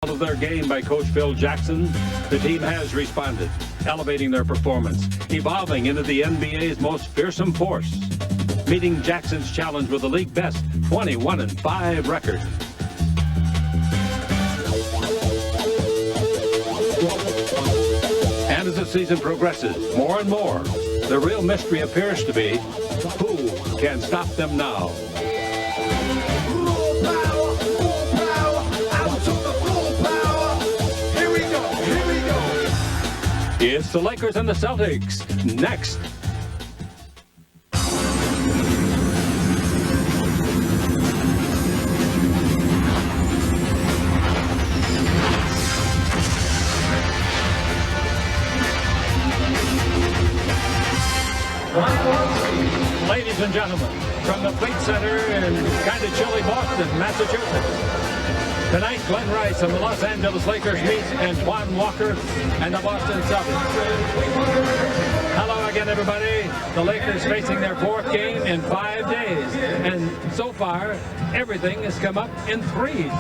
Of their game by Coach Phil Jackson, the team has responded, elevating their performance, evolving into the NBA's most fearsome force, meeting Jackson's challenge with the league best 21-5 record. And as the season progresses, more and more, the real mystery appears to be who can stop them now. It's the Lakers and the Celtics next. Ladies and gentlemen, from the Fleet Center in kind of chilly Boston, Massachusetts. Tonight, Glenn Rice and the Los Angeles Lakers meet Antoine Walker and the Boston Celtics. Hello again, everybody. The Lakers facing their fourth game in 5 days. And so far, everything has come up in threes.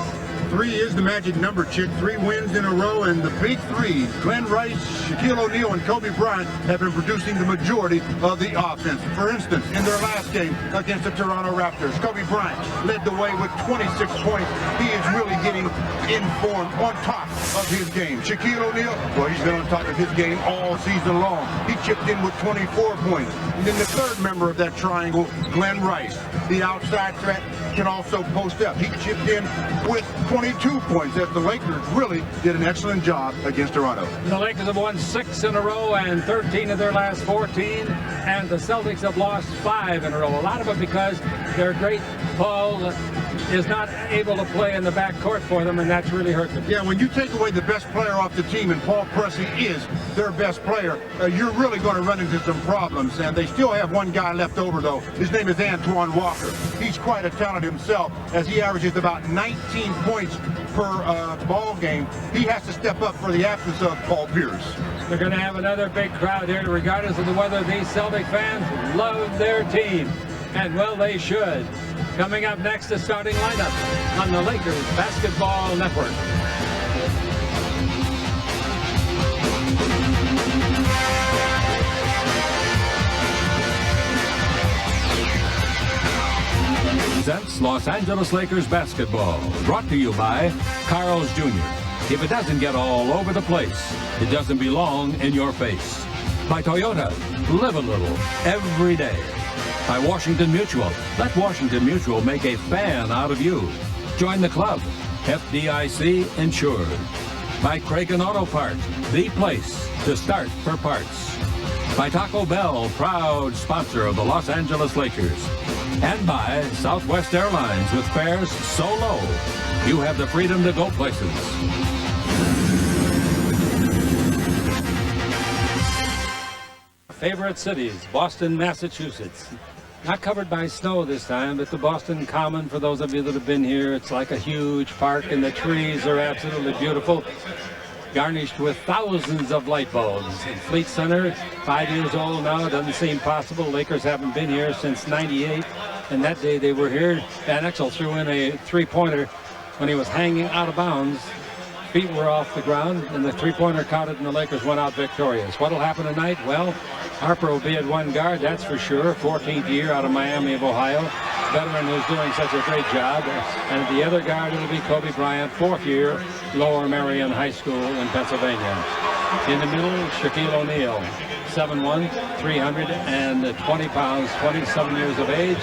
3 is the magic number, Chick. 3 wins in a row, and the big three, Glenn Rice, Shaquille O'Neal, and Kobe Bryant, have been producing the majority of the offense. For instance, in their last game against the Toronto Raptors, Kobe Bryant led the way with 26 points. He is really getting in form, on top of his game. Shaquille O'Neal, well, he's been on top of his game all season long. He chipped in with 24 points. And then the third member of that triangle, Glenn Rice, the outside threat, can also post up. He chipped in with 22 points as the Lakers really did an excellent job against Toronto. The Lakers have won 6 in a row and 13 of their last 14, and the Celtics have lost 5 in a row. A lot of it because their great Paul is not able to play in the backcourt for them, and that's really hurt them. Yeah, when you take away the best player off the team, and Paul Pressey is their best player, you're really going to run into some problems. And they still have one guy left over, though. His name is Antoine Walker. He's quite a talent himself, as he averages about 19 points per ball game. He has to step up for the absence of Paul Pierce. They're going to have another big crowd here, regardless of the weather. These Celtic fans love their team, and well, they should. Coming up next, the starting lineup on the Lakers Basketball Network. Presents Los Angeles Lakers basketball, brought to you by Carl's Jr. If it doesn't get all over the place, it doesn't belong in your face. By Toyota, live a little every day. By Washington Mutual, let Washington Mutual make a fan out of you. Join the club, FDIC insured. By Cragen Auto Parts, the place to start for parts. By Taco Bell, proud sponsor of the Los Angeles Lakers. And by Southwest Airlines, with fares so low, you have the freedom to go places. Favorite cities, Boston, Massachusetts. Not covered by snow this time, but the Boston Common, for those of you that have been here, it's like a huge park, and the trees are absolutely beautiful, garnished with thousands of light bulbs. And Fleet Center, 5 years old now, doesn't seem possible. Lakers haven't been here since '98, and that day they were here. Van Exel threw in a three-pointer when he was hanging out of bounds. Feet were off the ground, and the three-pointer counted, and the Lakers went out victorious. What'll happen tonight? Well, Harper will be at one guard, that's for sure. 14th year out of Miami of Ohio. Veteran who's doing such a great job. And at the other guard, it'll be Kobe Bryant, 4th year, Lower Merion High School in Pennsylvania. In the middle, Shaquille O'Neal, 7'1", 320 pounds, 27 years of age.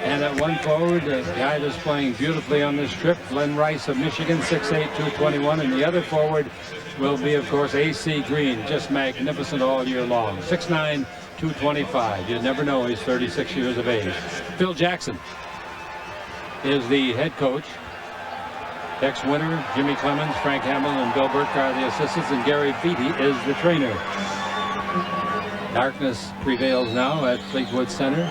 And at one forward, a guy that's playing beautifully on this trip, Glenn Rice of Michigan, 6'8", 221. And the other forward will be, of course, A.C. Green, just magnificent all year long. 6'9", 225. You'd never know he's 36 years of age. Phil Jackson is the head coach. Tex Winter, Jimmy Clemens, Frank Hamill, and Bill Burke are the assistants, and Gary Beatty is the trainer. Darkness prevails now at Fleetwood Center.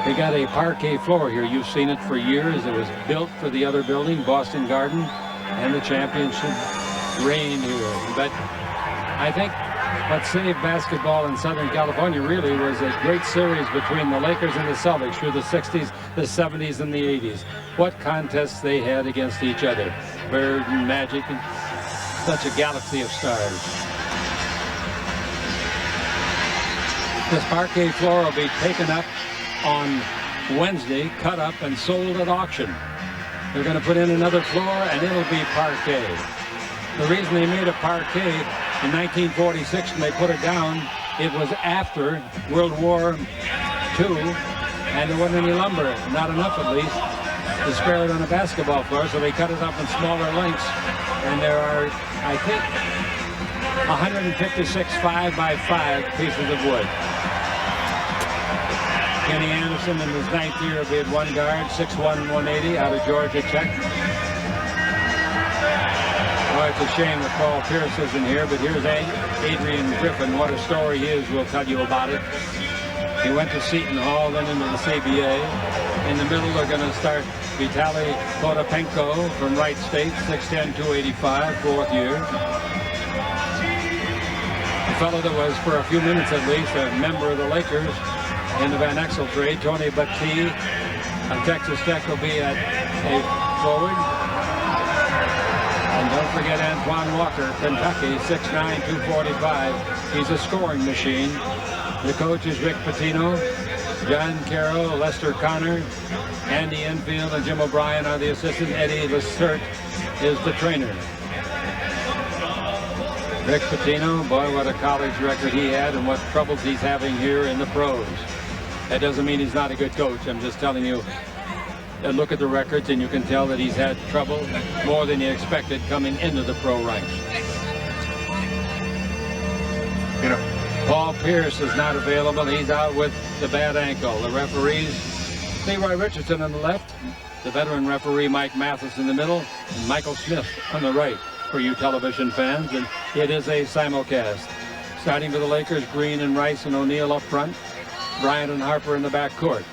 They got a parquet floor here. You've seen it for years. It was built for the other building, Boston Garden, and the championship reigned here. But I think what saved basketball in Southern California really was a great series between the Lakers and the Celtics through the 60s, the 70s, and the 80s. What contests they had against each other. Bird and Magic, and such a galaxy of stars. This parquet floor will be taken up on Wednesday, cut up and sold at auction. They're going to put in another floor and it'll be parquet. The reason they made a parquet in 1946 when they put it down, it was after World War II and there wasn't any lumber, not enough at least, to spare it on a basketball floor, so they cut it up in smaller lengths. And there are, I think, 156 5x5 pieces of wood. Kenny Anderson in his 9th year will be at one guard, 6'1", 180 out of Georgia Tech. Oh, it's a shame that Paul Pierce isn't here, but here's Adrian Griffin. What a story he is, we'll tell you about it. He went to Seton Hall, then into the CBA. In the middle, they're going to start Vitaly Potapenko from Wright State, 6'10", 285, 4th year. The fellow that was, for a few minutes at least, a member of the Lakers in the Van Exel trade, Tony Battie of Texas Tech, will be at a forward. And don't forget Antoine Walker, Kentucky, 6'9", 245. He's a scoring machine. The coach is Rick Pitino. John Carroll, Lester Connor, Andy Enfield, and Jim O'Brien are the assistants. Eddie Lestert is the trainer. Rick Pitino, boy, what a college record he had and what troubles he's having here in the pros. That doesn't mean he's not a good coach. I'm just telling you, look at the records and you can tell that he's had trouble more than he expected coming into the pro ranks. You know, Paul Pierce is not available. He's out with the bad ankle. The referees, Leroy Richardson on the left, the veteran referee Mike Mathis in the middle, and Michael Smith on the right for you television fans. And it is a simulcast. Starting for the Lakers, Green and Rice and O'Neal up front. Bryant and Harper in the back court.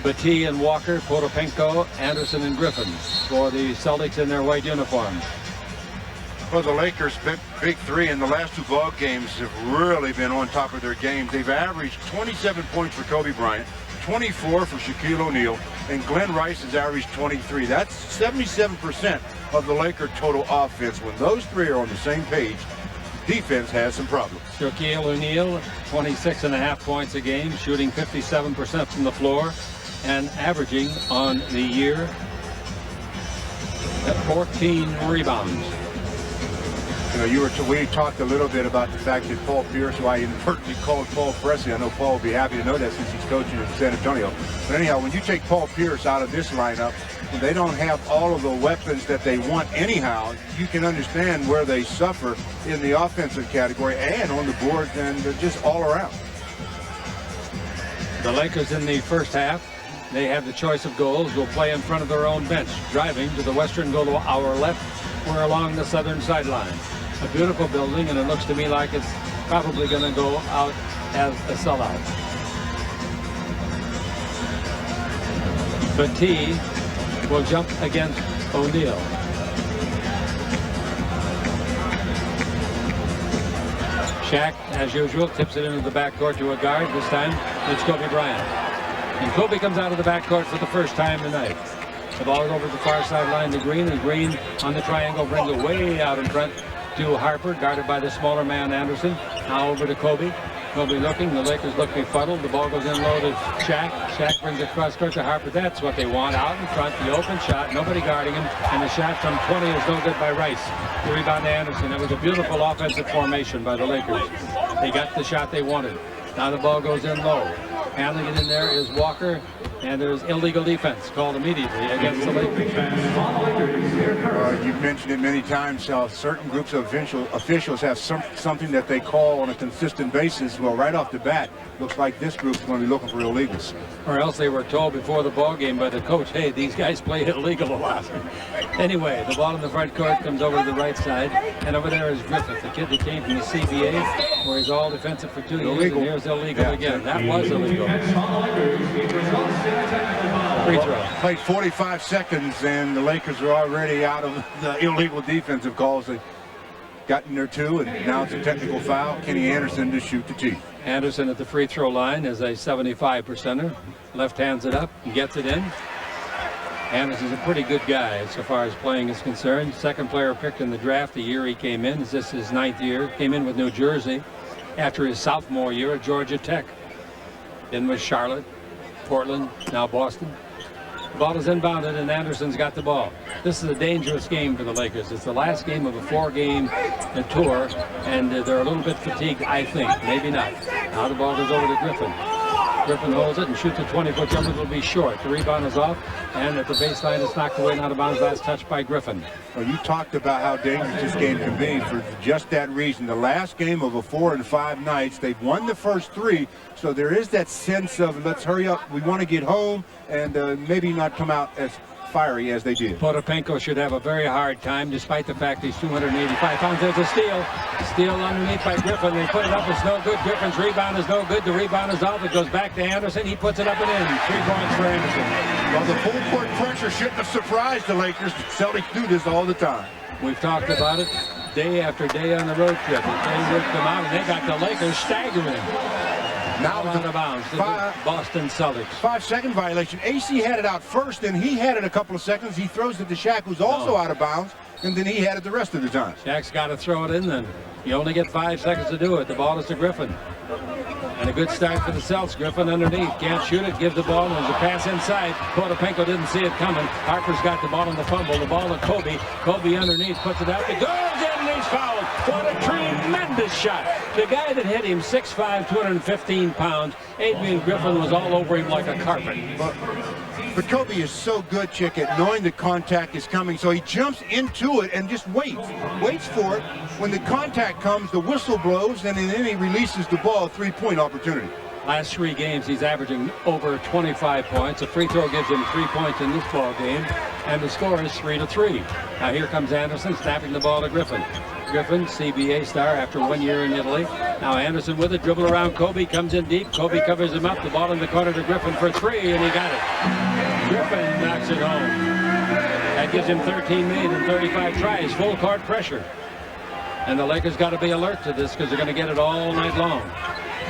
Battie and Walker, Potapenko, Anderson and Griffin for the Celtics in their white uniforms. Well, the Lakers' big three in the last two ball games have really been on top of their game. They've averaged 27 points for Kobe Bryant, 24 for Shaquille O'Neal, and Glenn Rice has averaged 23. That's 77% of the Laker total offense. When those three are on the same page, defense has some problems. Shaquille O'Neal, 26.5 points a game, shooting 57% from the floor, and averaging on the year at 14 rebounds. You know, we talked a little bit about the fact that Paul Pierce, who I inadvertently called Paul Presley. I know Paul will be happy to know that since he's coaching in San Antonio. But anyhow, when you take Paul Pierce out of this lineup, and they don't have all of the weapons that they want anyhow, you can understand where they suffer in the offensive category and on the boards and just all around. The Lakers in the first half, they have the choice of goals, will play in front of their own bench. Driving to the western goal to our left, we're along the southern sideline. A beautiful building, and it looks to me like it's probably going to go out as a sellout. Battie will jump against O'Neal. Shaq, as usual, tips it into the backcourt to a guard. This time, it's Kobe Bryant. And Kobe comes out of the backcourt for the first time tonight. The ball is over the far sideline to Green, and Green on the triangle brings it way out in front to Harper, guarded by the smaller man Anderson. Now over to Kobe. Kobe looking, the Lakers look befuddled. The ball goes in low to Shaq. Shaq brings it cross court to Harper. That's what they want. Out in front, the open shot, nobody guarding him, and the shot from 20 is no good by Rice. The rebound to Anderson. It was a beautiful offensive formation by the Lakers. They got the shot they wanted. Now the ball goes in low. Handling it in there is Walker, and there's illegal defense called immediately against the Lakers. You've mentioned it many times how certain groups of officials have something that they call on a consistent basis. Well, right off the bat, looks like this group's going to be looking for illegals. Or else they were told before the ball game by the coach, hey, these guys play illegal a lot. Anyway, the ball in the front court comes over to the right side, and over there is Griffith, the kid that came from the CBA, where he's all defensive for 2 years, and here's illegal again. That was illegal. Free throw. Played 45 seconds, and the Lakers are already out of the illegal defensive calls. They've gotten their two, and now it's a technical foul. Kenny Anderson to shoot the tee. Anderson at the free throw line is a 75%er. Left hands it up and gets it in. Anderson's a pretty good guy so far as playing is concerned. Second player picked in the draft the year he came in. This is his 9th year. Came in with New Jersey after his sophomore year at Georgia Tech. Then with Charlotte, Portland, now Boston. The ball is inbounded and Anderson's got the ball. This is a dangerous game for the Lakers. It's the last game of a 4-game tour, and they're a little bit fatigued, I think. Maybe not. Now the ball goes over to Griffin. Griffin holds it and shoots a 20-foot jumper. It'll be short. The rebound is off, and at the baseline it's knocked away and out of bounds. Last touch by Griffin. Well, you talked about how dangerous this game can be for just that reason. The last game of a 4 and 5 nights, they've won the first 3, so there is that sense of let's hurry up. We want to get home and maybe not come out as fiery as they did. Potapenko should have a very hard time, despite the fact he's 285 pounds. There's a steal. Steal underneath by Griffin. They put it up. It's no good. Griffin's rebound is no good. The rebound is off. It goes back to Anderson. He puts it up and in. 3 points for Anderson. Well, the full court pressure shouldn't have surprised the Lakers. The Celtics do this all the time. We've talked about it day after day on the road trip. They worked them out, and they got the Lakers staggering. Now out of bounds to the Boston Celtics. 5-second violation. AC had it out first, and he had it a couple of seconds. He throws it to Shaq, who's also out of bounds, and then he had it the rest of the time. Shaq's got to throw it in then. You only get 5 seconds to do it. The ball is to Griffin. And a good start for the Celtics. Griffin underneath. Can't shoot it. Gives the ball. And there's a pass inside. Potapenko didn't see it coming. Harper's got the ball on the fumble. The ball to Kobe. Kobe underneath. Puts it out. It goes in and he's fouled. What a tremendous shot. The guy that hit him, 6'5", 215 pounds. Adrian Griffin was all over him like a carpet. But Kobe is so good, Chick, at knowing the contact is coming, so he jumps into it and just waits for it. When the contact comes, the whistle blows, and then he releases the ball, 3-point opportunity. Last 3 games, he's averaging over 25 points. A free throw gives him 3 points in this ball game, and the score is 3-3. Now here comes Anderson, snapping the ball to Griffin. Griffin, CBA star after 1 year in Italy. Now Anderson with it, dribble around Kobe, comes in deep. Kobe covers him up. The ball in the corner to Griffin for 3, and he got it. Griffin knocks it home. That gives him 13 made and 35 tries. Full court pressure. And the Lakers got to be alert to this because they're going to get it all night long.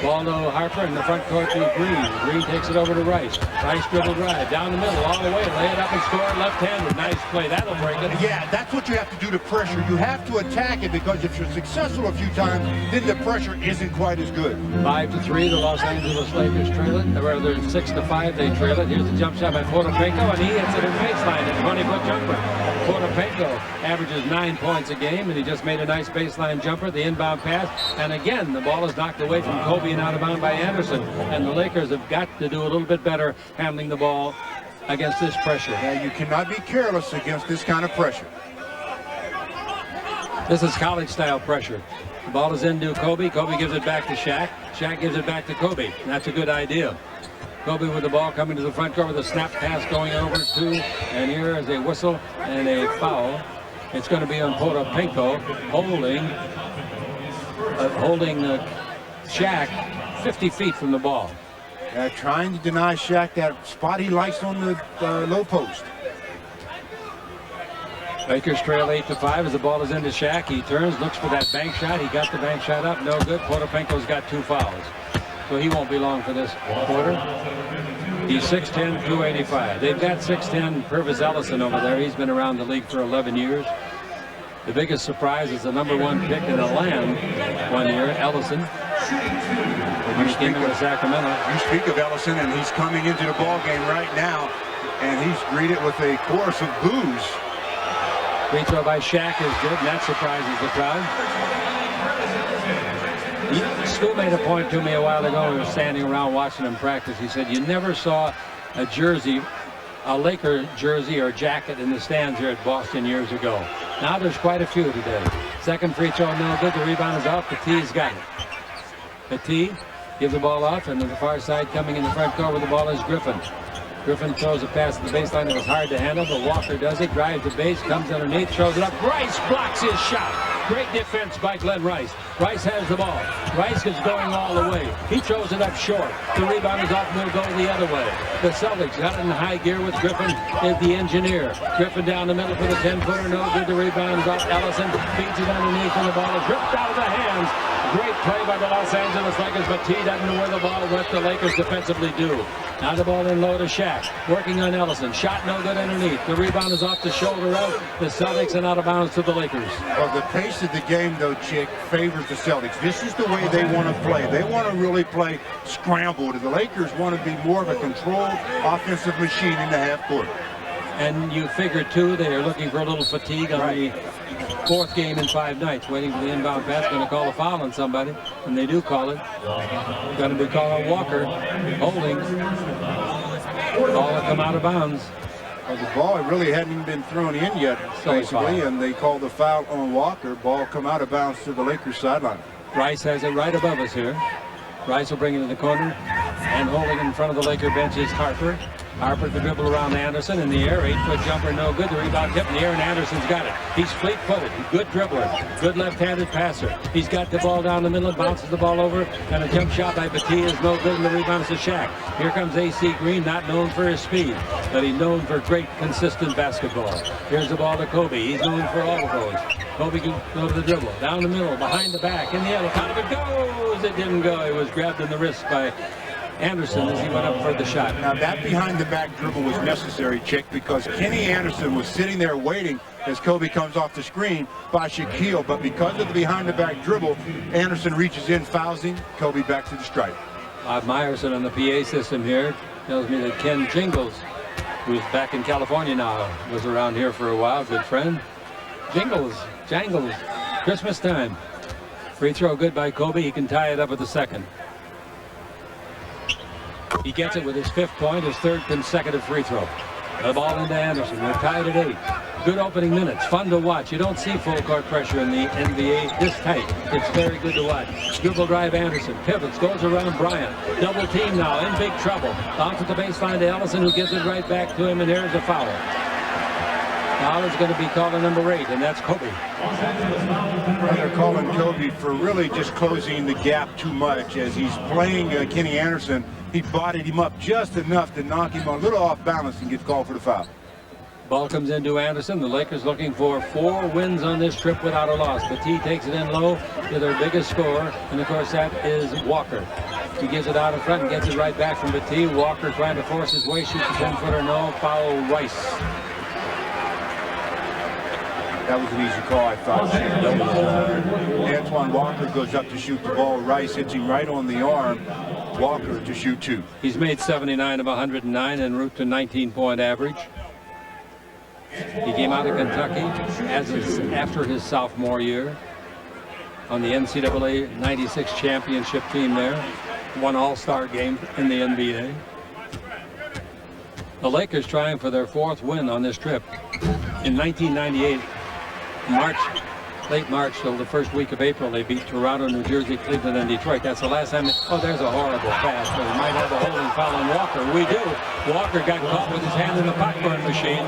Ball to Harper in the front court to Green. Green takes it over to Rice. Rice dribble drive down the middle all the way. Lay it up and score left-handed. Nice play. That'll break it. Yeah, that's what you have to do to pressure. You have to attack it because if you're successful a few times, then the pressure isn't quite as good. 5-3, the Los Angeles Lakers trail it. Or they're 6-5, they trail it. Here's the jump shot by Potapenko, and he hits it in baseline. A 20-foot jumper. Potapenko averages 9 points a game, and he just made a nice baseline jumper. The inbound pass, and again, the ball is knocked away from Kobe and out of bounds by Anderson. And the Lakers have got to do a little bit better handling the ball against this pressure. Yeah, you cannot be careless against this kind of pressure. This is college-style pressure. The ball is into Kobe. Kobe gives it back to Shaq. Shaq gives it back to Kobe. And that's a good idea. Kobe with the ball coming to the front court with a snap pass going over to, and here is a whistle and a foul. It's going to be on Potapenko holding Shaq 50 feet from the ball. Trying to deny Shaq that spot he likes on the low post. Lakers trail 8-5 as the ball is into Shaq. He turns, looks for that bank shot. He got the bank shot up, no good. Potapenko's got 2 fouls, so he won't be long for this quarter. He's 6'10", 285. They've got 6'10" Purvis Ellison over there. He's been around the league for 11 years. The biggest surprise is the #1 pick in the land 1 year, Ellison. He came in with Sacramento. You speak of Ellison, and he's coming into the ball game right now, and he's greeted with a chorus of boos. Free throw by Shaq is good, and that surprises the crowd. Stu made a point to me a while ago. We were standing around watching him practice. He said, you never saw a jersey, a Laker jersey or jacket in the stands here at Boston years ago. Now there's quite a few today. Second free throw, no good. The rebound is off. Petit's got it. Petit gives the ball off, and on the far side coming in the front court with the ball is Griffin. Griffin throws a pass to the baseline. It was hard to handle, but Walker does it. Drives the base, comes underneath, throws it up. Rice blocks his shot. Great defense by Glenn Rice. Rice has the ball. Rice is going all the way. He throws it up short. The rebound is off and will go the other way. The Celtics got it in high gear with Griffin as the engineer. Griffin down the middle for the 10-footer. No good. The rebound is off. Ellison beats it underneath and the ball is ripped out of the hands. Great play by the Los Angeles Lakers, but T doesn't know where the ball went. The Lakers defensively do. Now the ball in low to Shaq. Working on Ellison. Shot no good underneath. The rebound is off the shoulder of the Celtics and out of bounds to the Lakers. Well, the pace of the game, though, Chick, favors the Celtics. This is the way they want to play. They want to really play scrambled. The Lakers want to be more of a controlled offensive machine in the half court. And you figure, too, they are looking for a little fatigue on the fourth game in 5 nights, waiting for the inbound pass, going to call a foul on somebody, and they do call it. Going to be calling Walker, holding. Ball will come out of bounds. Well, the ball really hadn't even been thrown in yet, basically, and they call the foul on Walker. Ball come out of bounds to the Lakers sideline. Rice has it right above us here. Rice will bring it in the corner, and holding in front of the Laker bench is Harper. Harper the dribble around Anderson in the air, 8-foot jumper, no good. The rebound tip in the air, and Anderson's got it. He's fleet-footed, good dribbler, good left-handed passer. He's got the ball down the middle and bounces the ball over, and a jump shot by Petit is no good, and the rebound is to Shaq. Here comes A.C. Green, not known for his speed, but he's known for great, consistent basketball. Here's the ball to Kobe. He's known for all of those. Kobe can go to the dribble, down the middle, behind the back, in the air. Kind of it goes. It didn't go. It was grabbed in the wrist by Anderson as he went up for the shot. Now that behind the back dribble was necessary, Chick, because Kenny Anderson was sitting there waiting as Kobe comes off the screen by Shaquille, but because of the behind the back dribble, Anderson reaches in, fouls him, Kobe back to the stripe. Bob Meyerson on the PA system here tells me that Ken Jingles, who's back in California now, was around here for a while, good friend. Jangles, Christmas time. Free throw good by Kobe. He can tie it up with the second. He gets it with his 5th point, his 3rd consecutive free throw. The ball into Anderson. We're tied at 8. Good opening minutes. Fun to watch. You don't see full court pressure in the NBA this tight. It's very good to watch. Dribble drive Anderson. Pivots. Goes around Bryant. Double team now. In big trouble. Bounce at the baseline to Ellison, who gives it right back to him, and here's a foul. Foul is going to be called on number 8, and that's Kobe. They're calling Kobe for really just closing the gap too much as he's playing Kenny Anderson. He bodied him up just enough to knock him a little off balance and gets called for the foul. Ball comes into Anderson. The Lakers looking for 4 wins on this trip without a loss. Petit takes it in low to their biggest scorer, and of course that is Walker. He gives it out in front and gets it right back from Petit. Walker trying to force his way, shoots a 10-footer, no, foul Rice. That was an easy call, I thought. Antoine Walker goes up to shoot the ball. Rice hits him right on the arm. Walker to shoot 2. He's made 79 of 109 en route to 19-point average. He came out of Kentucky after his sophomore year on the NCAA 96 championship team there. Won All-Star game in the NBA. The Lakers trying for their 4th win on this trip. In 1998, late March till the first week of April, they beat Toronto, New Jersey, Cleveland, and Detroit. That's the last time. Oh, there's a horrible pass. We might have a holding foul on Walker. We do. Walker got caught with his hand in the popcorn machine.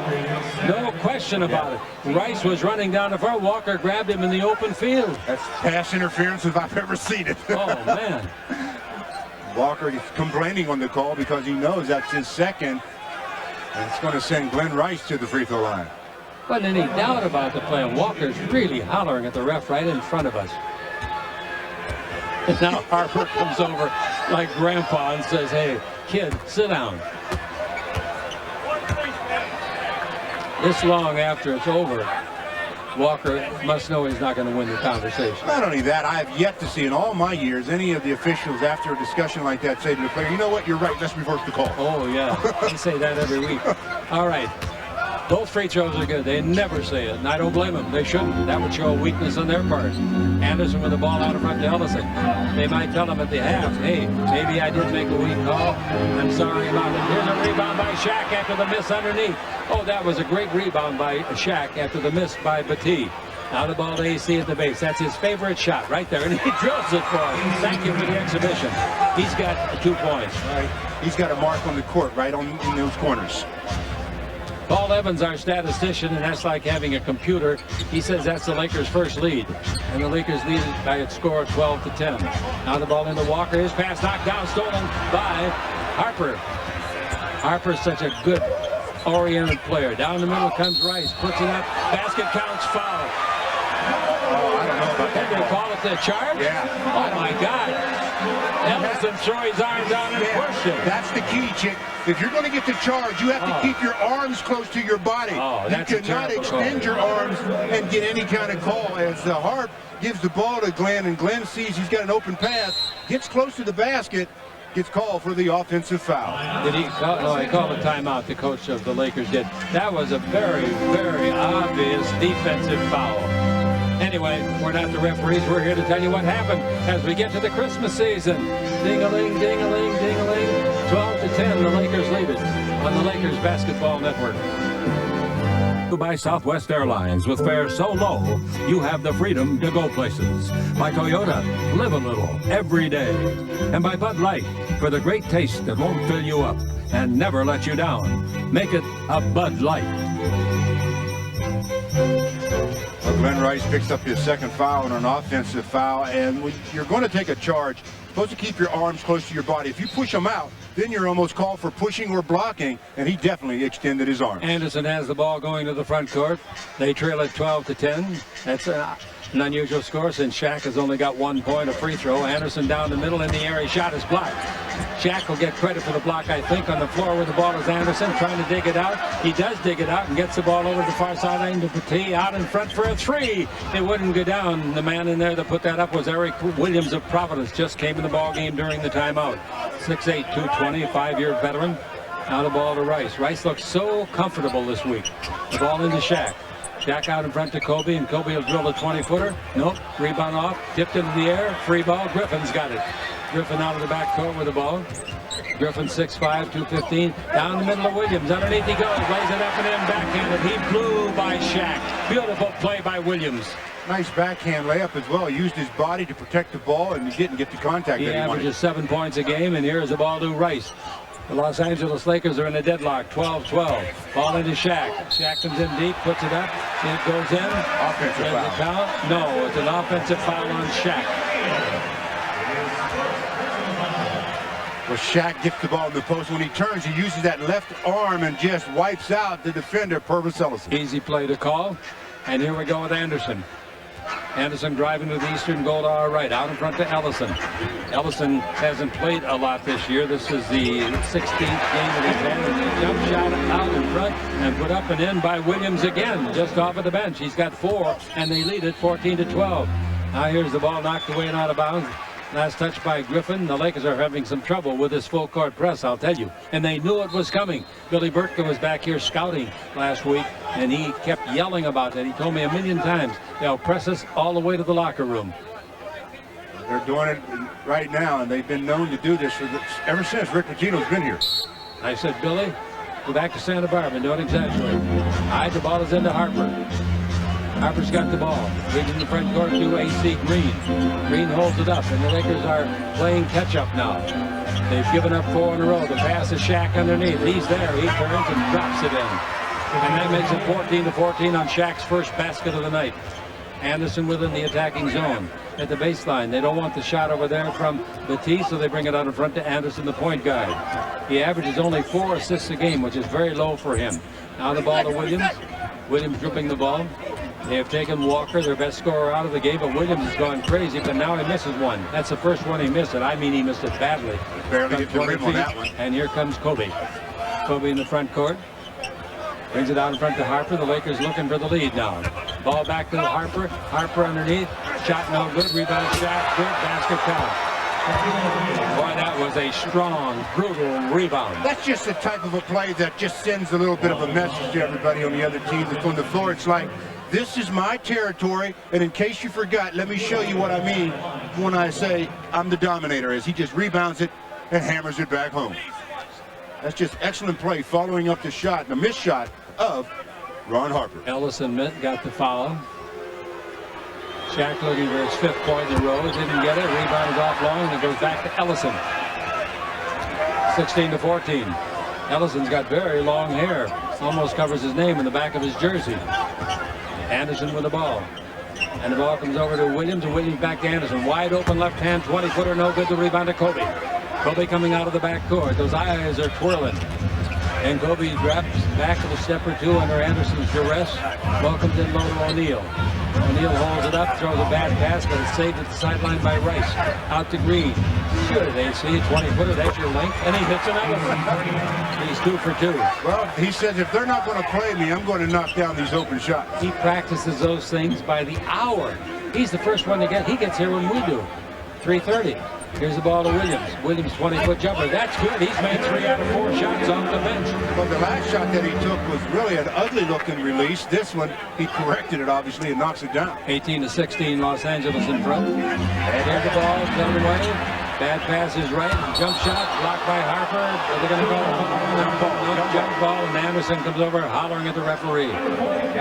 No question about it. Rice was running down the front. Walker grabbed him in the open field. That's pass interference if I've ever seen it. Oh, man. Walker is complaining on the call because he knows that's his 2nd. And it's going to send Glenn Rice to the free throw line. Wasn't any doubt about the play. Walker's really hollering at the ref right in front of us. And now Harper comes over like grandpa and says, hey, kid, sit down. This long after it's over, Walker must know he's not going to win the conversation. Not only that, I have yet to see in all my years any of the officials after a discussion like that say to the player, you know what, you're right, let's reverse the call. Oh, yeah. They say that every week. All right. Both free throws are good. They never say it, and I don't blame them. They shouldn't. That would show a weakness on their part. Anderson with the ball out in front to Ellison. They might tell him at the half, hey, maybe I did make a weak call. I'm sorry about it. Here's a rebound by Shaq after the miss underneath. Oh, that was a great rebound by Shaq after the miss by Petit. Now the ball to AC at the base. That's his favorite shot right there, and he drills it for him. Thank you for the exhibition. He's got 2 points. Right. He's got a mark on the court right in those corners. Ball Bill Evans, our statistician, and that's like having a computer. He says that's the Lakers' first lead. And the Lakers lead it by a score of 12-10. Now the ball into Walker. His pass knocked down, stolen by Harper. Harper's such a good oriented player. Down the middle comes Rice. Puts it up. Basket counts, foul. Oh, I don't know about that. Did they call it the charge? Yeah. Oh, my God. Ellison throw his arm down and push it. That's the key, Chick. If you're going to get the charge, you have to keep your arms close to your body. You cannot extend your arms and get any kind of call. As Hart gives the ball to Glenn, and Glenn sees he's got an open pass, gets close to the basket, gets called for the offensive foul. Did he call? No, he called a timeout, the coach of the Lakers did. That was a very, very obvious defensive foul. Anyway, we're not the referees. We're here to tell you what happened as we get to the Christmas season. Ding-a-ling, ding-a-ling, ding-a-ling. 12-10, the Lakers lead it on the Lakers Basketball Network. By Southwest Airlines, with fares so low, you have the freedom to go places. By Toyota, live a little every day. And by Bud Light, for the great taste that won't fill you up and never let you down. Make it a Bud Light. Glenn Rice picks up his second foul and an offensive foul, and when you're going to take a charge, you're supposed to keep your arms close to your body. If you push them out, then you're almost called for pushing or blocking, and he definitely extended his arm. Anderson has the ball going to the front court. They trail it 12-10. That's an unusual score since Shaq has only got 1 point, a free throw. Anderson down the middle in the air. His shot is blocked. Shaq will get credit for the block, I think, on the floor where the ball is Anderson trying to dig it out. He does dig it out and gets the ball over the far sideline to Petit, out in front for a three. It wouldn't go down. The man in there that put that up was Eric Williams of Providence. Just came in the ball game during the timeout. 6'8", 220, 5-year veteran. Now the ball to Rice. Rice looks so comfortable this week. The ball into Shaq. Shaq out in front to Kobe, and Kobe will drill a 20-footer. Nope. Rebound off. Tipped into the air. Free ball. Griffin's got it. Griffin out of the backcourt with the ball. Griffin 6'5", 215. Down the middle of Williams. Underneath he goes. Lays it up and in backhanded. He blew by Shaq. Beautiful play by Williams. Nice backhand layup as well. He used his body to protect the ball, and he didn't get the contact that he wanted. He averages 7 points a game, and here's the ball to Rice. The Los Angeles Lakers are in a deadlock, 12-12. Ball into Shaq. Shaq comes in deep, puts it up. It goes in. Offensive foul. No, it's an offensive foul on Shaq. Well, Shaq gets the ball in the post. When he turns, he uses that left arm and just wipes out the defender, Purvis Ellison. Easy play to call. And here we go with Anderson. Anderson driving to the eastern goal to our right, out in front to Ellison. Ellison hasn't played a lot this year. This is the 16th game that he's had. Jump shot out in front and put up and in by Williams again, just off of the bench. He's got 4, and they lead it 14-12. Now here's the ball knocked away and out of bounds. Last touch by Griffin. The Lakers are having some trouble with this full court press, I'll tell you. And they knew it was coming. Billy Burtka was back here scouting last week, and he kept yelling about that. He told me a million times, they'll press us all the way to the locker room. They're doing it right now, and they've been known to do this ever since Rick Pitino's been here. I said, Billy, go back to Santa Barbara and don't exaggerate. All right, the ball is into Harper. Harper's got the ball. Leads in the front court to AC Green. Green holds it up, and the Lakers are playing catch-up now. They've given up 4 in a row. The pass is Shaq underneath. He's there. He turns and drops it in. And that makes it 14-14 on Shaq's first basket of the night. Anderson within the attacking zone at the baseline. They don't want the shot over there from Petit, so they bring it out in front to Anderson, the point guard. He averages only 4 assists a game, which is very low for him. Now the ball to Williams. Williams dribbling the ball. They have taken Walker, their best scorer, out of the game, but Williams has gone crazy, but now he misses one. That's the first one he missed it. I mean, he missed it badly. Barely hit the rim on that one. And here comes Kobe. Kobe in the front court. Brings it out in front to Harper. The Lakers looking for the lead now. Ball back to Harper. Harper underneath. Shot no good. Rebound Shaq. Good. Basket count. Boy, that was a strong, brutal rebound. That's just the type of a play that just sends a little bit of a message to everybody on the other team that's on the floor. It's like, this is my territory, and in case you forgot, let me show you what I mean when I say I'm the dominator, as he just rebounds it and hammers it back home. That's just excellent play, following up the shot, the missed shot of Ron Harper. Ellison got the foul. Shaq looking for his 5th point in a row. Didn't get it. Rebound is off long, and it goes back to Ellison. 16-14. Ellison's got very long hair. Almost covers his name in the back of his jersey. Anderson with the ball. And the ball comes over to Williams, and Williams back to Anderson. Wide open left hand, 20-footer, no good. The rebound to Kobe. Kobe coming out of the backcourt. Those eyes are twirling. And Kobe drops back a step or two under Anderson's duress. Ball comes in low to O'Neal. O'Neal holds it up, throws a bad pass, but it's saved at the sideline by Rice. Out to Green. Good, AC, 20-footer, that's your length, and he hits another one. He's 2 for 2. Well, he says, if they're not going to play me, I'm going to knock down these open shots. He practices those things by the hour. He's the first one to get. He gets here when we do. 3:30. Here's the ball to Williams. Williams, 20-foot jumper. That's good. He's made 3 out of 4 shots off the bench. Well, the last shot that he took was really an ugly-looking release. This one, he corrected it, obviously, and knocks it down. 18-16, Los Angeles in front. And here's the ball, down the way. Bad pass is right. Jump shot, blocked by Harper. Are they going to call a jump ball? And Anderson comes over, hollering at the referee.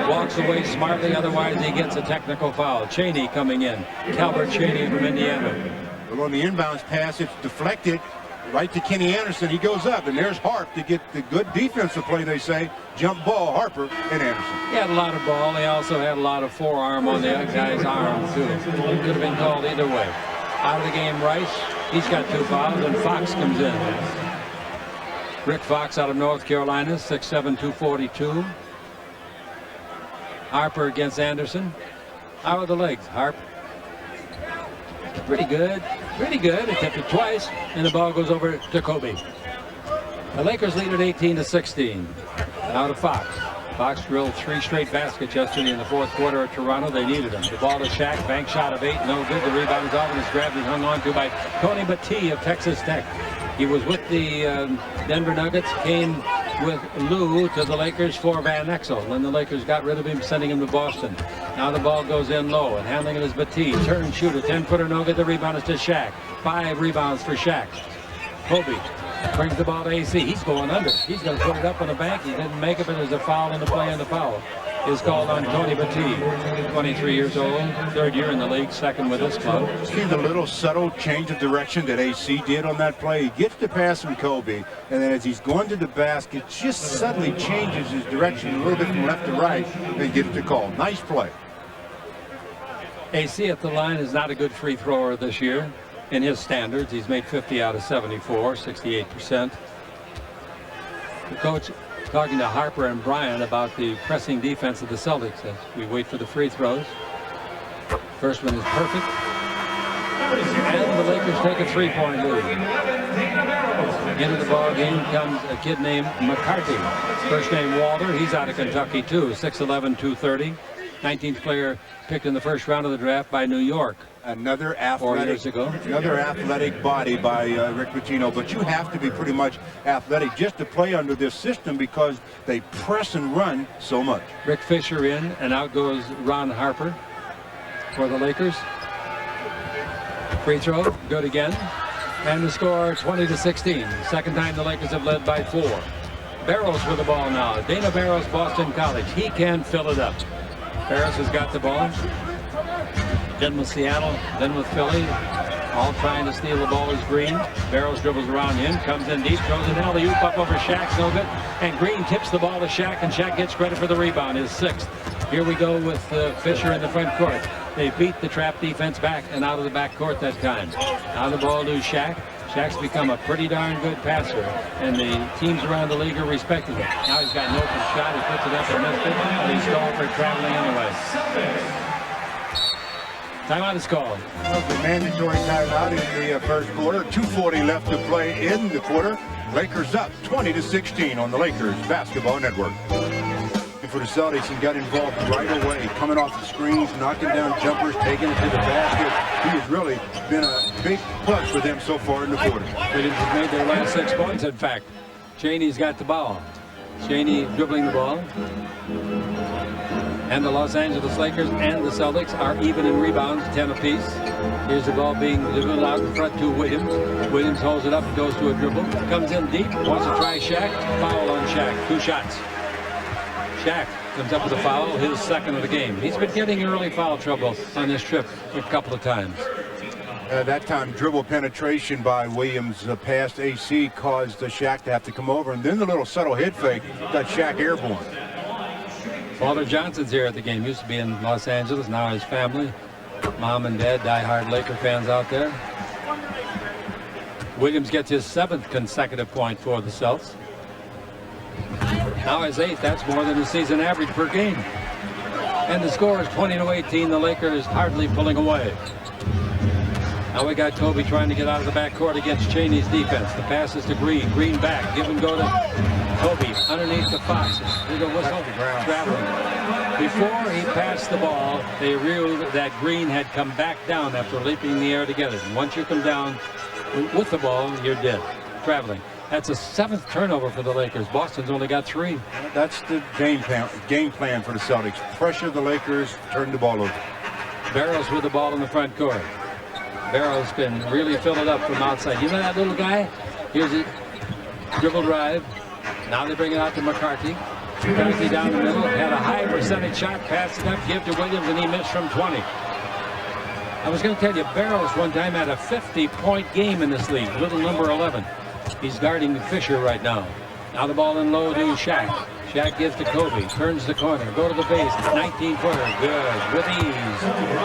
Walks away smartly, otherwise he gets a technical foul. Cheney coming in. Calvert Cheney from Indiana. Well, on the inbounds pass, it's deflected right to Kenny Anderson. He goes up, and there's Harp to get the good defensive play, they say. Jump ball, Harper and Anderson. He had a lot of ball. He also had a lot of forearm on the other guy's arm, too. It could have been called either way. Out of the game, Rice. He's got 2 fouls, and Fox comes in. Rick Fox out of North Carolina, 6'7", 242. Harper against Anderson. How are the legs, Harp? Pretty good. Pretty good. Attempted twice, and the ball goes over to Kobe. The Lakers lead at 18-16. Now to Fox. Fox drilled 3 straight baskets yesterday in the 4th quarter at Toronto. They needed them. The ball to Shaq. Bank shot of 8. No good. The rebound is off, and it's grabbed and hung on to by Tony Battie of Texas Tech. He was with the Denver Nuggets, came with Lou to the Lakers for Van Exel. When the Lakers got rid of him, sending him to Boston. Now the ball goes in low, and handling it is Battie. Turn, shooter, 10-footer, no good. The rebound is to Shaq. 5 rebounds for Shaq. Kobe brings the ball to AC. He's going under. He's going to put it up on the bank. He didn't make it, but there's a foul in the play, and the foul is called on Tony Battie. 23 years old, 3rd year in the league, 2nd with this club. See the little subtle change of direction that AC did on that play? He gets the pass from Kobe, and then as he's going to the basket, just suddenly changes his direction a little bit from left to right and gets the call. Nice play. AC at the line is not a good free thrower this year. In his standards, he's made 50 out of 74, 68%. The coach talking to Harper and Bryant about the pressing defense of the Celtics as we wait for the free throws. First one is perfect. And the Lakers take a 3-point lead. Into the ball game comes a kid named McCarthy. First name Walter. He's out of Kentucky too. 6'11", 230. 19th player picked in the first round of the draft by New York. Another 4 years ago. Another athletic body by Rick Pitino, but you have to be pretty much athletic just to play under this system because they press and run so much. Rick Fisher in, and out goes Ron Harper for the Lakers. Free throw, good again. And the score 20-16. Second time the Lakers have led by 4. Barrows with the ball now. Dana Barrows, Boston College. He can fill it up. Barrows has got the ball. Then with Seattle, then with Philly, all trying to steal the ball is Green. Barrows dribbles around him, comes in deep, throws an alley-oop up over Shaq, no good. And Green tips the ball to Shaq, and Shaq gets credit for the rebound, his 6th. Here we go with Fisher in the front court. They beat the trap defense back and out of the back court that time. Now the ball to Shaq. Shaq's become a pretty darn good passer, and the teams around the league are respecting it. Now he's got an open shot, he puts it up and missed it, and he's called for traveling anyway. Timeout is called. The mandatory timeout in the first quarter. 2:40 left to play in the quarter. Lakers up 20-16 on the Lakers Basketball Network. For the Celtics, he got involved right away, coming off the screens, knocking down jumpers, taking it to the basket. He has really been a big plus for them so far in the quarter. They have made their last 6 points, in fact. Cheney's got the ball. Cheney dribbling the ball. And the Los Angeles Lakers and the Celtics are even in rebounds, 10 apiece. Here's the ball being dribbled out in front to Williams. Williams holds it up and goes to a dribble. Comes in deep, wants to try Shaq. Foul on Shaq, 2 shots. Shaq comes up with a foul, his 2nd of the game. He's been getting early foul trouble on this trip a couple of times. That time, dribble penetration by Williams past AC caused Shaq to have to come over, and then the little subtle head fake got Shaq airborne. Walter Johnson's here at the game. Used to be in Los Angeles. Now his family, mom and dad, diehard Laker fans out there. Williams gets his 7th consecutive point for the Celtics. Now his 8th. That's more than his season average per game. And the score is 20-18. The Lakers hardly pulling away. Now we got Kobe trying to get out of the backcourt against Cheney's defense. The pass is to Green. Green back. Give and go to Kobe underneath the Fox. Here's a whistle. Traveling. Before he passed the ball, they realized that Green had come back down after leaping in the air together. And once you come down with the ball, you're dead. Traveling. That's a 7th turnover for the Lakers. Boston's only got 3. That's the game plan for the Celtics. Pressure the Lakers, turn the ball over. Barrows with the ball in the front court. Barrows can really fill it up from outside. You know that little guy? Here's a dribble drive. Now they bring it out to McCarthy. McCarthy down the middle. Had a high percentage shot. Passed it up. Give to Williams, and he missed from 20. I was going to tell you, Barrows one time had a 50-point game in this league. Little number 11. He's guarding Fisher right now. Now the ball in low to Shaq. Shaq gives to Kobe. Turns the corner. Go to the base. 19-footer. Good. With ease.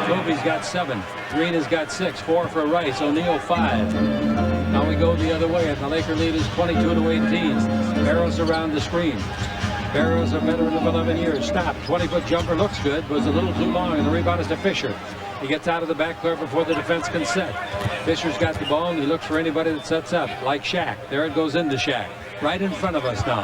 Kobe's got 7. Green has got 6. 4 for Rice. O'Neal 5. Now we go the other way, and the Laker lead is 22-18. Barrows around the screen. Barrows, a veteran of 11 years. Stop. 20-foot jumper looks good. Was a little too long, and the rebound is to Fisher. He gets out of the backcourt before the defense can set. Fisher's got the ball, and he looks for anybody that sets up, like Shaq. There it goes into Shaq. Right in front of us now.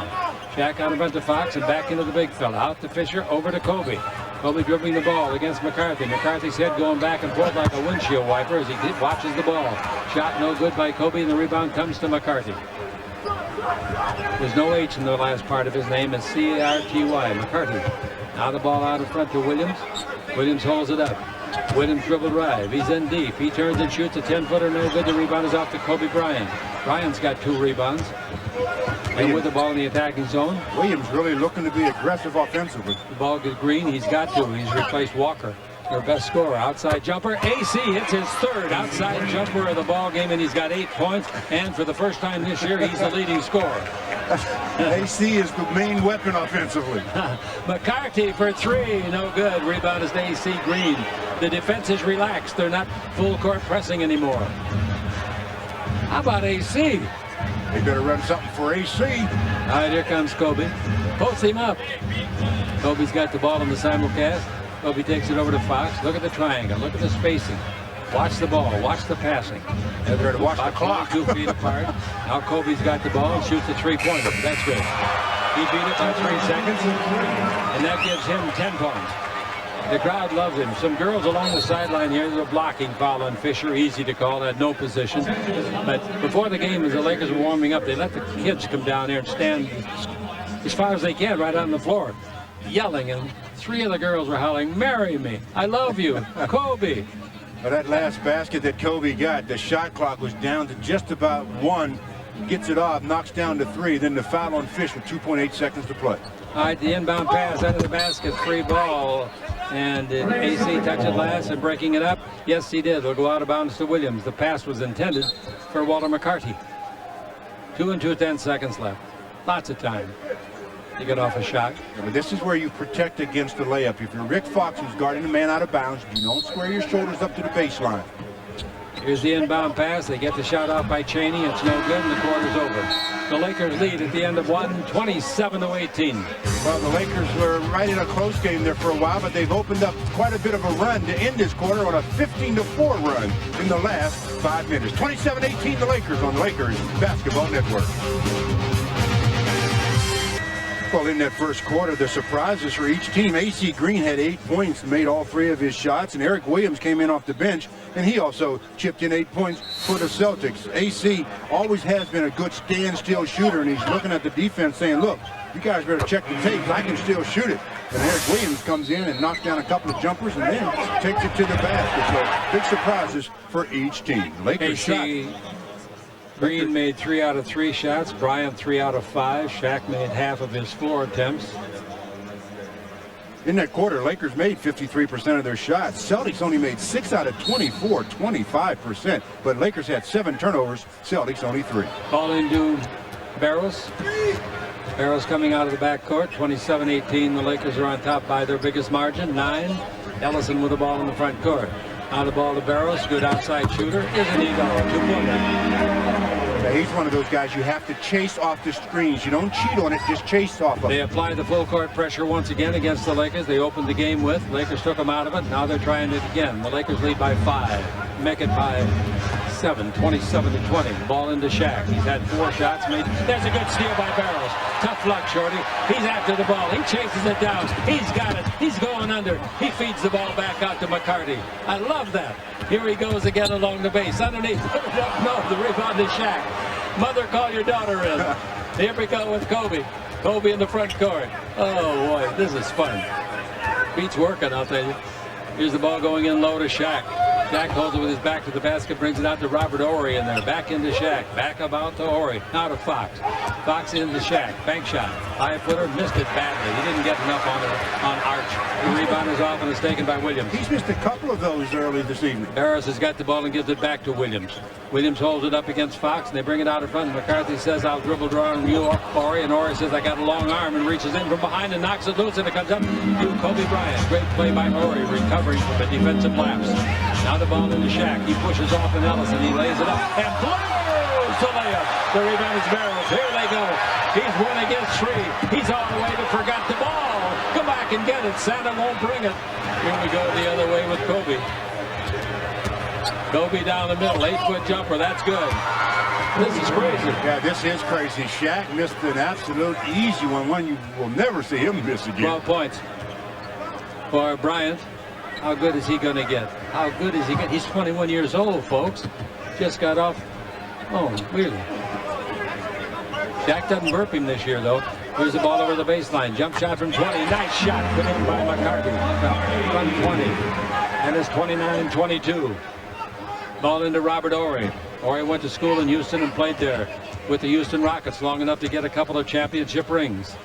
Shaq out in front of Fox and back into the big fella. Out to Fisher, over to Kobe. Kobe dribbling the ball against McCarthy. McCarthy's head going back and forth like a windshield wiper as he watches the ball. Shot no good by Kobe, and the rebound comes to McCarthy. There's no H in the last part of his name. It's C-A-R-T-Y, McCarthy. Now the ball out in front to Williams. Williams holds it up. Williams dribble drive. He's in deep. He turns and shoots a 10-footer. No good. The rebound is off to Kobe Bryant. Bryant's got 2 rebounds. And with the ball in the attacking zone. Williams really looking to be aggressive offensively. The ball gets Green. He's got to. He's replaced Walker, their best scorer. Outside jumper. AC hits his 3rd outside jumper of the ball game, and he's got 8 points. And for the first time this year, he's the leading scorer. AC is the main weapon offensively. McCarthy for 3. No good. Rebound is to AC Green. The defense is relaxed. They're not full court pressing anymore. How about AC? They better run something for AC. All right, here comes Kobe. Posts him up. Kobe's got the ball in the simulcast. Kobe takes it over to Fox. Look at the triangle. Look at the spacing. Watch the ball. Watch the passing. They're going to watch the clock. 2 feet apart. Now Kobe's got the ball and shoots a 3-pointer. That's good. He beat it by 3 seconds, and that gives him 10 points. The crowd loves him. Some girls along the sideline here. There's a blocking foul on Fisher. Easy to call. Had no position. But before the game, as the Lakers were warming up, they let the kids come down there and stand as far as they can right on the floor, yelling. And 3 of the girls were howling, "Marry me. I love you. Kobe." But that last basket that Kobe got, the shot clock was down to just about 1. Gets it off, knocks down to 3. Then the foul on Fish with 2.8 seconds to play. All right, the inbound pass under the basket, 3 ball. And did AC touch it last and breaking it up? Yes, he did. They'll go out of bounds to Williams. The pass was intended for Walter McCarthy. 2 and 2/10 seconds left. Lots of time to get off a shot. Yeah, but this is where you protect against the layup. If you're Rick Fox, who's guarding the man out of bounds, you don't square your shoulders up to the baseline. Here's the inbound pass. They get the shot off by Cheney. It's no good, and the quarter's over. The Lakers lead at the end of 1, 27-18. Well, the Lakers were right in a close game there for a while, but they've opened up quite a bit of a run to end this quarter on a 15-4 run in the last 5 minutes. 27-18 the Lakers on Lakers Basketball Network. Well, in that first quarter, the surprises for each team. AC Green had 8 points, made all 3 of his shots, and Eric Williams came in off the bench, and he also chipped in 8 points for the Celtics. AC always has been a good standstill shooter, and he's looking at the defense saying, look, you guys better check the tapes. I can still shoot it. And Eric Williams comes in and knocks down a couple of jumpers and then takes it to the basket. So big surprises for each team. Lakers shot. Green made 3 out of 3 shots. Bryant 3 out of 5. Shaq made half of his 4 attempts. In that quarter, Lakers made 53% of their shots. Celtics only made 6 out of 24, 25%. But Lakers had 7 turnovers, Celtics only 3. Ball into Barros. Barros coming out of the backcourt, 27-18. The Lakers are on top by their biggest margin, 9. Ellison with the ball in the front court. Now the ball to Barros, good outside shooter. Isn't he though? 2-pointer. He's one of those guys you have to chase off the screens. You don't cheat on it, just chase off of it. They apply the full court pressure once again against the Lakers. They opened the game with. Lakers took them out of it. Now they're trying it again. The Lakers lead by 5. Make it by 7, 27-20. Ball into Shaq. He's had 4 shots made. There's a good steal by Barros. Tough luck, Shorty. He's after the ball. He chases it down. He's got it. He's going under. He feeds the ball back out to McCarty. I love that. Here he goes again along the base. Underneath. No, the rebound to Shaq. Mother, call your daughter in. Here we go with Kobe. Kobe in the front court. Oh, boy, this is fun. Beats working, I'll tell you. Here's the ball going in low to Shaq. Shaq holds it with his back to the basket, brings it out to Robert Horry in there. Back into Shaq. Back about to Horry. Now to Fox. Fox into Shaq. Bank shot. High footer. Missed it badly. He didn't get enough on Arch. The rebound is off and is taken by Williams. He's missed a couple of those early this evening. Harris has got the ball and gives it back to Williams. Williams holds it up against Fox, and they bring it out in front. McCarthy says, I'll dribble draw on you, Horry. And Horry says, I got a long arm, and reaches in from behind and knocks it loose, and it comes up to Kobe Bryant. Great play by Horry, recovering from a defensive lapse. Now the ball into Shaq. He pushes off and Ellison. He lays it up and blows the layup. The rebound is Barros. Here they go. He's 1 against 3. He's all the way but forgot the ball. Come back and get it. Santa won't bring it. Here we go the other way with Kobe. Kobe down the middle. 8-foot jumper. That's good. This is crazy. Yeah, this is crazy. Shaq missed an absolute easy one you will never see him miss again. 12 points for Bryant. How good is he going to get? How good is he get? He's 21 years old, folks. Just got off. Oh, really? Shaq doesn't burp him this year, though. Here's the ball over the baseline. Jump shot from 20. Nice shot put in by McCarty. From 20. And it's 29-22. Ball into Robert Horry. Horry went to school in Houston and played there with the Houston Rockets long enough to get a couple of championship rings.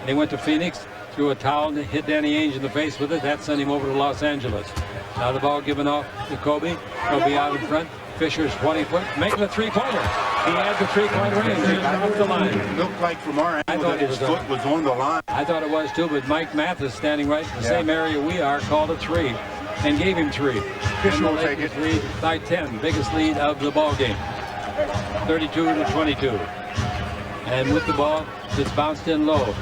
He went to Phoenix, threw a towel and hit Danny Ainge in the face with it. That sent him over to Los Angeles. Now the ball given off to Kobe. Kobe out in front. Fisher's 20-foot, making a 3-pointer. He had the 3-point range just off the line. It looked like from our angle that his foot was on the line. I thought it was too, but Mike Mathis, standing right in the same area we are, called a 3 and gave him 3. Fisher will take it. Lead by 10, biggest lead of the ball game. 32-22. And with the ball, it's bounced in low.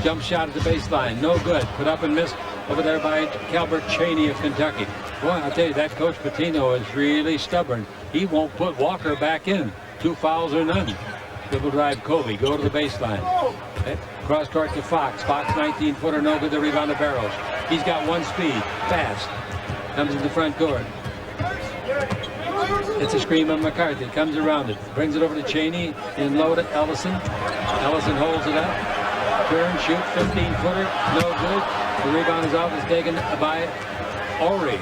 Jump shot at the baseline, no good. Put up and missed over there by Calbert Chaney of Kentucky. Boy, I'll tell you, that Coach Pitino is really stubborn. He won't put Walker back in. 2 fouls or none. Dribble drive Kobe, go to the baseline. Cross court to Fox. Fox 19-footer, no good. The rebound to Barros. He's got 1 speed, fast. Comes in the front court. It's a screen on McCarthy. Comes around it. Brings it over to Chaney. In low to Ellison. Ellison holds it up. Turn, shoot, 15-footer. No good. The rebound is off. It's taken by Horry.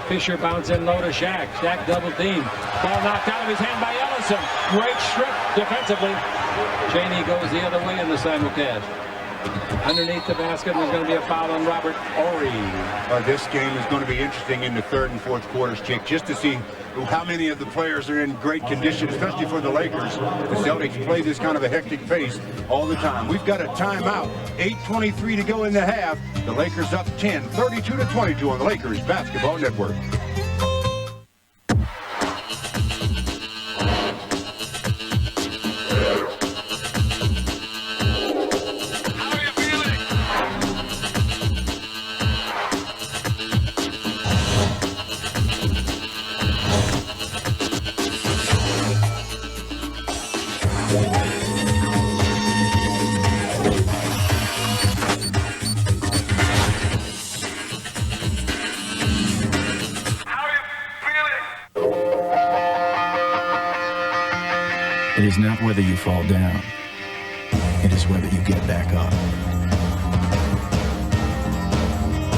Fisher bounce in low to Shaq. Shaq double team. Ball knocked out of his hand by Ellison. Great strip defensively. Chaney goes the other way in the simulcast. Underneath the basket, there's going to be a foul on Robert Horry. This game is going to be interesting in the 3rd and 4th quarters, Chick, just to see how many of the players are in great condition, especially for the Lakers. The Celtics play this kind of a hectic pace all the time. We've got a timeout. 8:23 to go in the half. The Lakers up 10, 32-22 on the Lakers Basketball Network. It is not whether you fall down. It is whether you get back up.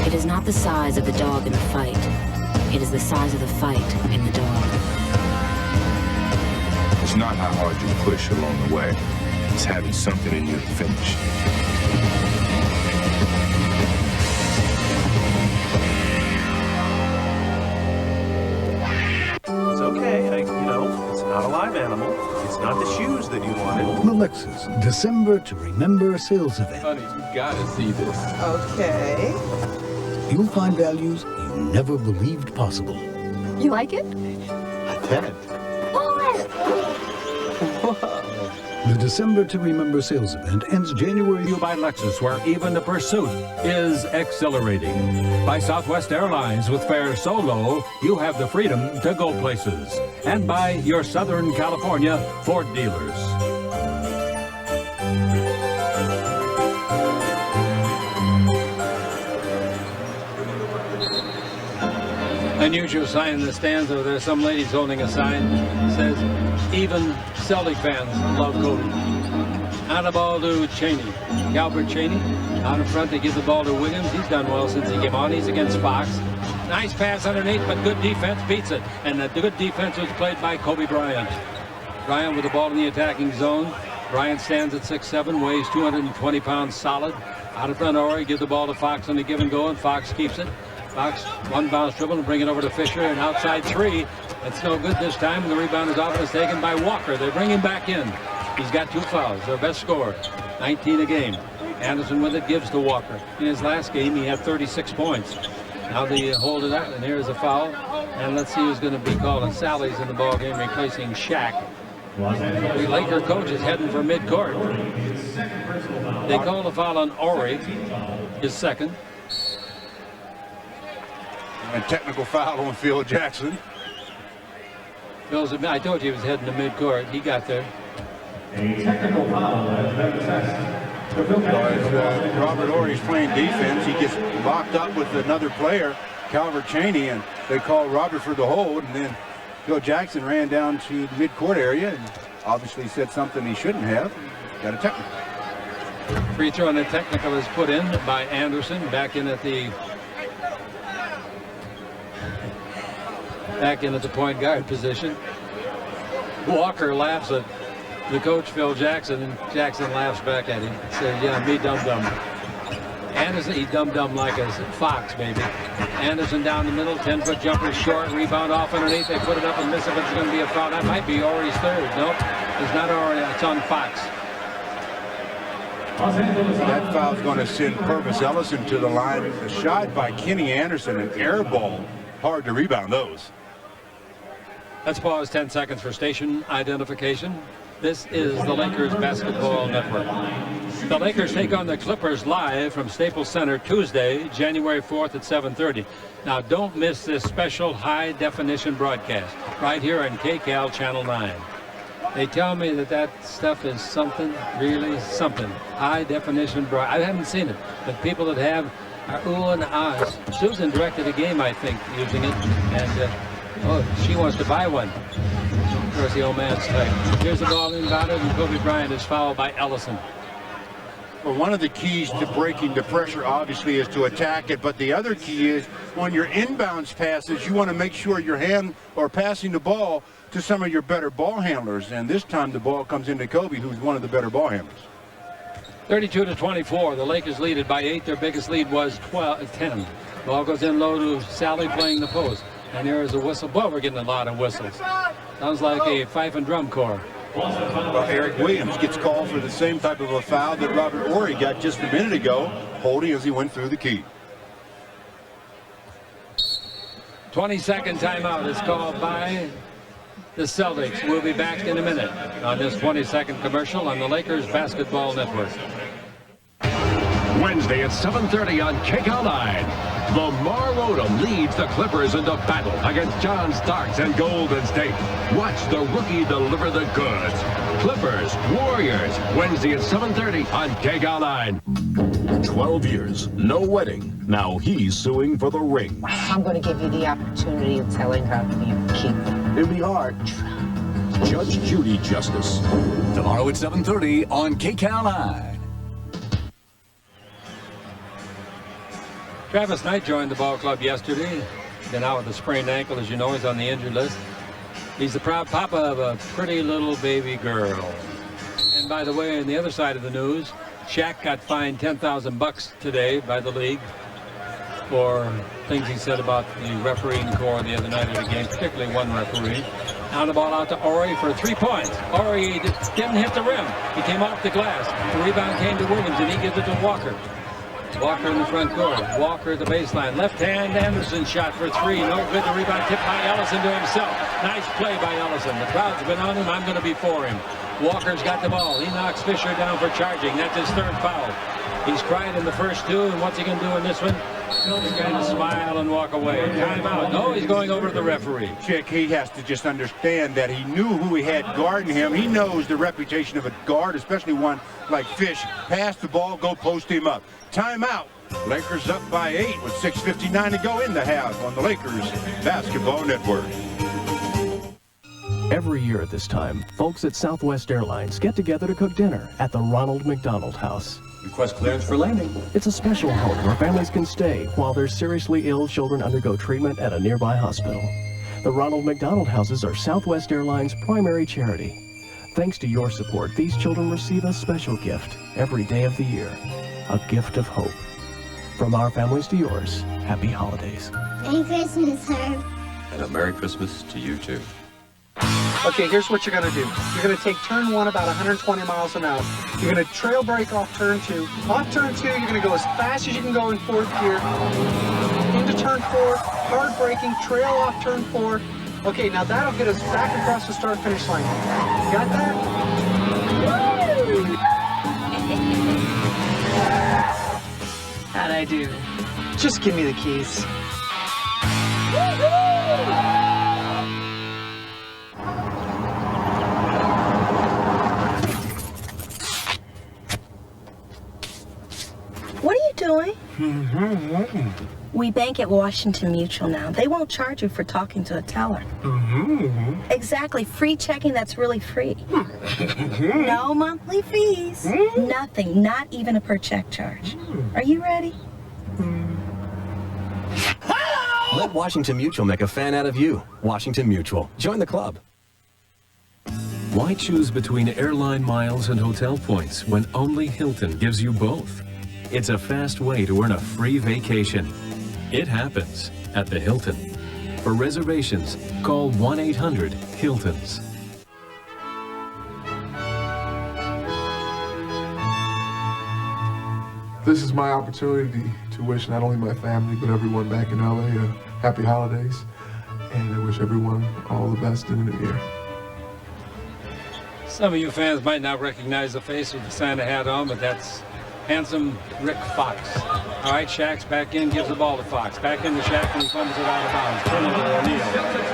It is not the size of the dog in the fight. It is the size of the fight in the dog. It's not how hard you push along the way. It's having something in you to finish. that you wanted. The Lexus December to Remember sales event. Honey, you gotta see this. Okay. You'll find values you never believed possible. You like it? A 10. The December to Remember sales event ends January. You by Lexus, where even the pursuit is exhilarating. By Southwest Airlines, with fares so low, you have the freedom to go places. And by your Southern California Ford dealers. Unusual sign in the stands over there. Some lady's holding a sign that says, even Celtic fans love Cody. On the ball to Cheney. Calvert Cheney out in front. They give the ball to Williams. He's done well since he came on. He's against Fox. Nice pass underneath, but good defense beats it. And the good defense was played by Kobe Bryant. Bryant with the ball in the attacking zone. Bryant stands at 6'7", weighs 220 pounds solid. Out in front, Ori give the ball to Fox on the give and go, and Fox keeps it. Fox one bounce dribble and bring it over to Fisher, and outside three. It's no good this time, and the rebound is off and is taken by Walker. They bring him back in. He's got 2 fouls, their best scorer, 19 a game. Anderson with it gives to Walker. In his last game, he had 36 points. Now they hold it up, and here's a foul. And let's see who's going to be calling Sally's in the ball game, replacing Shaq. The Laker coach is heading for midcourt. They call a foul on Ori, his second. And technical foul on Phil Jackson. I told you he was heading to midcourt. He got there. A technical foul As Robert Ory's playing defense, he gets locked up with another player, Calvert Cheney, and they call Robert for the hold, and then Phil Jackson ran down to the midcourt area and obviously said something he shouldn't have. Got a technical. Free throw and a technical is put in by Anderson, back in at the point guard position. Walker laughs at the coach, Phil Jackson, and Jackson laughs back at him. Says, yeah, me dum-dum. Anderson, he dum-dum like a fox, baby. Anderson down the middle, 10-foot jumper short, rebound off underneath. They put it up and miss it, but it's going to be a foul. That might be Ori's third. Nope, it's not Ori, it's on Fox. That foul's going to send Purvis Ellison to the line. A shot by Kenny Anderson, an air ball. Hard to rebound those. Let's pause 10 seconds for station identification. This is the Lakers Basketball Network. The Lakers take on the Clippers live from Staples Center Tuesday, January 4th at 7:30. Now, don't miss this special high-definition broadcast right here on KCAL Channel 9. They tell me that stuff is something, really something. High-definition broadcast. I haven't seen it, but people that have are ooh and ahs. Susan directed a game, I think, using it, and she wants to buy one. Of course, the old man's tight. Here's the ball inbounded, and Kobe Bryant is fouled by Ellison. Well, one of the keys to breaking the pressure, obviously, is to attack it. But the other key is when your inbounds passes, you want to make sure your hand or passing the ball to some of your better ball handlers. And this time the ball comes into Kobe, who's one of the better ball handlers. 32-24. The Lakers lead it by 8. Their biggest lead was 10. Ball goes in low to Sally playing the post. And there is a whistle. Boy, we're getting a lot of whistles. Sounds like a fife and drum corps. Well, Eric Williams gets called for the same type of a foul that Robert Ory got just a minute ago, holding as he went through the key. 22nd timeout is called by the Celtics. We'll be back in a minute on this 22nd commercial on the Lakers Basketball Network. Wednesday at 7:30 on KCAL 9. Lamar Odom leads the Clippers into battle against John Starks and Golden State. Watch the rookie deliver the goods. Clippers, Warriors, Wednesday at 7:30 on KCAL 9. 12 years, no wedding. Now he's suing for the ring. I'm going to give you the opportunity of telling her you keep it. It'd be hard. Judge Judy Justice. Tomorrow at 7:30 on KCAL 9. Travis Knight joined the ball club yesterday. Been out with a sprained ankle, as you know. He's on the injured list. He's the proud papa of a pretty little baby girl. And by the way, on the other side of the news, Shaq got fined $10,000 today by the league for things he said about the refereeing corps the other night of the game, particularly one referee. Now the ball out to Ori for 3 points. Ori didn't hit the rim. He came off the glass. The rebound came to Williams, and he gives it to Walker. Walker in the front court. Walker at the baseline. Left hand, Anderson shot for 3. No good. The rebound tipped by Ellison to himself. Nice play by Ellison. The crowd's been on him. I'm going to be for him. Walker's got the ball. He knocks Fisher down for charging. That's his 3rd foul. He's cried in the first 2, and what's he going to do in this one? He's going to smile and walk away. Timeout. No, he's going over to the referee. Chick, he has to just understand that he knew who he had guarding him. He knows the reputation of a guard, especially one like Fish. Pass the ball, go post him up. Timeout. Lakers up by 8 with 6:59 to go in the half on the Lakers Basketball Network. Every year at this time, folks at Southwest Airlines get together to cook dinner at the Ronald McDonald House. Request clearance for landing. It's a special home where families can stay while their seriously ill children undergo treatment at a nearby hospital. The Ronald McDonald Houses are Southwest Airlines' primary charity. Thanks to your support, these children receive a special gift every day of the year, a gift of hope. From our families to yours, happy holidays. Merry Christmas, Herb. And a Merry Christmas to you, too. Okay, here's what you're going to do. You're going to take turn 1 about 120 miles an hour. You're going to trail brake off turn 2. Off turn 2, you're going to go as fast as you can go in 4th gear. Into turn 4, hard braking, trail off turn 4. Okay, now that'll get us back across the start-finish line. Got that? How'd I do? Just give me the keys. What are you doing? We bank at Washington Mutual now. They won't charge you for talking to a teller. Exactly. Free checking that's really free. No monthly fees. Nothing. Not even a per check charge. Are you ready? Let Washington Mutual make a fan out of you. Washington Mutual. Join the club. Why choose between airline miles and hotel points when only Hilton gives you both? It's a fast way to earn a free vacation. It happens at the Hilton. For reservations, call 1-800-HILTONS. This is my opportunity to wish not only my family, but everyone back in LA a happy holidays. And I wish everyone all the best in the new year. Some of you fans might not recognize the face with the Santa hat on, but that's handsome Rick Fox. All right, Shaq's back in, gives the ball to Fox. Back into Shaq, and he fumbles it out of bounds. Turnover O'Neal.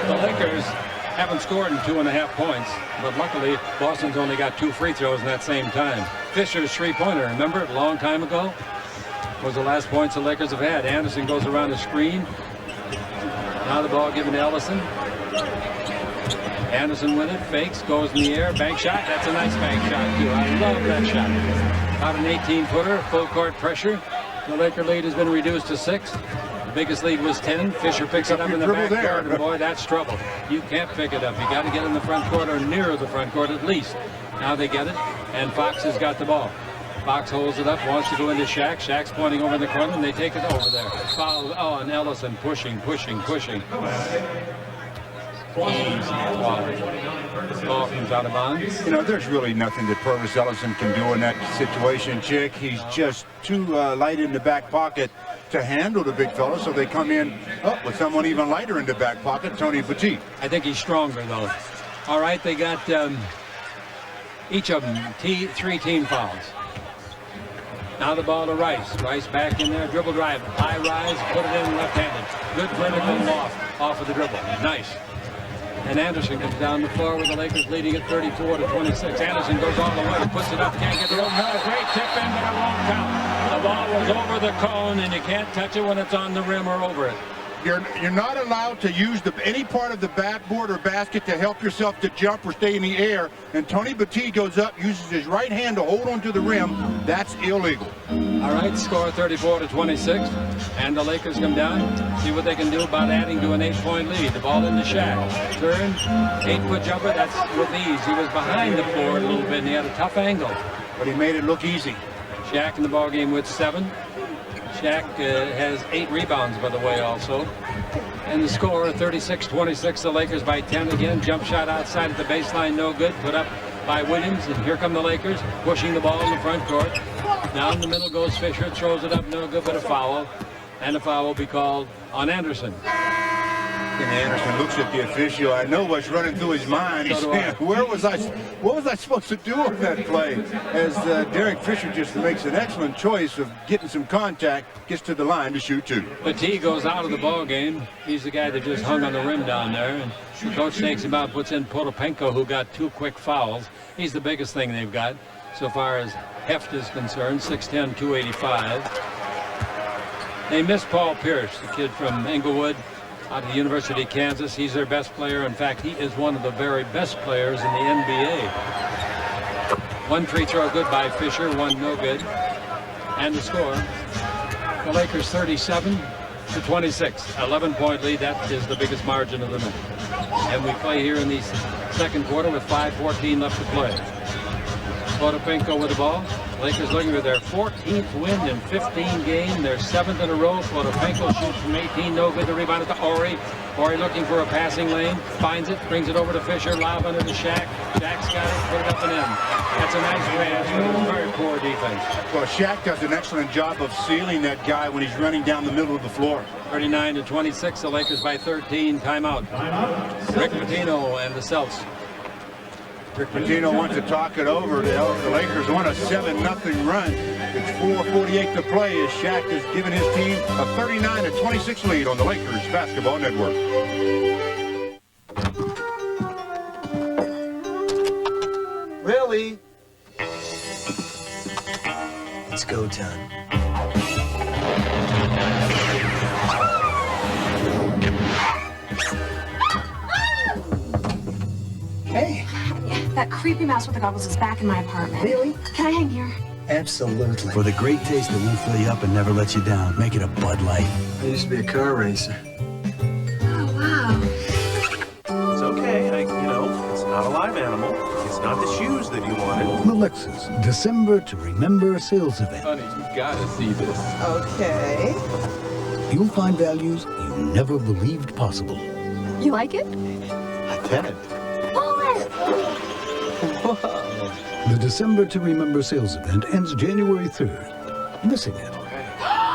The Lakers haven't scored in 2.5 points, but luckily Boston's only got 2 free throws in that same time. Fisher's 3-pointer, remember, a long time ago, was the last points the Lakers have had. Anderson goes around the screen. Now the ball given to Ellison. Anderson with it, fakes, goes in the air, bank shot. That's a nice bank shot, too. I love that shot. About an 18-footer, full court pressure. The Laker lead has been reduced to 6. The biggest lead was 10. Fisher picks it up in the backcourt, and boy, that's trouble. You can't pick it up. You got to get in the front court or near the front court at least. Now they get it, and Fox has got the ball. Fox holds it up, wants to go into Shaq. Shaq's pointing over in the corner, and they take it over there. Foul. Oh, and Ellison pushing. Ball comes out of bounds. You know, there's really nothing that Purvis Ellison can do in that situation, Chick. He's just too light in the back pocket to handle the big fella, so they come in with someone even lighter in the back pocket, Tony Petit. I think he's stronger, though. All right, they got each of them 3 team fouls. Now the ball to Rice. Rice back in there, dribble drive, high rise, put it in left-handed. Good vertical loft off of the dribble. Nice. And Anderson comes down the floor with the Lakers leading at 34-26. Anderson goes all the way, puts it up, can't get the room. Not a great tip in, but it won't count. The ball was over the cone, and you can't touch it when it's on the rim or over it. You're not allowed to use any part of the backboard or basket to help yourself to jump or stay in the air. And Tony Petit goes up, uses his right hand to hold onto the rim. That's illegal. All right, score 34-26. And the Lakers come down, see what they can do about adding to an 8-point lead. The ball into Shaq. Turn, 8-foot jumper, that's with ease. He was behind the board a little bit, and he had a tough angle. But he made it look easy. Shaq in the ball game with 7. Shaq has 8 rebounds, by the way, also. And the score, 36-26, the Lakers by 10 again. Jump shot outside at the baseline, no good. Put up by Williams, and here come the Lakers, pushing the ball in the front court. Down the middle goes Fisher, throws it up, no good, but a foul. And a foul will be called on Anderson. And Anderson looks at the official. I know what's running through his mind. He's saying, what was I supposed to do on that play? As Derek Fisher just makes an excellent choice of getting some contact, gets to the line to shoot 2. Petit goes out of the ball game. He's the guy that just hung on the rim down there. And the coach takes him out, puts in Potapenko, who got 2 quick fouls. He's the biggest thing they've got so far as heft is concerned, 6'10", 285. They miss Paul Pierce, the kid from Inglewood, out of the University of Kansas. He's their best player. In fact, he is one of the very best players in the NBA. 1 free throw good by Fisher, 1 no good. And the score, the Lakers 37-26, 11-point lead. That is the biggest margin of the night. And we play here in the second quarter with 5:14 left to play. Potapenko with the ball. Lakers looking for their 14th win in 15 games, their 7th in a row. Potapenko shoots from 18, no good. The rebound to Ori. Ori looking for a passing lane, finds it, brings it over to Fisher, lob under to Shaq. Shaq's got it, put it up and in. That's a nice pass, but very poor defense. Well, Shaq does an excellent job of sealing that guy when he's running down the middle of the floor. 39-26, the Lakers by 13, timeout. Rick Pitino and the Celtics. Rick Pitino wants to talk it over. The Lakers want a 7-0 run. It's 4:48 to play as Shaq has given his team a 39-26 lead on the Lakers Basketball Network. Really? It's go time. Hey. That creepy mouse with the goggles is back in my apartment. Really? Can I hang here? Absolutely. For the great taste that won't fill you up and never lets you down, make it a Bud Light. I used to be a car racer. Oh, wow. It's okay. It's not a live animal. It's not the shoes that you wanted. The Lexus December to Remember sales event. Honey, you gotta see this. Okay. You'll find values you never believed possible. You like it? A 10. The December to Remember sales event ends January 3rd. Missing it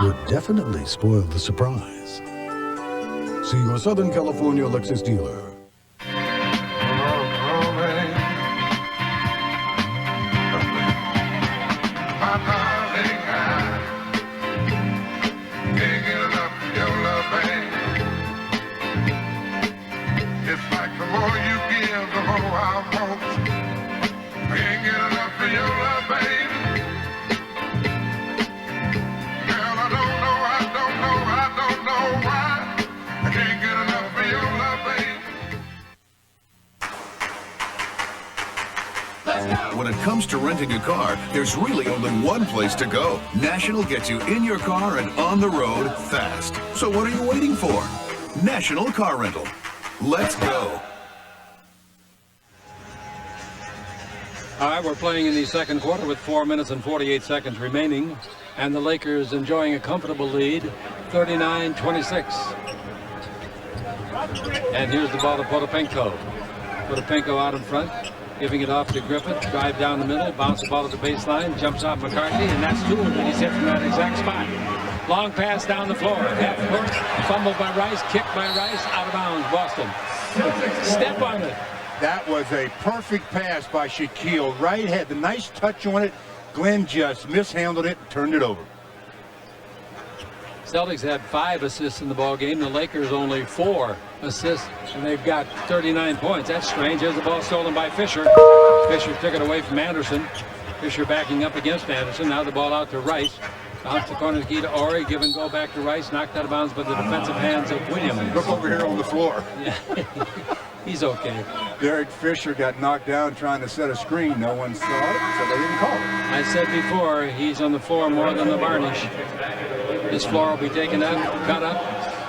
would definitely spoil the surprise. See your Southern California Lexus dealer. When it comes to renting a car, there's really only one place to go. National gets you in your car and on the road fast. So what are you waiting for? National Car Rental. Let's go. All right, we're playing in the second quarter with 4 minutes and 48 seconds remaining. And the Lakers enjoying a comfortable lead, 39-26. And here's the ball to Potapenko. Potapenko out in front, giving it off to Griffith. Drive down the middle, bounce the ball to the baseline, jumps off McCarthy, and that's 2 that he's hit from that exact spot. Long pass down the floor, half court, fumbled by Rice, kicked by Rice, out of bounds, Boston. Step on it. That was a perfect pass by Shaquille. Wright had the nice touch on it. Glenn just mishandled it and turned it over. Celtics had 5 assists in the ball game. The Lakers only 4 assists, and they've got 39 points. That's strange. There's the ball stolen by Fisher. Fisher took it away from Anderson. Fisher backing up against Anderson. Now the ball out to Rice. Bounce the corner key to Ori. Give and go back to Rice. Knocked out of bounds by the defensive hands of Williams. Look over here on the floor. Yeah. He's okay. Derek Fisher got knocked down trying to set a screen. No one saw it, so they didn't call it. I said before, he's on the floor more than the varnish. This floor will be taken up, cut up,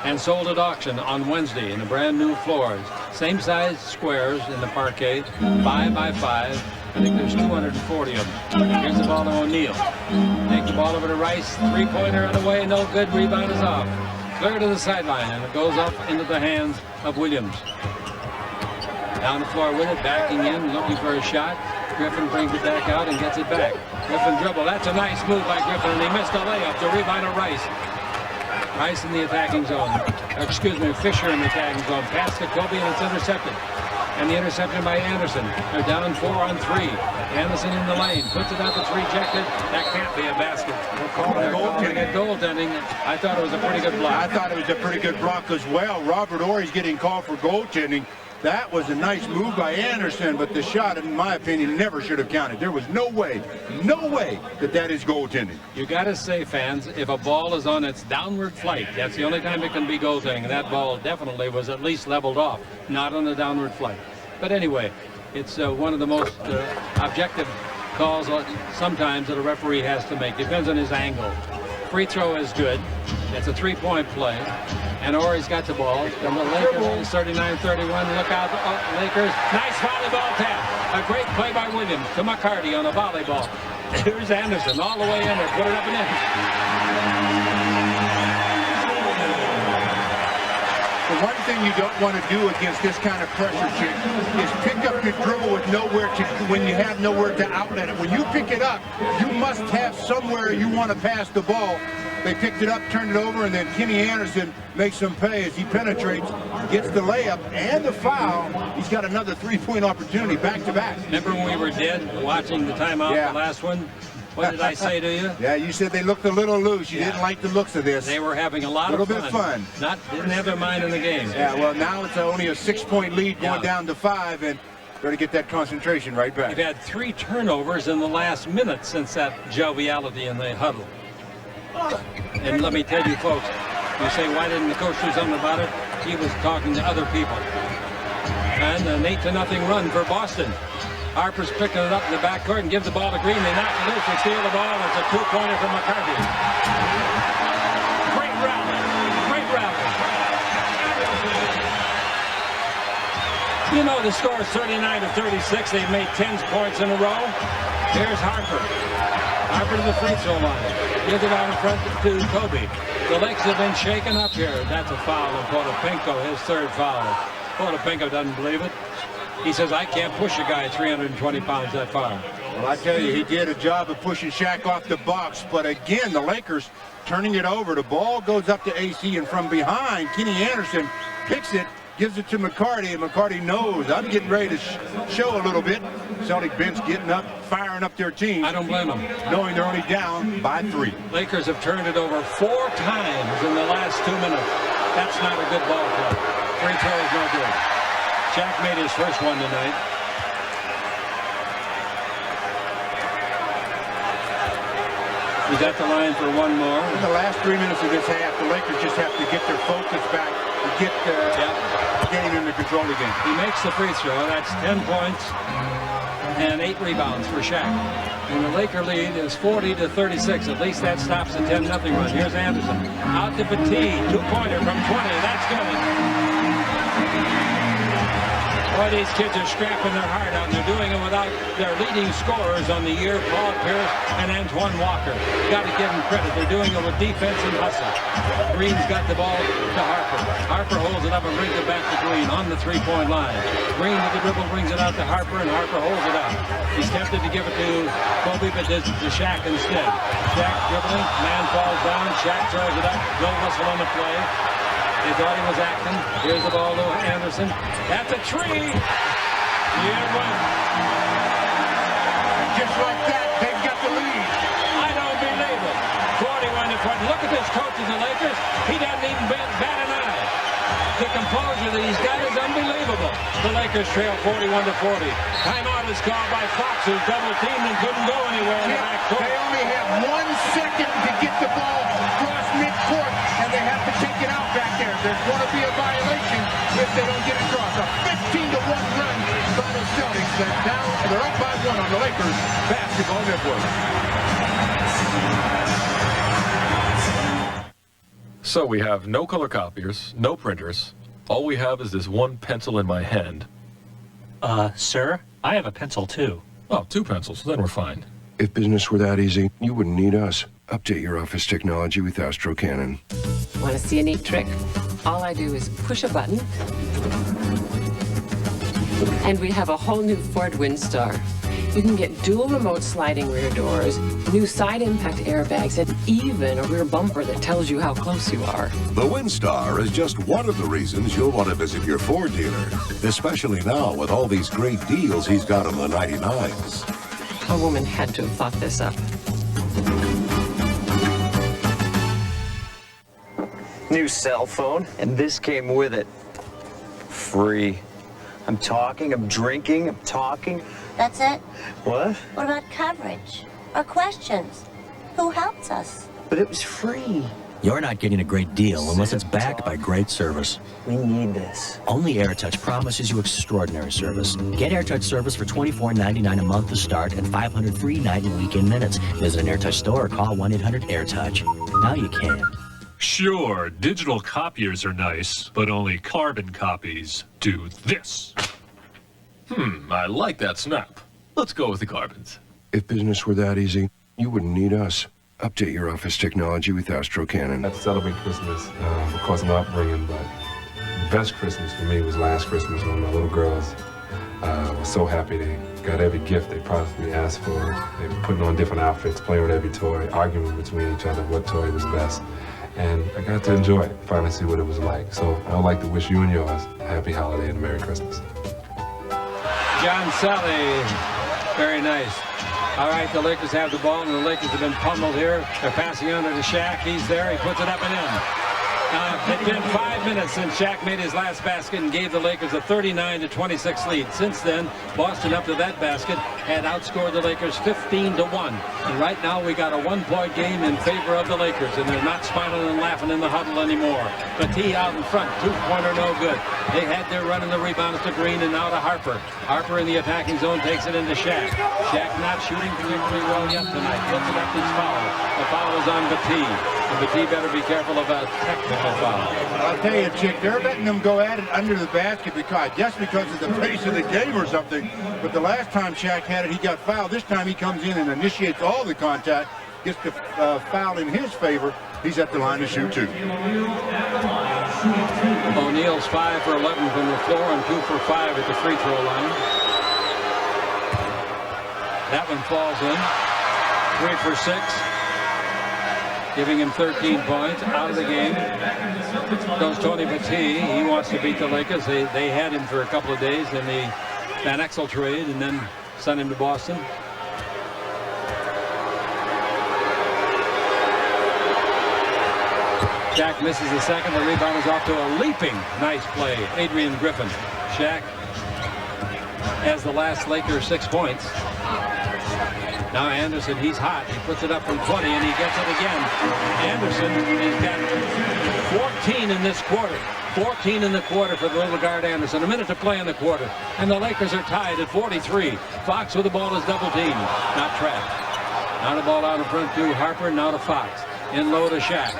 and sold at auction on Wednesday in the brand new floors. Same size squares in the parquet, 5 by 5, I think there's 240 of them. Here's the ball to O'Neal. Take the ball over to Rice. Three-pointer on the way. No good. Rebound is off. Clear to the sideline, and it goes up into the hands of Williams. Down the floor with it, backing in, looking for a shot. Griffin brings it back out and gets it back. Griffin dribble. That's a nice move by Griffin, and he missed a layup. The rebound of Rice. Rice in the attacking zone. Excuse me, Fisher in the attacking zone. Pass to Kobe, and it's intercepted. And the interception by Anderson. They're down 4 on 3. Anderson in the lane. Puts it up. It's rejected. That can't be a basket. They're calling it goaltending. I thought it was a pretty good block. I thought it was a pretty good block as well. Robert Ory's getting called for goaltending. That was a nice move by Anderson, but the shot, in my opinion, never should have counted. There was no way that is goaltending. You got to say, fans, if a ball is on its downward flight, that's the only time it can be goaltending. And that ball definitely was at least leveled off, not on the downward flight. But anyway, it's one of the most objective calls sometimes that a referee has to make. Depends on his angle. Free throw is good. It's a three-point play. And Ory's got the ball. And the Lakers, 39-31. Look out, Lakers. Nice volleyball tap. A great play by Williams to McCarty on a volleyball. Here's Anderson all the way in there. Put it up and in. The one thing you don't want to do against this kind of pressure, Chick, is pick up your dribble with nowhere to, when you have nowhere to outlet it. When you pick it up, you must have somewhere you want to pass the ball. They picked it up, turned it over, and then Kenny Anderson makes them pay as he penetrates, gets the layup and the foul. He's got another three-point opportunity back-to-back. Remember when we were dead watching the timeout, the last one? What did I say to you? Yeah, you said they looked a little loose. You didn't like the looks of this. They were having a lot of fun. Didn't have their mind in the game. Yeah, well, now it's only a 6-point lead going down to 5, and got to get that concentration right back. We've had 3 turnovers in the last minute since that joviality in the huddle. And let me tell you, folks, you say, why didn't the coach do something about it? He was talking to other people. And an 8-0 run for Boston. Harper's picking it up in the backcourt and gives the ball to Green. They knock it loose. They steal the ball. It's a 2-pointer from McCarty. Great rally. Great rally. You know the score is 39-36. They've made 10 points in a row. Here's Harper. Harper to the free throw line. Gives it out in front to Kobe. The Lakers have been shaken up here. That's a foul on Potapinko, his 3rd foul. Potapinko doesn't believe it. He says, I can't push a guy 320 pounds that far. Well, I tell you, he did a job of pushing Shaq off the box. But again, the Lakers turning it over. The ball goes up to AC, and from behind, Kenny Anderson picks it, gives it to McCarty, and McCarty knows I'm getting ready to show a little bit. Celtic bench getting up, firing up their team. I don't blame them. Knowing they're only down by 3. Lakers have turned it over 4 times in the last 2 minutes. That's not a good ball club. Free throw is no good. Shaq made his first one tonight. He's at the line for one more. In the last 3 minutes of this half, the Lakers just have to get their focus back and get the game under control again. He makes the free throw. That's 10 points and 8 rebounds for Shaq. And the Laker lead is 40-36. At least that stops the 10-0 run. Here's Anderson. Out to Petit. 2-pointer from 20. That's good. Boy, these kids are scrapping their heart out, and they're doing it without their leading scorers on the year, Paul Pierce and Antoine Walker. Got to give them credit. They're doing it with defense and hustle. Green's got the ball to Harper. Harper holds it up and brings it back to Green on the 3-point line. Green with the dribble brings it out to Harper, and Harper holds it up. He's tempted to give it to Kobe, but does to Shaq instead. Shaq dribbling, man falls down, Shaq throws it up, no whistle on the play. They thought he was acting. Here's the ball to Anderson. That's a tree. Yeah, one. Just like that, they've got the lead. I don't believe it. 41-20. Look at this coach of the Lakers. He doesn't even bat an eye. The composure that he's got is unbelievable. The Lakers trail 41-40. Timeout is called by Fox, who's double-teamed and couldn't go anywhere in the backcourt. They only have 1 second to get the ball across midcourt, and they have to take it out back there. There's going to be a violation if they don't get across. A 15-1 run by the Celtics. They're up by 1 on the Lakers Basketball Network. So we have no color copiers, no printers. All we have is this one pencil in my hand. Sir, I have a pencil too. Oh, 2 pencils. Then we're fine. If business were that easy, you wouldn't need us. Update your office technology with Astro Cannon. Want to see a neat trick? All I do is push a button, and we have a whole new Ford Windstar. You can get dual remote sliding rear doors, new side impact airbags, and even a rear bumper that tells you how close you are. The Windstar is just one of the reasons you'll want to visit your Ford dealer, especially now with all these great deals he's got on the 99s. A woman had to have thought this up. New cell phone, and this came with it. Free. I'm talking, I'm drinking, I'm talking. That's it? What? What about coverage? Or questions? Who helps us? But it was free. You're not getting a great deal unless it's backed by great service. We need this. Only AirTouch promises you extraordinary service. Get AirTouch service for $24.99 a month to start and 500 free night and weekend minutes. Visit an AirTouch store or call 1-800-AirTouch. Now you can. Sure, digital copiers are nice, but only carbon copies do this. I like that snap. Let's go with the carbons. If business were that easy, you wouldn't need us. Update your office technology with Astro Cannon. I celebrate Christmas, of course, my upbringing, but the best Christmas for me was last Christmas when my little girls were so happy they got every gift they probably asked for. They were putting on different outfits, playing with every toy, arguing between each other what toy was best. And I got to enjoy it, finally see what it was like. So I would like to wish you and yours a happy holiday and a Merry Christmas. John Sally, very nice. All right, the Lakers have the ball, and the Lakers have been pummeled here. They're passing under to Shaq. He's there. He puts it up and in. It's been 5 minutes since Shaq made his last basket and gave the Lakers a 39-26 lead. Since then, Boston, up to that basket, had outscored the Lakers 15-1. And right now, we got a 1-point game in favor of the Lakers, and they're not smiling and laughing in the huddle anymore. Petit out in front, 2-pointer, no good. They had their run in the rebounds to Green and now to Harper. Harper in the attacking zone takes it into Shaq. Shaq not shooting pretty well yet tonight. Puts it up, it's foul. The foul is on Petit. And Petit better be careful of a technical foul. I'll tell you, Chick, they're letting them go at it under the basket because of the pace of the game or something. But the last time Shaq had it, he got fouled. This time he comes in and initiates all the contact, gets the foul in his favor. He's at the line to shoot two. O'Neal's 5 for 11 from the floor and 2 for 5 at the free throw line. That one falls in. 3 for 6. Giving him 13 points, out of the game. Goes Tony Petit. He wants to beat the Lakers. They had him for a couple of days in the Van Exel trade and then sent him to Boston. Shaq misses the second. The rebound is off to a leaping nice play. Adrian Griffin. Shaq has the last Lakers 6 points. Now Anderson, he's hot. He puts it up from 20 and he gets it again. Anderson has got 14 in this quarter. 14 in the quarter for the little guard Anderson. A minute to play in the quarter. And the Lakers are tied at 43. Fox with the ball is double teamed. Not trapped. Now the ball out in front to Harper. Now to Fox. In low to Shaq.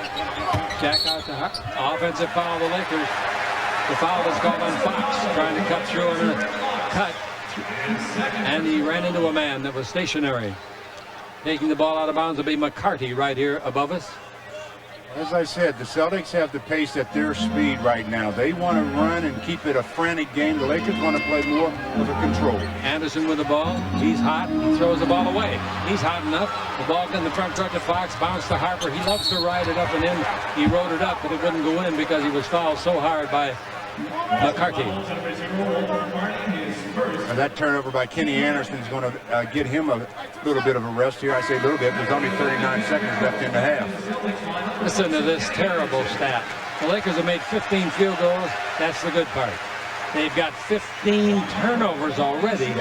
Shaq out to offensive foul of the Lakers. The foul is called on Fox. Trying to cut through on a cut. And he ran into a man that was stationary. Taking the ball out of bounds will be McCarty right here above us. As I said, the Celtics have the pace at their speed right now. They want to run and keep it a frantic game. The Lakers want to play more with a control. Anderson with the ball. He's hot. He throws the ball away. He's hot enough. The ball in the front court to Fox. Bounce to Harper. He loves to ride it up and in. He rode it up, but it wouldn't go in because he was fouled so hard by McCarty. And that turnover by Kenny Anderson is going to get him a little bit of a rest here. I say a little bit. There's only 39 seconds left in the half. Listen to this terrible stat. The Lakers have made 15 field goals. That's the good part. They've got 15 turnovers already.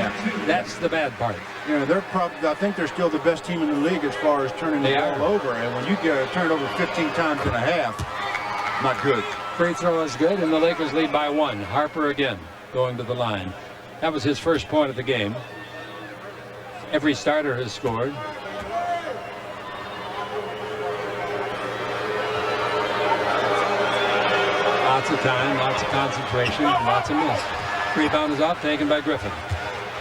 That's the bad part. You know, I think they're still the best team in the league as far as turning the ball over. And when you get turned over 15 times in a half, not good. Free throw is good, and the Lakers lead by 1. Harper again going to the line. That was his first point of the game. Every starter has scored. Lots of time, lots of concentration, lots of miss. Rebound is off, taken by Griffin.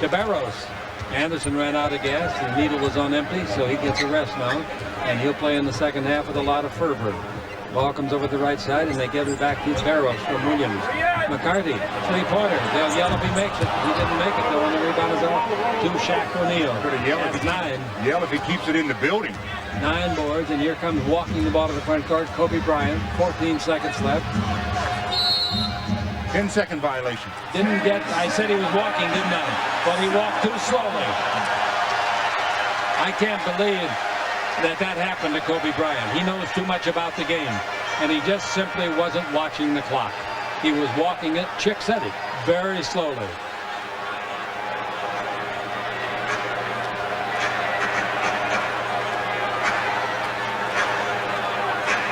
To Barros. Anderson ran out of gas. The needle was on empty, so he gets a rest now. And he'll play in the second half with a lot of fervor. Ball comes over the right side, and they give it back to Barrows from Williams. McCarthy, three-pointer. They'll yell if he makes it. He didn't make it, though, when the rebound is off to Shaq O'Neal. That's 9. Yell if he keeps it in the building. 9 boards, and here comes walking the ball to the front court, Kobe Bryant. 14 seconds left. 10-second violation. Didn't get, I said he was walking, didn't I? But he walked too slowly. I can't believe that happened to Kobe Bryant. He knows too much about the game, and he just simply wasn't watching the clock. He was walking it, Chick said it, very slowly.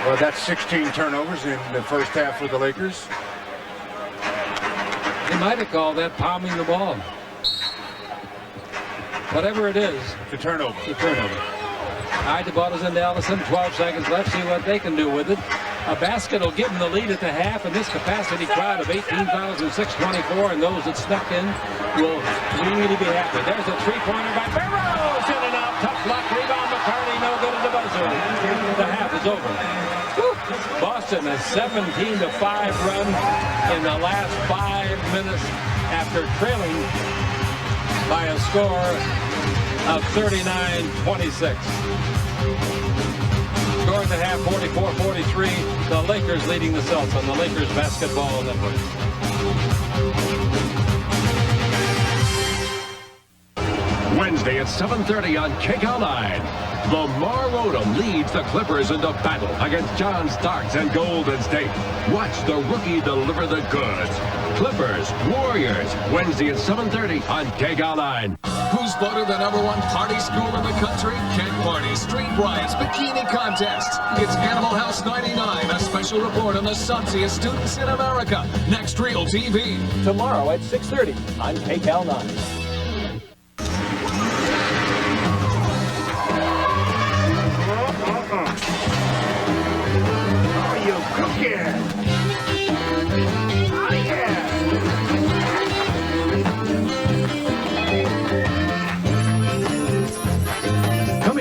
Well, that's 16 turnovers in the first half for the Lakers. They might have called that palming the ball. Whatever it is. The turnover. The turnover. All right, the ball is into Ellison. 12 seconds left. See what they can do with it. A basket will give them the lead at the half, and this capacity crowd of 18,624, and those that snuck in will really be happy. There's a three-pointer by Barrows. In and out. Tough luck. Rebound McCarty. No good at the buzzer. The half is over. Woo. Boston a 17-5 run in the last 5 minutes after trailing by a score of 39-26. Score at the half, 44-43. The Lakers leading the Celtics on the Lakers Basketball Network. Wednesday at 7:30 on KCAL9. Lamar Odom leads the Clippers into battle against John Starks and Golden State. Watch the rookie deliver the goods. Clippers, Warriors, Wednesday at 7:30 on KCAL9. Who's voted the #1 party school in the country? Kent Party Street Riots Bikini Contest. It's Animal House 99, a special report on the subsiest students in America. Next Real TV. Tomorrow at 6:30 on KCAL9.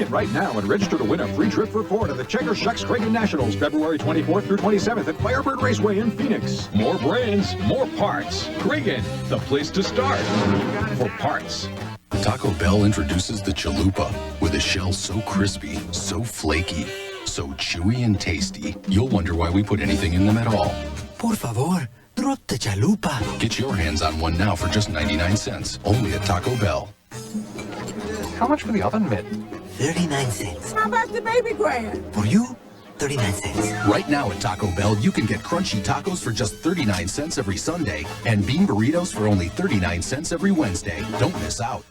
Right now and register to win a free trip for 4 to the Checker Shucks Creighton Nationals, February 24th through 27th at Firebird Raceway in Phoenix. More brands, more parts. Creighton, the place to start for parts. Taco Bell introduces the chalupa with a shell so crispy, so flaky, so chewy and tasty, you'll wonder why we put anything in them at all. Por favor, drop the chalupa. Get your hands on one now for just 99 cents, only at Taco Bell. How much for the oven mitt? 39 cents. How about the baby grand? For you, 39 cents. Right now at Taco Bell, you can get crunchy tacos for just 39 cents every Sunday and bean burritos for only 39 cents every Wednesday. Don't miss out.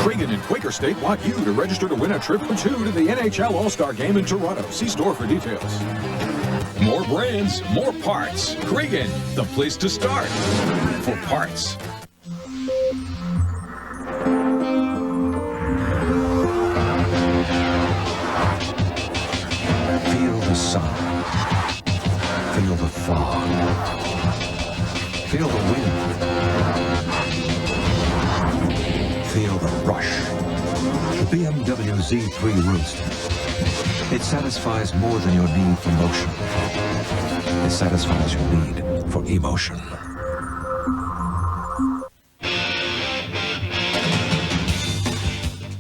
Creighton and Quaker State want you to register to win a trip for 2 to the NHL All-Star Game in Toronto. See store for details. More brands, more parts. Creighton, the place to start for parts. Feel the sun. Feel the fog. Feel the wind. Feel the rush. The BMW Z3 Roadster. It satisfies more than your need for motion. It satisfies your need for emotion.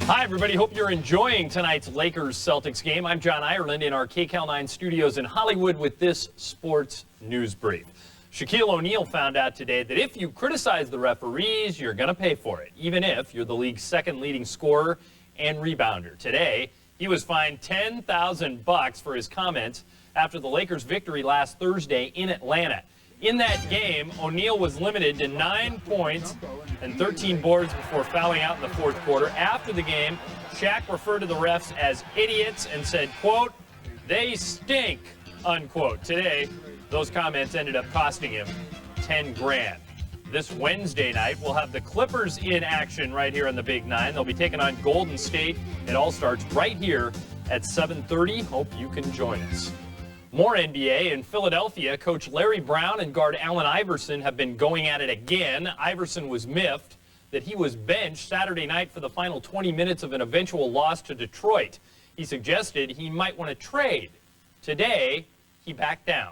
Hi, everybody. Hope you're enjoying tonight's Lakers-Celtics game. I'm John Ireland in our KCAL9 studios in Hollywood with this sports news brief. Shaquille O'Neal found out today that if you criticize the referees, you're going to pay for it, even if you're the league's second leading scorer and rebounder. Today, he was fined $10,000 for his comments after the Lakers' victory last Thursday in Atlanta. In that game, O'Neal was limited to 9 points and 13 boards before fouling out in the fourth quarter. After the game, Shaq referred to the refs as idiots and said, quote, "They stink," unquote. Today, those comments ended up costing him 10 grand. This Wednesday night, we'll have the Clippers in action right here on the Big Nine. They'll be taking on Golden State. It all starts right here at 7:30. Hope you can join us. More NBA. In Philadelphia, Coach Larry Brown and guard Allen Iverson have been going at it again. Iverson was miffed that he was benched Saturday night for the final 20 minutes of an eventual loss to Detroit. He suggested he might want to trade. Today, he backed down.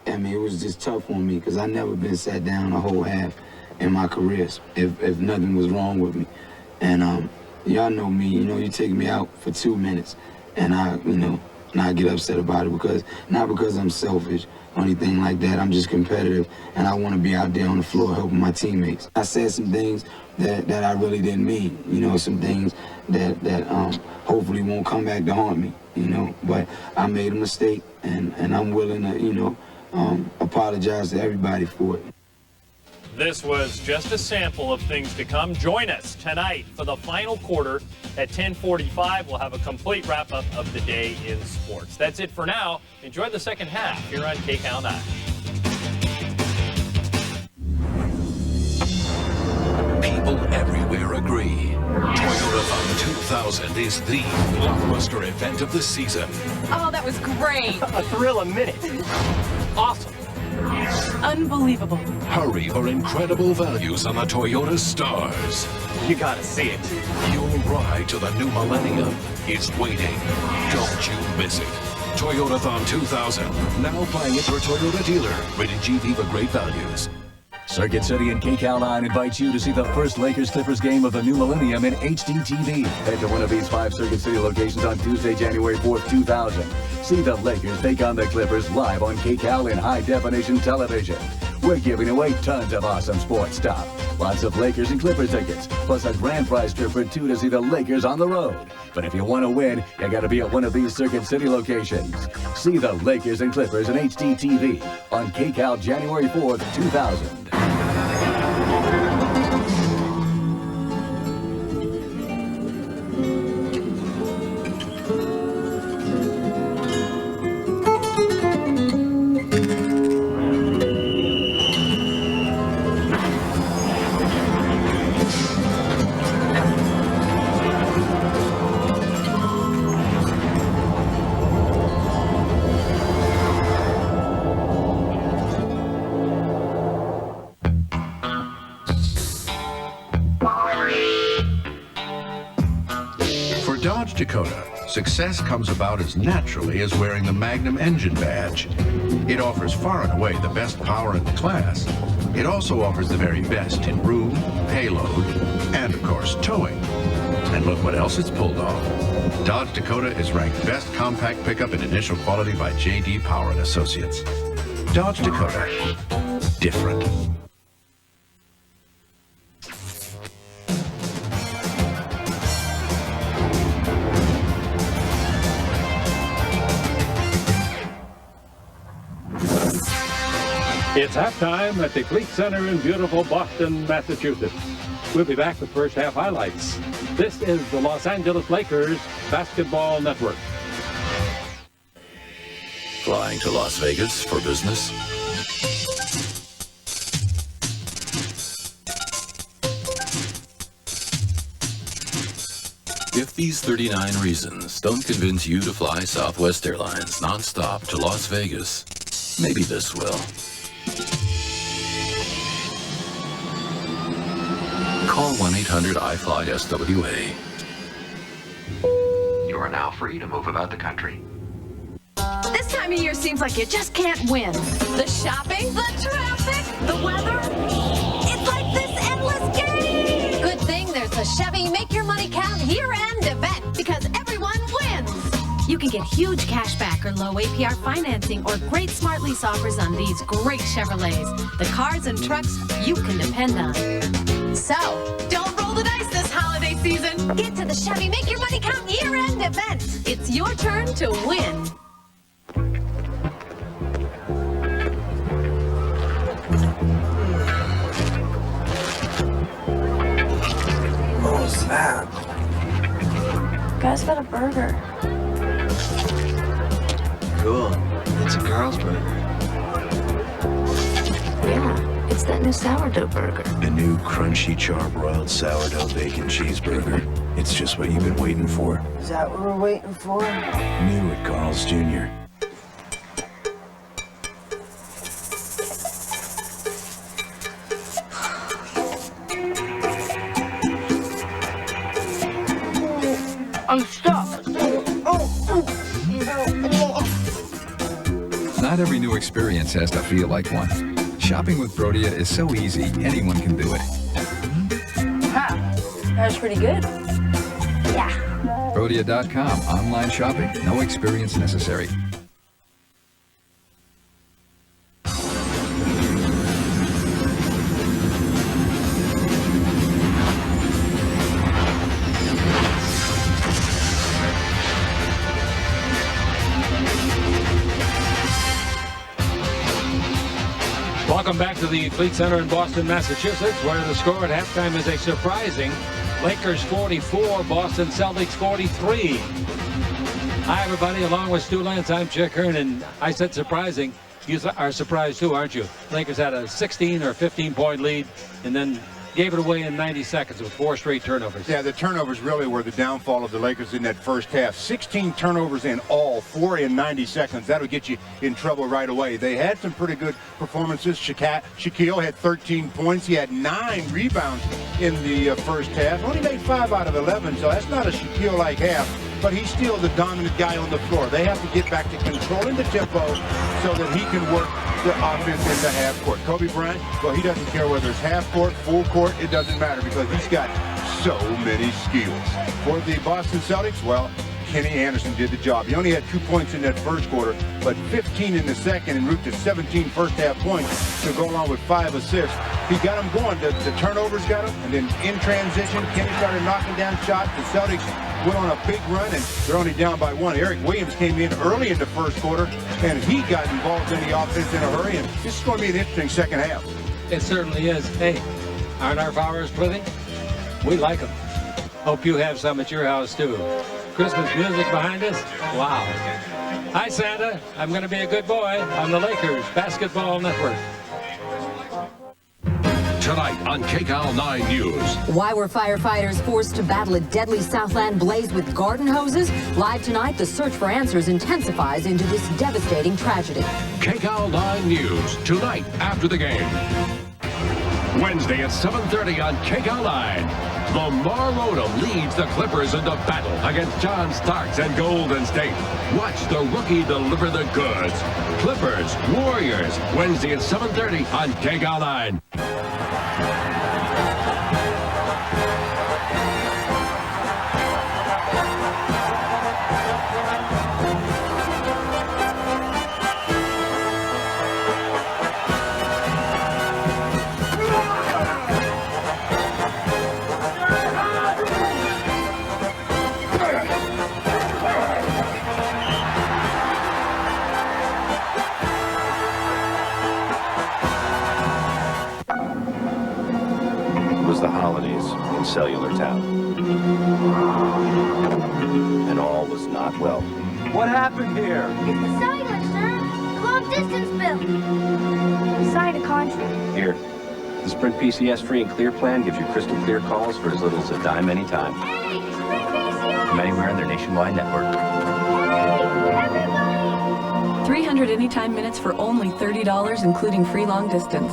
I mean, it was just tough on me because I never been sat down a whole half in my career if nothing was wrong with me. And y'all know me, you take me out for 2 minutes and I get upset about it because, not because I'm selfish or anything like that. I'm just competitive and I want to be out there on the floor helping my teammates. I said some things that I really didn't mean, some things that hopefully won't come back to haunt me, but I made a mistake and I'm willing to, apologize to everybody for it. This was just a sample of things to come. Join us tonight for the final quarter at 10:45. We'll have a complete wrap-up of the day in sports. That's it for now. Enjoy the second half here on KCAL 9. People everywhere agree. Toyotathon 2000 is the blockbuster event of the season. Oh, that was great. A thrill a minute. Awesome. Unbelievable. Hurry for incredible values on the Toyota Stars. You gotta see it. Your ride to the new millennium is waiting. Don't you miss it. Toyotathon 2000. Now playing at your Toyota dealer. Rated GV for great values. Circuit City and KCAL 9 invites you to see the first Lakers-Clippers game of the new millennium in HD TV. Head to one of these 5 Circuit City locations on Tuesday, January 4th, 2000. See the Lakers take on the Clippers live on KCAL in high-definition television. We're giving away tons of awesome sports stuff. Lots of Lakers and Clippers tickets, plus a grand prize trip for 2 to see the Lakers on the road. But if you want to win, you got to be at one of these Circuit City locations. See the Lakers and Clippers in HD TV on KCAL January 4th, 2000. Dakota, success comes about as naturally as wearing the Magnum engine badge. It offers far and away the best power in the class. It also offers the very best in room, payload, and of course, towing. And look what else it's pulled off. Dodge Dakota is ranked best compact pickup in initial quality by J.D. Power & Associates. Dodge Dakota. Different. It's halftime at the Cleat Center in beautiful Boston, Massachusetts. We'll be back with first half highlights. This is the Los Angeles Lakers Basketball Network. Flying to Las Vegas for business? If these 39 reasons don't convince you to fly Southwest Airlines nonstop to Las Vegas, maybe this will. Call 1-800-I-FLY-SWA. You are now free to move about the country. This time of year seems like you just can't win. The shopping, the traffic, the weather. It's like this endless game. Good thing there's the Chevy Make Your Money Count year-end event because everyone wins. You can get huge cash back or low APR financing or great smart lease offers on these great Chevrolets. The cars and trucks you can depend on. So, don't roll the dice this holiday season. Get to the Chevy Make Your Money Count year-end event. It's your turn to win. What was that? Guys got a burger. Cool. It's a Carl's burger. Yeah, It's that new sourdough burger. The new crunchy charbroiled sourdough bacon cheeseburger. It's just what you've been waiting for. Is that what we're waiting for? New at Carl's Jr. I'm stuck. Not every new experience has to feel like one. Shopping with Brodia is so easy, anyone can do it. Ha! That was pretty good. Yeah. Brodia.com. Online shopping. No experience necessary. Welcome back to the Fleet Center in Boston, Massachusetts, where the score at halftime is a surprising Lakers 44, Boston Celtics 43. Hi, everybody. Along with Stu Lance, I'm Chick Hearn, and I said surprising. You are surprised too, aren't you? Lakers had a 16 or 15-point lead and then gave it away in 90 seconds with 4 straight turnovers. Yeah, the turnovers really were the downfall of the Lakers in that first half. 16 turnovers in all, 4 in 90 seconds. That'll get you in trouble right away. They had some pretty good performances. Shaquille had 13 points. He had 9 rebounds in the first half. Only made 5 out of 11, so that's not a Shaquille-like half. But he's still the dominant guy on the floor. They have to get back to controlling the tempo so that he can work the offense in the half court. Kobe Bryant, well, he doesn't care whether it's half court, full court, it doesn't matter because he's got so many skills. For the Boston Celtics, well, Kenny Anderson did the job. He only had 2 points in that first quarter, but 15 in the second en route to 17 first half points to go along with 5 assists. He got them going. The turnovers got him, and then in transition, Kenny started knocking down shots. The Celtics went on a big run, and they're only down by 1. Eric Williams came in early in the first quarter, and he got involved in the offense in a hurry, and this is going to be an interesting second half. It certainly is. Hey, aren't our flowers pretty? We like them. Hope you have some at your house, too. Christmas music behind us? Wow. Hi, Santa. I'm going to be a good boy on the Lakers Basketball Network. Tonight on KCAL 9 News. Why were firefighters forced to battle a deadly Southland blaze with garden hoses? Live tonight, the search for answers intensifies into this devastating tragedy. KCAL 9 News. Tonight after the game. Wednesday at 7:30 on KCAL 9. Lamar Odom leads the Clippers into battle against John Starks and Golden State. Watch the rookie deliver the goods. Clippers, Warriors, Wednesday at 7:30 on KCAL 9. The holidays in Cellular Town, and all was not well. What happened here? It's the cellular, sir. The long distance bill. We signed a contract. Here, the Sprint PCS free and clear plan gives you crystal clear calls for as little as a dime anytime. Hey, Sprint PCS! From anywhere in their nationwide network. Hey, everybody! 300 anytime minutes for only $30, including free long distance.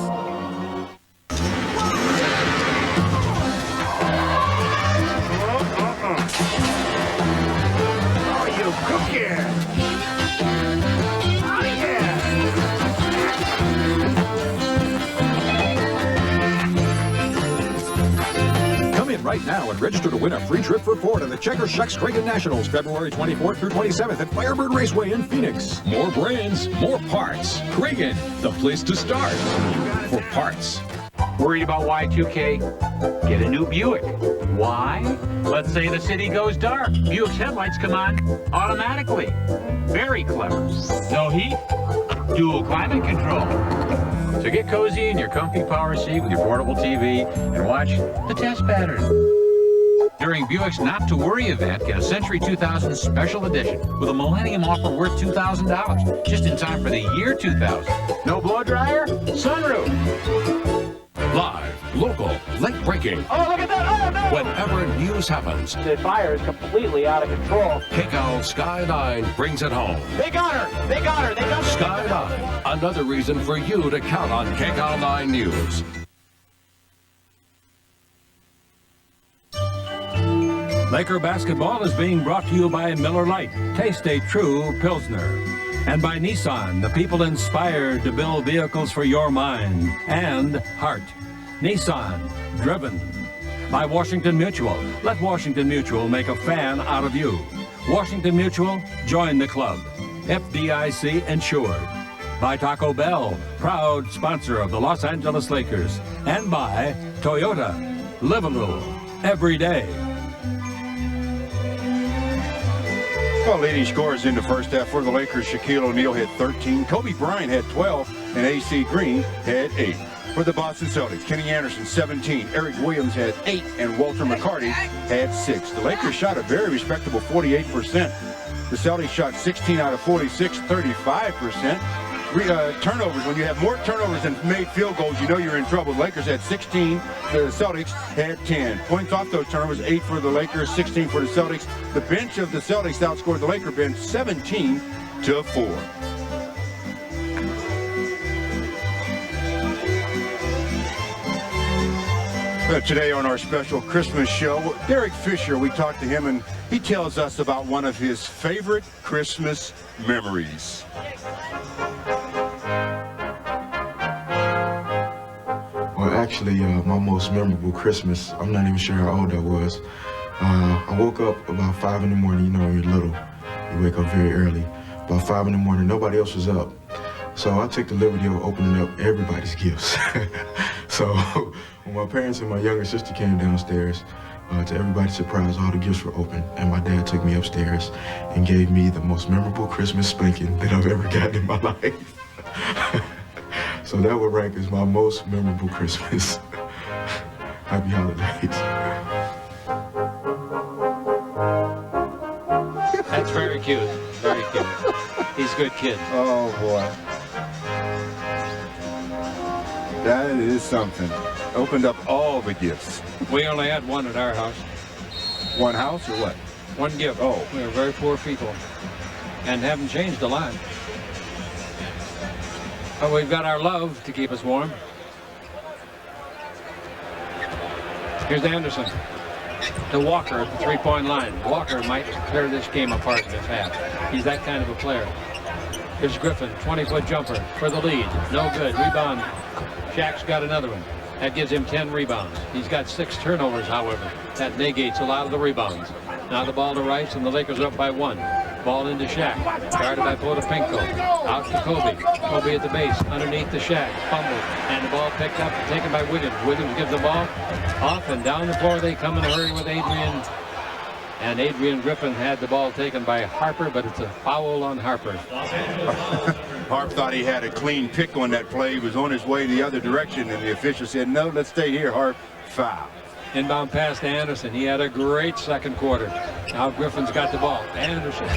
Right now and register to win a free trip for 4 to the Checker Shaq Scragan Nationals, February 24th through 27th at Firebird Raceway in Phoenix. More brands, more parts. Kragen, the place to start for parts. Worried about Y2K? Get a new Buick. Why? Let's say the city goes dark. Buick's headlights come on automatically. Very clever. No heat, dual climate control. So get cozy in your comfy power seat with your portable TV and watch the test pattern. During Buick's Not to Worry event, get a Century 2000 Special Edition with a Millennium offer worth $2,000. Just in time for the year 2000. No blow dryer? Sunroof. Live, local, late-breaking. Oh, look at that! Oh, no! Whenever news happens, The fire is completely out of control. KCAL Sky 9 brings it home. They got her! They got her! They got her! Sky 9, another reason for you to count on KCAL 9 News. Laker basketball is being brought to you by Miller Lite. Taste a true Pilsner. And by Nissan, the people inspired to build vehicles for your mind and heart. Nissan, driven. By Washington Mutual. Let Washington Mutual make a fan out of you. Washington Mutual, join the club. FDIC insured. By Taco Bell, proud sponsor of the Los Angeles Lakers. And by Toyota, live a little, every day. Well, leading scorers in the first half for the Lakers, Shaquille O'Neal had 13, Kobe Bryant had 12, and AC Green had 8. For the Boston Celtics, Kenny Anderson 17, Eric Williams had 8, and Walter McCarty had 6. The Lakers shot a very respectable 48%. The Celtics shot 16 out of 46, 35%. Turnovers, when you have more turnovers than made field goals, you know you're in trouble. The Lakers had 16, the Celtics had 10. Points off those turnovers, 8 for the Lakers, 16 for the Celtics. The bench of the Celtics outscored the Laker bench 17-4. Today on our special Christmas show, Derek Fisher, we talked to him and he tells us about one of his favorite Christmas memories. Well, actually, my most memorable Christmas, I'm not even sure how old I was. I woke up about 5 in the morning. You know, when you're little, you wake up very early. About 5 in the morning, nobody else was up. So I took the liberty of opening up everybody's gifts. So when my parents and my younger sister came downstairs, to everybody's surprise, all the gifts were open, and my dad took me upstairs and gave me the most memorable Christmas spanking that I've ever gotten in my life. So that would rank as my most memorable Christmas. Happy holidays. That's very cute. Very cute. He's a good kid. Oh, boy. That is something. Opened up all the gifts. We only had one at our house. One house or what? One gift. Oh. We were very poor people and haven't changed a lot. But we've got our love to keep us warm. Here's Anderson to Walker at the three-point line. Walker might tear this game apart in this half. He's that kind of a player. Here's Griffin, 20-foot jumper for the lead. No good. Rebound. Shaq's got another one. That gives him 10 rebounds. He's got 6 turnovers, however. That negates a lot of the rebounds. Now the ball to Rice, and the Lakers are up by 1. Ball into Shaq. Guarded by Potapinko. Out to Kobe. Kobe at the base. Underneath the Shaq. Fumbled. And the ball picked up and taken by Williams. Williams gives the ball off, and down the floor they come in a hurry with Adrian. And Adrian Griffin had the ball taken by Harper, but it's a foul on Harper. Harp thought he had a clean pick on that play. He was on his way the other direction, and the official said, no, let's stay here, Harp. Foul. Inbound pass to Anderson. He had a great second quarter. Now Griffin's got the ball. Anderson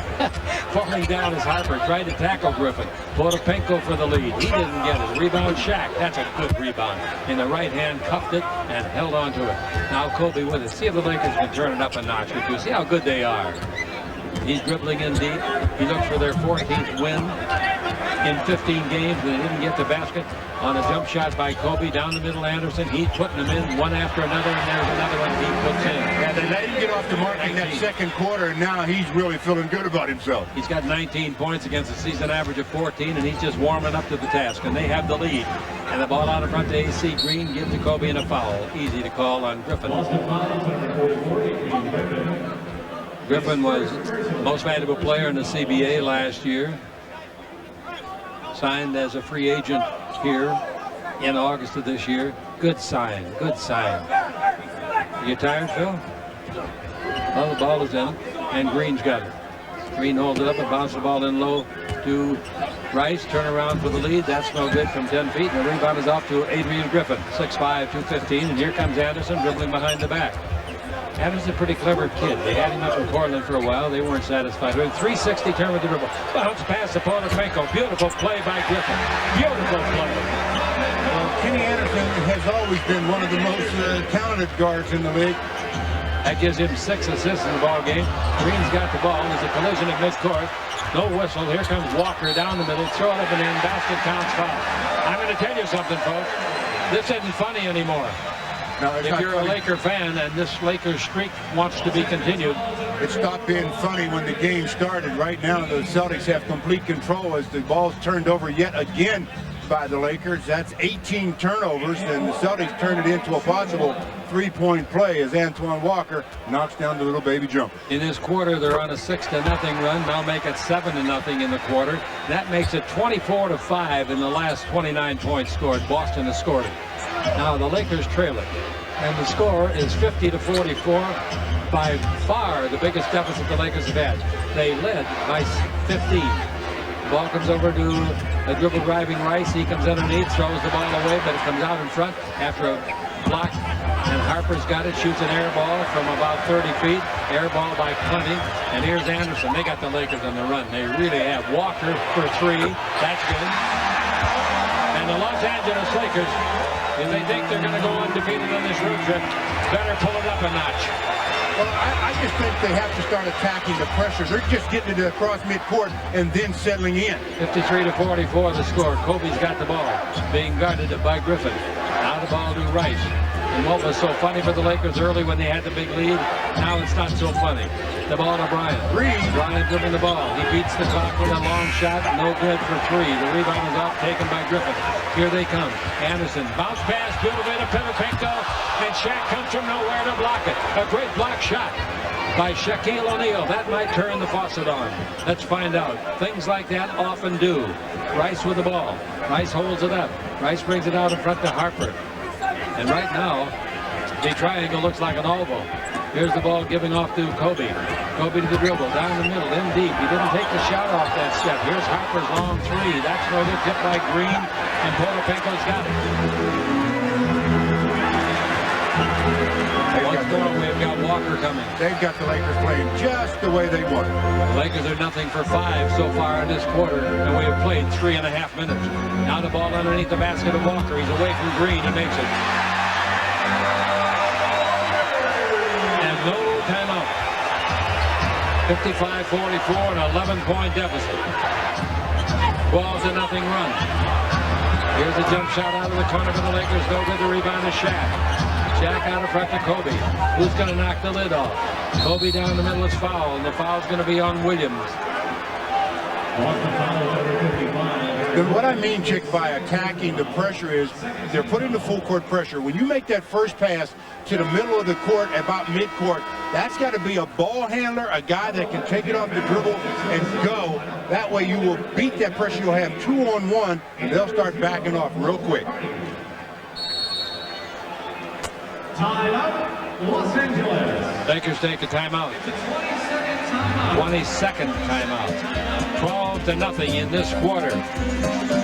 falling down as Harper tried to tackle Griffin. Potapinko for the lead. He didn't get it. Rebound Shaq. That's a good rebound. In the right hand, cuffed it and held on to it. Now Kobe with it. See if the Lakers can turn it up a notch or two. See how good they are. He's dribbling in deep. He looks for their 14th win in 15 games, and they didn't get the basket on a jump shot by Kobe down the middle. Anderson, he's putting them in one after another, and there's another one he puts in. Yeah, they let him get off the mark in that second quarter, and now he's really feeling good about himself. He's got 19 points against a season average of 14, and he's just warming up to the task, and they have the lead. And the ball out in front to AC Green, gives to Kobe and a foul. Easy to call on Griffin. Griffin was most valuable player in the CBA last year. Signed as a free agent here in August of this year. Good sign, good sign. You tired, Phil? Well, the ball is in, and Green's got it. Green holds it up and bounces the ball in low to Rice. Turn around for the lead. That's no good from 10 feet. And the rebound is off to Adrian Griffin, 6'5", 215. And here comes Anderson dribbling behind the back. Adams is a pretty clever kid. They had him up in Portland for a while. They weren't satisfied with him. 360 turn with the dribble. Bounce pass to Potapenko. Beautiful play by Griffin. Beautiful play. Well, Kenny Anderson has always been one of the most talented guards in the league. That gives him 6 assists in the ball game. Green's got the ball. There's a collision at midcourt. No whistle. Here comes Walker down the middle. Throw it up and in. Basket counts foul. I'm going to tell you something, folks. This isn't funny anymore. No, if you're a Laker fan and this Lakers streak wants to be continued. It stopped being funny when the game started. Right now, the Celtics have complete control as the ball's turned over yet again by the Lakers. That's 18 turnovers, and the Celtics turned it into a possible three-point play as Antoine Walker knocks down the little baby jumper. In this quarter, they're on a 6-0 run. Now make it 7-0 in the quarter. That makes it 24-5 in the last 29 points scored. Boston has scored it. Now the Lakers trail it, and the score is 50-44. By far the biggest deficit the Lakers have had. They led by 15. Ball comes over to a dribble driving Rice. He comes underneath, throws the ball away, but it comes out in front after a block. And Harper's got it, shoots an air ball from about 30 feet. Air ball by Clemmy. And here's Anderson. They got the Lakers on the run. They really have. Walker for 3. That's good. And the Los Angeles Lakers, if they think they're going to go undefeated on this road trip, better pull it up a notch. Well, I just think they have to start attacking the pressure. They're just getting it across midcourt and then settling in. 53-44 the score. Kobe's got the ball, being guarded by Griffin. Now the ball to Rice. And what was so funny for the Lakers early when they had the big lead, now it's not so funny. The ball to Bryant. Bryant dribbling the ball. He beats the clock with a long shot. No good for 3. The rebound is off, taken by Griffin. Here they come. Anderson. Bounce pass. Beautiful to Potapenko. And Shaq comes from nowhere to block it. A great block shot by Shaquille O'Neal. That might turn the faucet on. Let's find out. Things like that often do. Rice with the ball. Rice holds it up. Rice brings it out in front to Harper. And right now, the triangle looks like an oval. Here's the ball giving off to Kobe. Kobe to the dribble, down the middle, in deep. He didn't take the shot off that step. Here's Harper's long 3. That's no good. Tipped by Green, and Potapenko's got it. We've got Walker coming. They've got the Lakers playing just the way they want. The Lakers are 0 for 5 so far in this quarter, and we have played 3.5 minutes. Now the ball underneath the basket of Walker. He's away from Green. He makes it. And no timeout. 55-44, an 11-point deficit. 12-0 run. Here's a jump shot out of the corner for the Lakers. No good. The rebound is Shaq. Shaq out in front to Kobe. Who's going to knock the lid off? Kobe down the middle is foul, and the foul's going to be on Williams. Then what I mean, Chick, by attacking the pressure is they're putting the full court pressure. When you make that first pass to the middle of the court, about midcourt, that's got to be a ball handler, a guy that can take it off the dribble and go. That way you will beat that pressure. You'll have 2-on-1, and they'll start backing off real quick. Timeout, Los Angeles. Lakers take a timeout. 22nd timeout. 12-0 in this quarter.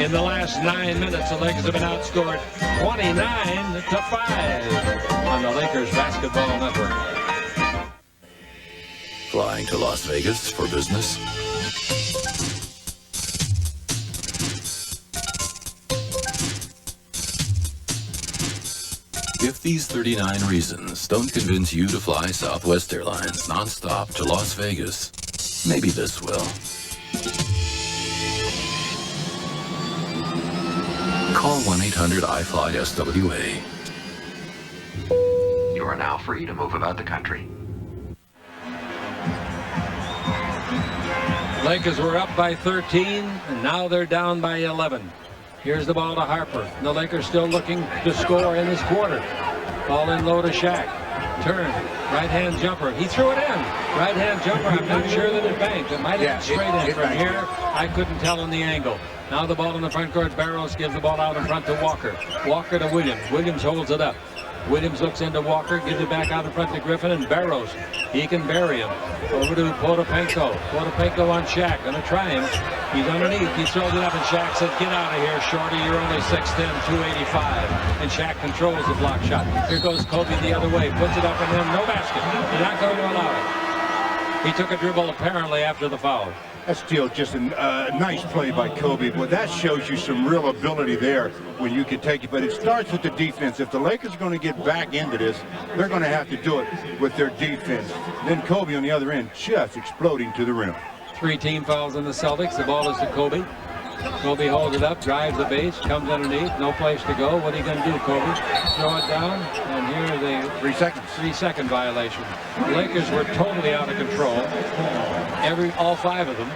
In the last 9 minutes, the Lakers have been outscored 29-5 on the Lakers Basketball Network. Flying to Las Vegas for business? If these 39 reasons don't convince you to fly Southwest Airlines nonstop to Las Vegas, maybe this will. Call 1-800-I-FLY-SWA. You are now free to move about the country. Lakers were up by 13, and now they're down by 11. Here's the ball to Harper. The Lakers still looking to score in this quarter. Ball in low to Shaq. Turn. Right-hand jumper. He threw it in. Right-hand jumper. I'm not sure that it banked. It might have been straight in from here. I couldn't tell in the angle. Now the ball in the front court. Barrows gives the ball out in front to Walker. Walker to Williams. Williams holds it up. Williams looks into Walker, gives it back out in front to Griffin, and Barrows. He can bury him. Over to Potapenko. Potapenko on Shaq. Gonna try him. He's underneath. He throws it up, and Shaq said, "Get out of here, shorty. You're only 6'10", 285." And Shaq controls the block shot. Here goes Kobe the other way. Puts it up and in. No basket. They're not going to allow it. He took a dribble apparently after the foul. That's still just a nice play by Kobe. But that shows you some real ability there when you can take it. But it starts with the defense. If the Lakers are going to get back into this, they're going to have to do it with their defense. Then Kobe on the other end just exploding to the rim. 3 team fouls on the Celtics. The ball is to Kobe. Kobe holds it up, drives the base, comes underneath, no place to go. What are you going to do, Kobe? Throw it down, and here the 3 seconds. 3-second violation. The Lakers were totally out of control. All 5 of them.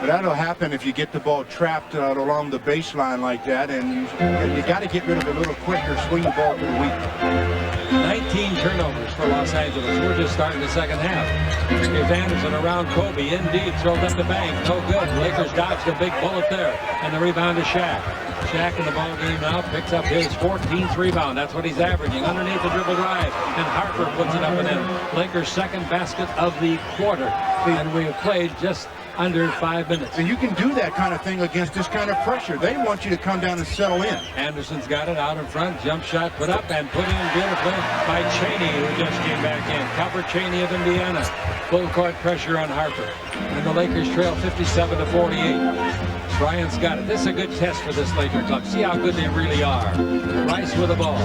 But that'll happen if you get the ball trapped along the baseline like that, and you got to get rid of it a little quicker, swing the ball to the weak. 19 turnovers for Los Angeles. We're just starting the second half. Here's Anderson around Kobe. Indeed, throws up the bank. No good. Lakers dodged a big bullet there. And the rebound to Shaq. Shaq in the ball game now picks up his 14th rebound. That's what he's averaging. Underneath the dribble drive. And Harper puts it up and in. Lakers' second basket of the quarter. And we have played just under 5 minutes. And you can do that kind of thing against this kind of pressure. They want you to come down and settle in. Anderson's got it out in front. Jump shot put up and put in beautifully by Chaney, who just came back in. Copper Chaney of Indiana. Full court pressure on Harper. And the Lakers trail 57-48. Bryant's got it. This is a good test for this Laker club. See how good they really are. Rice with the ball.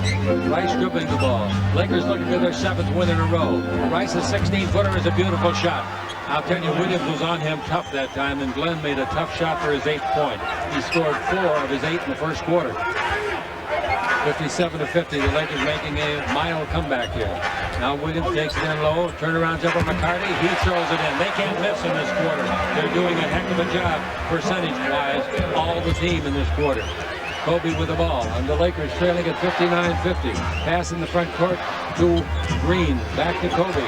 Rice dribbling the ball. Lakers looking for their 7th win in a row. Rice's 16-footer is a beautiful shot. I'll tell you, Williams was on him tough that time, and Glenn made a tough shot for his 8th point. He scored 4 of his 8 in the first quarter. 57-50, the Lakers making a mile comeback here. Now Williams takes it in low, turnaround jumper McCarty, he throws it in. They can't miss in this quarter. They're doing a heck of a job, percentage-wise, all the team in this quarter. Kobe with the ball, and the Lakers trailing at 59-50. Pass in the front court to Green, back to Kobe.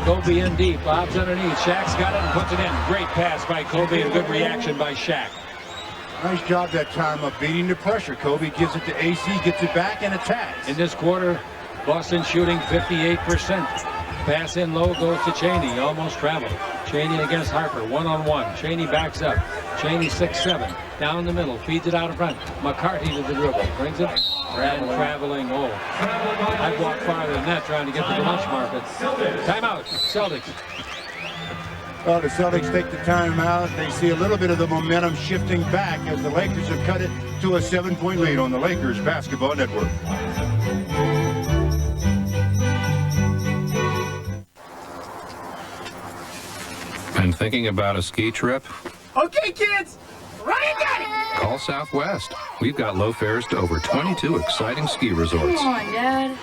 Kobe in deep, lobs underneath. Shaq's got it and puts it in. Great pass by Kobe and good reaction by Shaq. Nice job that time of beating the pressure. Kobe gives it to AC, gets it back, and attacks. In this quarter, Boston shooting 58%. Pass in low goes to Chaney, almost traveled. Chaney against Harper, one-on-one. Chaney backs up. Chaney 6'7", down the middle, feeds it out in front. McCarty to the dribble, brings it, and traveling. Oh, I'd walk farther than that trying to get to the lunch market. Timeout, Celtics. Well, the Celtics take the timeout. They see a little bit of the momentum shifting back as the Lakers have cut it to a 7-point lead on the Lakers Basketball Network. Been thinking about a ski trip? Okay, kids, Ryan got it! Call Southwest. We've got low fares to over 22 exciting ski resorts. Come on, Dad.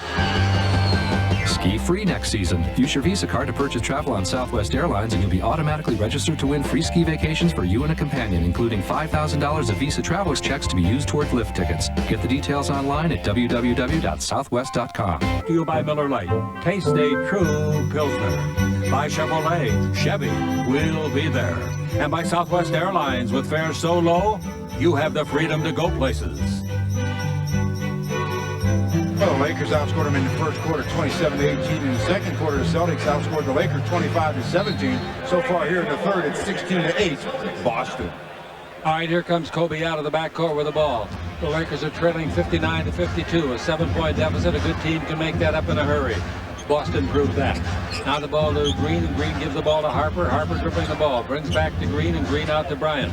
Ski free next season. Use your Visa card to purchase travel on Southwest Airlines and you'll be automatically registered to win free ski vacations for you and a companion, including $5,000 of Visa Travelers checks to be used toward lift tickets. Get the details online at www.southwest.com. To you by Miller Lite. Taste a true Pilsner. By Chevrolet. Chevy will be there. And by Southwest Airlines, with fares so low, you have the freedom to go places. Well, the Lakers outscored them in the first quarter 27-18. In the second quarter, the Celtics outscored the Lakers 25-17. So far here in the third, it's 16-8, Boston. All right, here comes Kobe out of the backcourt with the ball. The Lakers are trailing 59-52, a 7-point deficit. A good team can make that up in a hurry. Boston proved that. Now the ball to Green, and Green gives the ball to Harper. Harper dribbling the ball, brings back to Green, and Green out to Bryant.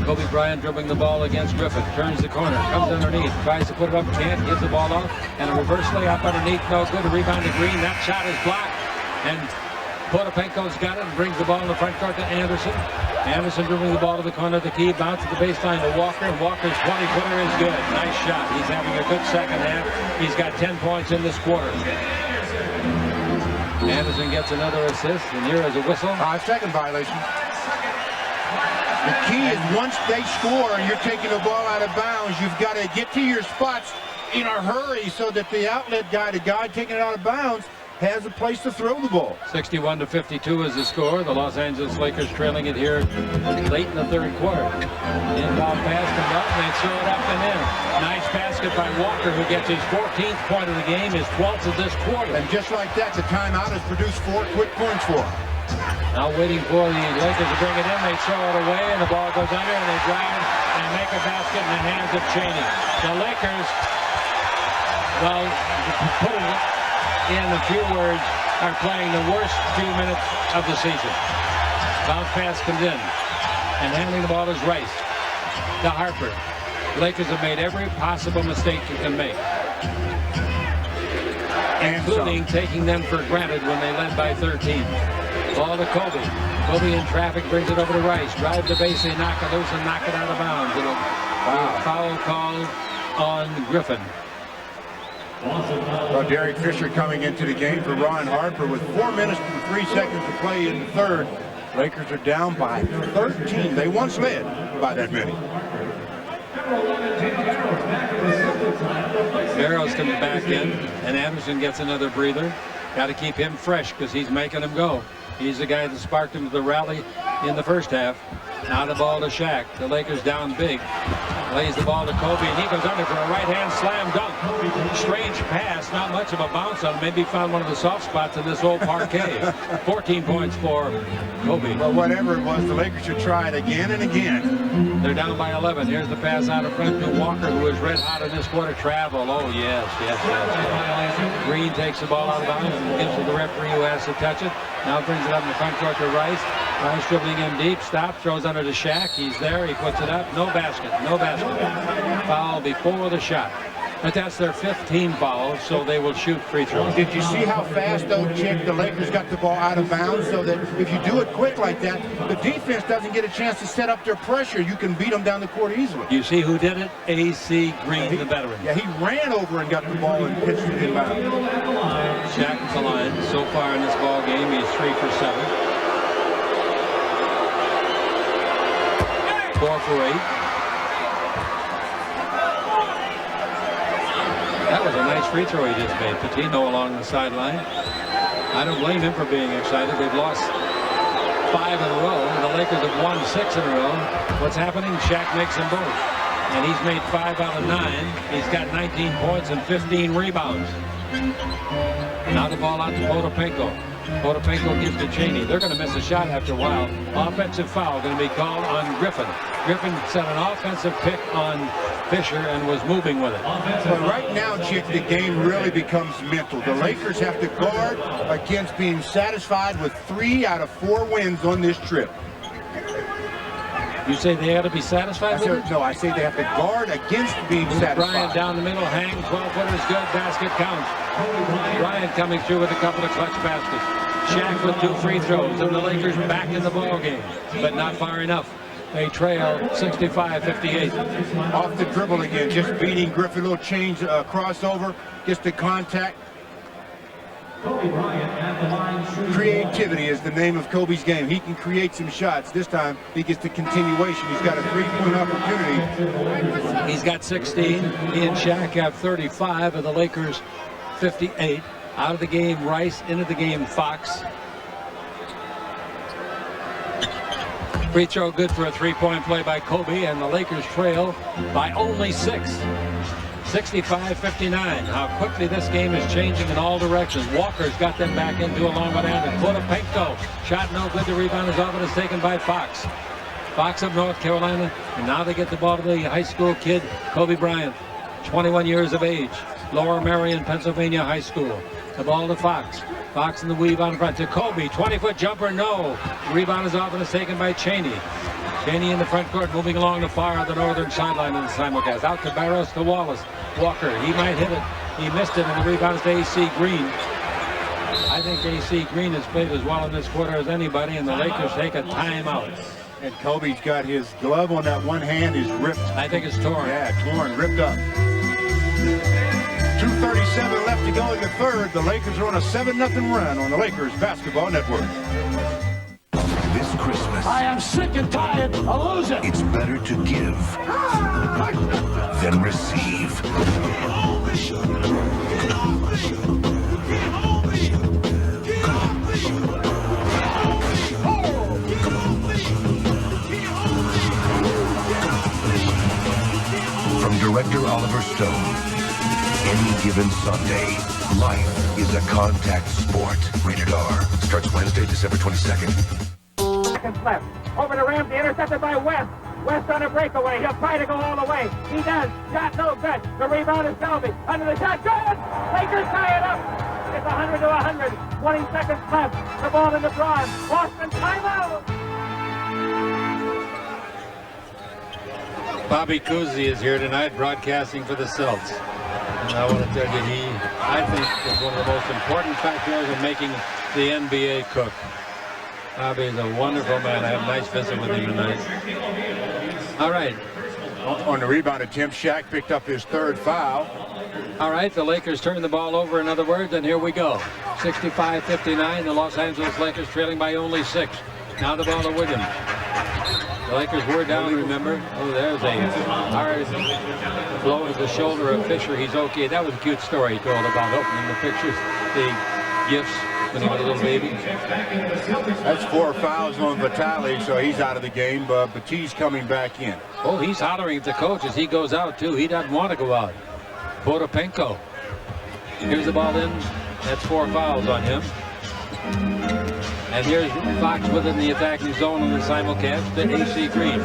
Kobe Bryant dribbling the ball against Griffin, turns the corner, comes underneath, tries to put it up, can't, gives the ball off, and a reverse layup underneath, no good. A rebound to Green, that shot is blocked, and Potapenko's got it and brings the ball in the front court to Anderson. Anderson dribbling the ball to the corner of the key, bounce to the baseline to Walker, and Walker's 20-footer is good. Nice shot. He's having a good second half. He's got 10 points in this quarter. Anderson gets another assist, and here is a whistle. Second violation. The key is once they score and you're taking the ball out of bounds, you've got to get to your spots in a hurry so that the outlet guy, the guy taking it out of bounds, has a place to throw the ball. 61-52 is the score. The Los Angeles Lakers trailing it here late in the third quarter. Inbound pass comes up, and they throw it up and in. Nice basket by Walker, who gets his 14th point of the game, his 12th of this quarter. And just like that, the timeout has produced 4 quick points for him. Now waiting for the Lakers to bring it in. They throw it away, and the ball goes under, and they drive it and make a basket in the hands of Cheney. The Lakers, well, putting it in a few words, are playing the worst few minutes of the season. Bounce pass comes in, and handling the ball is Rice to Harper. Lakers have made every possible mistake you can make, including taking them for granted when they led by 13. Ball to Kobe. Kobe in traffic brings it over to Rice. Drive the base, they knock it loose and knock it out of bounds. Foul called on Griffin. Well, Derek Fisher coming into the game for Ron Harper with 4 minutes and 3 seconds to play in the third. Lakers are down by 13. They once led by that many. Barrows comes back in, and Anderson gets another breather. Got to keep him fresh because he's making them go. He's the guy that sparked him to the rally in the first half. Now the ball to Shaq. The Lakers down big. Lays the ball to Kobe, and he goes under for a right-hand slam dunk. Strange pass, not much of a bounce on him. Maybe found one of the soft spots in this old parquet. 14 points for Kobe. Well, whatever it was, the Lakers should try it again and again. They're down by 11. Here's the pass out of front to Walker, who is red hot in this quarter. Travel. Oh, yes. Green takes the ball out of bounds and gives it to the referee, who has to touch it. Now brings it up in the front court to Rice. Rice dribbling in deep. Stop. Throws under to Shaq. He's there. He puts it up. No basket. No basket. Foul before the shot. But that's their 15 foul, so they will shoot free throws. Did you see how fast, though, Chick, the Lakers got the ball out of bounds, so that if you do it quick like that, the defense doesn't get a chance to set up their pressure. You can beat them down the court easily. You see who did it? A.C. Green, the veteran. Yeah, he ran over and got the ball and pitched it inbound. Shaq at the line. So far in this ball game, he's 3 for 7. 4 for 8. That was a nice free throw he just made. Pitino along the sideline. I don't blame him for being excited. They've lost 5 in a row, and the Lakers have won 6 in a row. What's happening? Shaq makes them both. And he's made 5 out of 9. He's got 19 points and 15 rebounds. Now the ball out to Potapenko. Potapenko gives to Cheney. They're going to miss a shot after a while. Offensive foul going to be called on Griffin. Griffin set an offensive pick on Fisher and was moving with it. Well, right now, Chick, the game really becomes mental. The Lakers have to guard against being satisfied with 3 out of 4 wins on this trip. You say they ought to be satisfied with it? No, I say they have to guard against being satisfied. Bryant down the middle, hang, 12-footers, good, basket counts. Bryant coming through with a couple of clutch baskets. Shaq with 2 free throws, and the Lakers back in the ball game, but not far enough. They trail 65-58. Off the dribble again, just beating Griffin. Little change, crossover, gets the contact. Creativity is the name of Kobe's game. He can create some shots. This time, he gets the continuation. He's got a 3-point opportunity. He's got 16. He and Shaq have 35, and the Lakers 58. Out of the game, Rice. Into the game, Fox. Free throw good for a 3-point play by Kobe, and the Lakers trail by only 6. 65-59. How quickly this game is changing in all directions. Walker's got them back into a long one handed. Potapenko. Shot no good. The rebound is off and is taken by Fox. Fox of North Carolina. And now they get the ball to the high school kid, Kobe Bryant. 21 years of age. Lower Merion, Pennsylvania High School. The ball to Fox. Fox in the weave on front to Kobe. 20-foot jumper, no. The rebound is off and is taken by Cheney. Cheney in the front court, moving along the far of the northern sideline in the simulcast. Out to Barrows to Wallace. Walker, he might hit it. He missed it, and the rebound is to A.C. Green. I think A.C. Green has played as well in this quarter as anybody, and the Lakers take a timeout. And Kobe's got his glove on that one hand is ripped. I think it's torn. Yeah, torn, ripped up. 2:37 left to go in the third. The Lakers are on a 7-0 run on the Lakers Basketball Network. This Christmas, I am sick and tired of losing. it's better to give than receive. director Oliver Stone. Any given Sunday, life is a contact sport. Rated R. Starts Wednesday, December 22nd. Seconds left. Over to Ramsey, intercepted by West. West on a breakaway. He'll try to go all the way. He does. Shot no good. The rebound is Selby. Under the shot. Good! Lakers tie it up. It's 100 to 100. 20 seconds left. The ball in the draw. Boston timeout. Bobby Cousy is here tonight broadcasting for the Celtics. And I want to tell you, I think, is one of the most important factors in making the NBA cook. Bobby is a wonderful man. I had a nice visit with him tonight. All right. On the rebound attempt, Shaq picked up his third foul. All right, the Lakers turn the ball over, in other words, and here we go. 65-59, the Los Angeles Lakers trailing by only 6. Now the ball to Williams. The Lakers were down, remember? Oh, there's a hard blow to the shoulder of Fisher. He's okay. That was a cute story he told about opening the pictures, the gifts when he was a little baby. That's 4 fouls on Vitale, so he's out of the game, but Batiste coming back in. Oh, he's hollering at the coach as he goes out, too. He doesn't want to go out. Potapenko. Here's the ball in. That's 4 fouls on him. And here's Fox within the attacking zone on the simulcast to AC Green.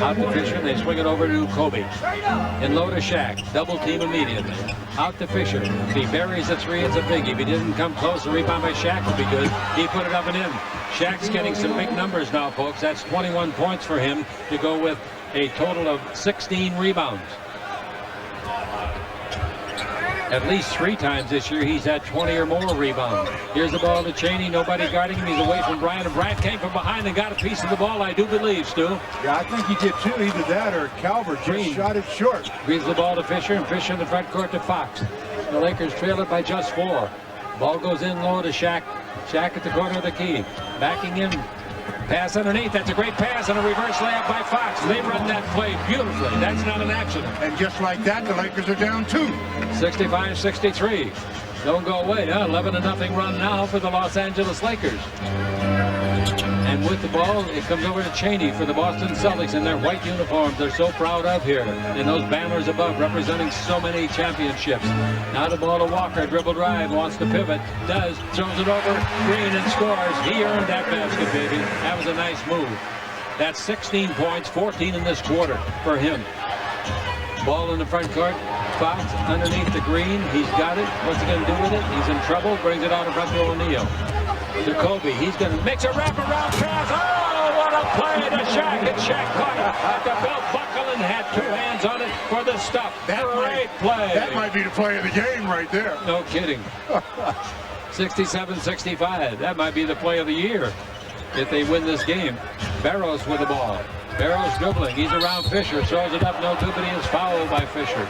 Out to Fisher, they swing it over to Kobe. And low to Shaq, double team immediately. Out to Fisher, if he buries a 3, it's a big. If he didn't come close, the rebound by Shaq will be good. He put it up and in. Shaq's getting some big numbers now, folks. That's 21 points for him to go with a total of 16 rebounds. At least 3 times this year, he's had 20 or more rebounds. Here's the ball to Chaney. Nobody guarding him. He's away from Bryant. And Bryant came from behind and got a piece of the ball, I do believe, Stu. Yeah, I think he did too. Either that or Calvert just shot it short. Gives the ball to Fisher, and Fisher in the front court to Fox. The Lakers trail it by just 4. Ball goes in low to Shaq. Shaq at the corner of the key. Backing in. Pass underneath. That's a great pass and a reverse layup by Fox. They run that play beautifully. That's not an accident. And just like that, the Lakers are down 2. 65-63. Don't go away. 11-0 run now for the Los Angeles Lakers. And with the ball, it comes over to Chaney for the Boston Celtics in their white uniforms they're so proud of here. And those banners above representing so many championships. Now the ball to Walker, dribble drive, wants to pivot, does, throws it over, Green and scores. He earned that basket, baby. That was a nice move. That's 16 points, 14 in this quarter for him. Ball in the front court. Fox underneath the Green. He's got it. What's he going to do with it? He's in trouble. Brings it out in front to O'Neal. To Kobe. He's going to mix a wraparound pass. Oh, what a play to Shaq. And Shaq caught it at the belt buckle and had 2 hands on it for the stuff. Great play. That might be the play of the game right there. No kidding. 67-65. That might be the play of the year if they win this game. Barros with the ball. Barros dribbling. He's around Fisher. Throws it up. No good, but he is fouled by Fisher.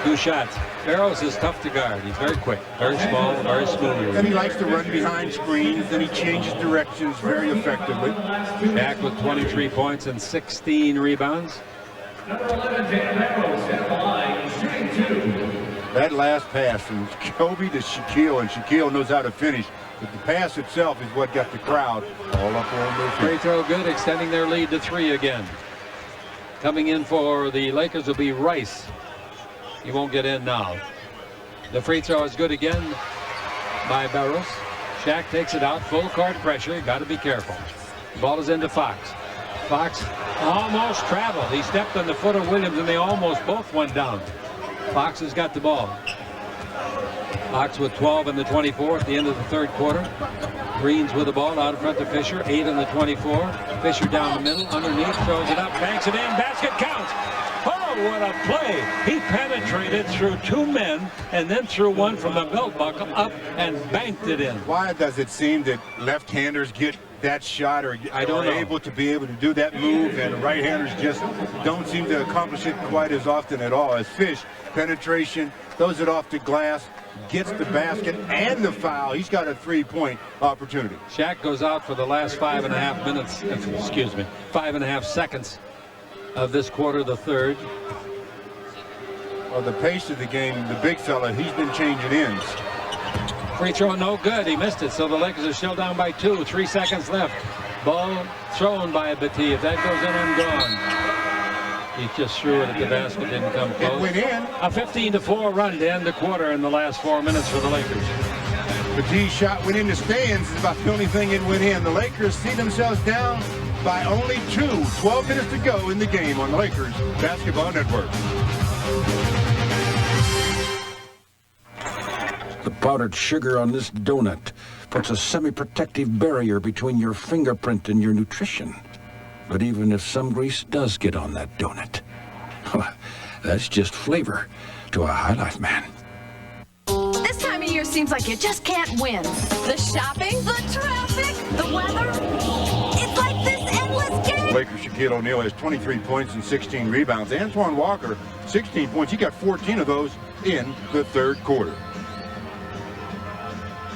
2 shots. Barros is tough to guard. He's very quick, very small, very smooth. And he likes to run behind screens, and he changes directions very effectively. Back with 23 points and 16 rebounds. That last pass from Kobe to Shaquille, and Shaquille knows how to finish. But the pass itself is what got the crowd all up on their feet. Free throw good, extending their lead to 3 again. Coming in for the Lakers will be Rice. He won't get in now. The free throw is good again by Barros. Shaq takes it out, full court pressure. Got to be careful. Ball is into Fox. Fox almost traveled. He stepped on the foot of Williams, and they almost both went down. Fox has got the ball. Fox with 12 in the 24 at the end of the 3rd quarter. Green's with the ball out in front to Fisher. 8 in the 24. Fisher down the middle, underneath, throws it up, banks it in. Basket counts. Oh, what a play. He penetrated through 2 men and then threw one from the belt buckle up and banked it in. Why does it seem that left-handers get that shot or are able to do that move, and right-handers just don't seem to accomplish it quite as often at all? As Fish, penetration, throws it off the glass, gets the basket and the foul. He's got a 3-point opportunity. Shaq goes out for the last 5.5 minutes, 5.5 seconds of this quarter, the 3rd. Well, the pace of the game, the big fella, he's been changing ends. Free throw no good. He missed it, so the Lakers are still down by 2. 3 seconds left. Ball thrown by Batiste. If that goes in and gone. He just threw it at the basket, didn't come close. It went in. A 15-4 run to end the quarter in the last 4 minutes for the Lakers. Petit's shot went in the stands. It's about the only thing it went in. The Lakers see themselves down by only 2. 12 minutes to go in the game on the Lakers Basketball Network. The powdered sugar on this donut puts a semi-protective barrier between your fingerprint and your nutrition. But even if some grease does get on that donut, that's just flavor to a High Life man. This time of year seems like you just can't win. The shopping, the traffic, the weather. It's like this endless game. Lakers Shaquille O'Neal has 23 points and 16 rebounds. Antoine Walker, 16 points. He got 14 of those in the third quarter.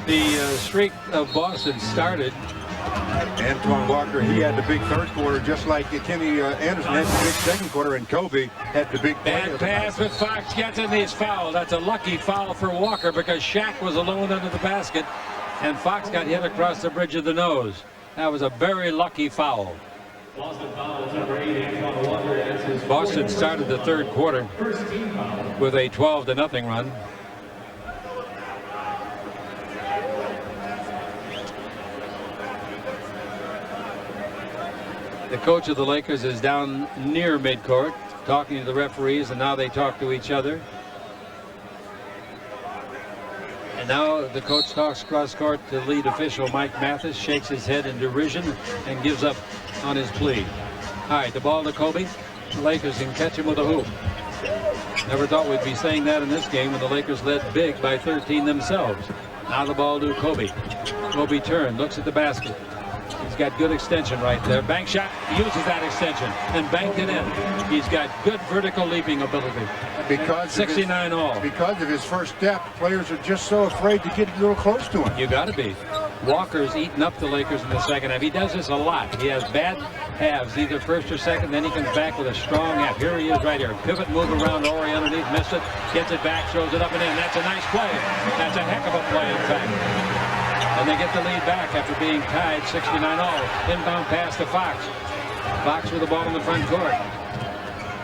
The streak of Boston started. Antoine Walker, he had the big third quarter, just like Kenny Anderson had the big second quarter, and Kobe had the big Bad pass, but Fox gets it and he's fouled. That's a lucky foul for Walker because Shaq was alone under the basket, and Fox got hit across the bridge of the nose. That was a very lucky foul. Boston started the third quarter with a 12-0 run. The coach of the Lakers is down near midcourt talking to the referees, and now they talk to each other. And now the coach talks cross court to lead official Mike Mathis, shakes his head in derision and gives up on his plea. All right, the ball to Kobe. The Lakers can catch him with a hoop. Never thought we'd be saying that in this game when the Lakers led big by 13 themselves. Now the ball to Kobe. Kobe turned, looks at the basket. He's got good extension right there. Bank shot, uses that extension and banked it in. He's got good vertical leaping ability. Because 69 all. Because of his first step, players are just so afraid to get real close to him. You got to be. Walker's eaten up the Lakers in the second half. He does this a lot. He has bad halves, either first or second, then he comes back with a strong half. Here he is right here. Pivot move around Ori underneath, missed it, gets it back, throws it up and in. That's a nice play. That's a heck of a play, in fact. And they get the lead back after being tied 69 all. Inbound pass to Fox. Fox with the ball in the front court.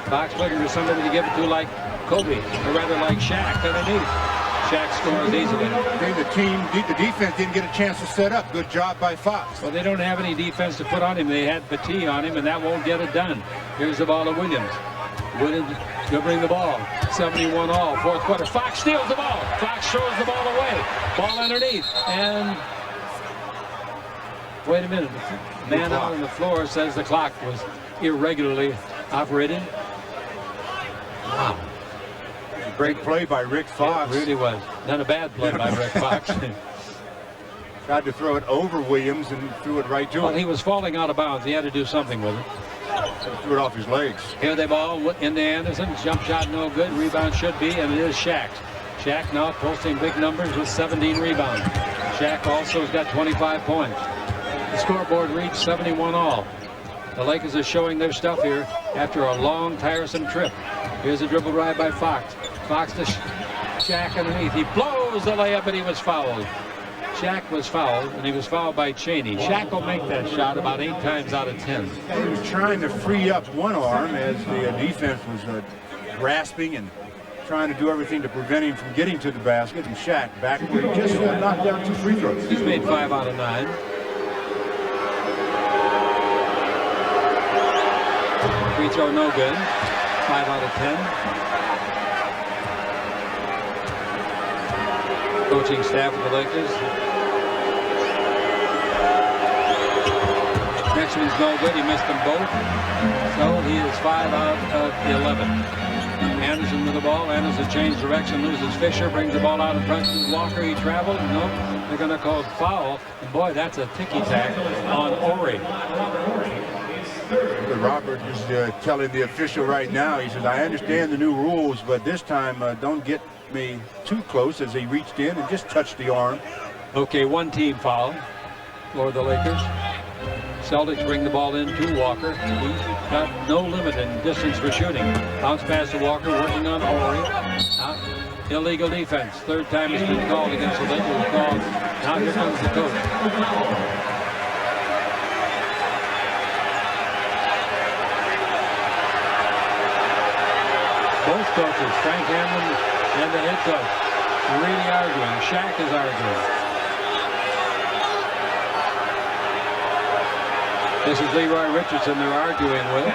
Fox looking for somebody to give it to like Kobe, or rather like Shaq underneath. Shaq scores easily. The defense didn't get a chance to set up. Good job by Fox. Well, they don't have any defense to put on him. They had Petit on him, and that won't get it done. Here's the ball to Williams. Williams will bring the ball. 71 all, fourth quarter. Fox steals the ball. Fox throws the ball away. Ball underneath. And wait a minute. The man out on the floor says the clock was irregularly operated. Wow. Great play by Rick Fox. It really was. Not a bad play by Rick Fox. Tried to throw it over Williams and threw it right to him. Well, he was falling out of bounds. He had to do something with it. Threw it off his legs. Here they ball into Anderson. Jump shot no good. Rebound should be, and it is Shaq. Shaq now posting big numbers with 17 rebounds. Shaq also has got 25 points. The scoreboard reads 71 all. The Lakers are showing their stuff here after a long, tiresome trip. Here's a dribble drive by Fox. Fox to Shaq underneath. He blows the layup, but he was fouled. Shaq was fouled, and he was fouled by Chaney. Shaq will make that shot about 8 times out of 10. He was trying to free up one arm as the defense was grasping and trying to do everything to prevent him from getting to the basket. And Shaq back where he just knocked down 2 free throws. He's made 5 out of 9. Free throw no good. 5 out of 10. Coaching staff of the Lakers. Next one's no good. He missed them both. So he is 5 out of 11. Anderson with the ball. Anderson changed direction, loses Fisher, brings the ball out in front to Walker. He traveled. No, they're going to call foul. And boy, that's a ticky-tack on Ori. Robert is telling the official right now, he says, I understand the new rules, but this time don't get me too close, as he reached in and just touched the arm. Okay, one team foul for the Lakers. Celtics bring the ball in to Walker. He's got no limit in distance for shooting. Bounce pass to Walker, working on Ori. Illegal defense. 3rd time it's been called against the Lakers. Now here comes the coach. coaches, Frank Hammond and the head coach, really arguing. Shaq is arguing. This is Leroy Richardson they're arguing with.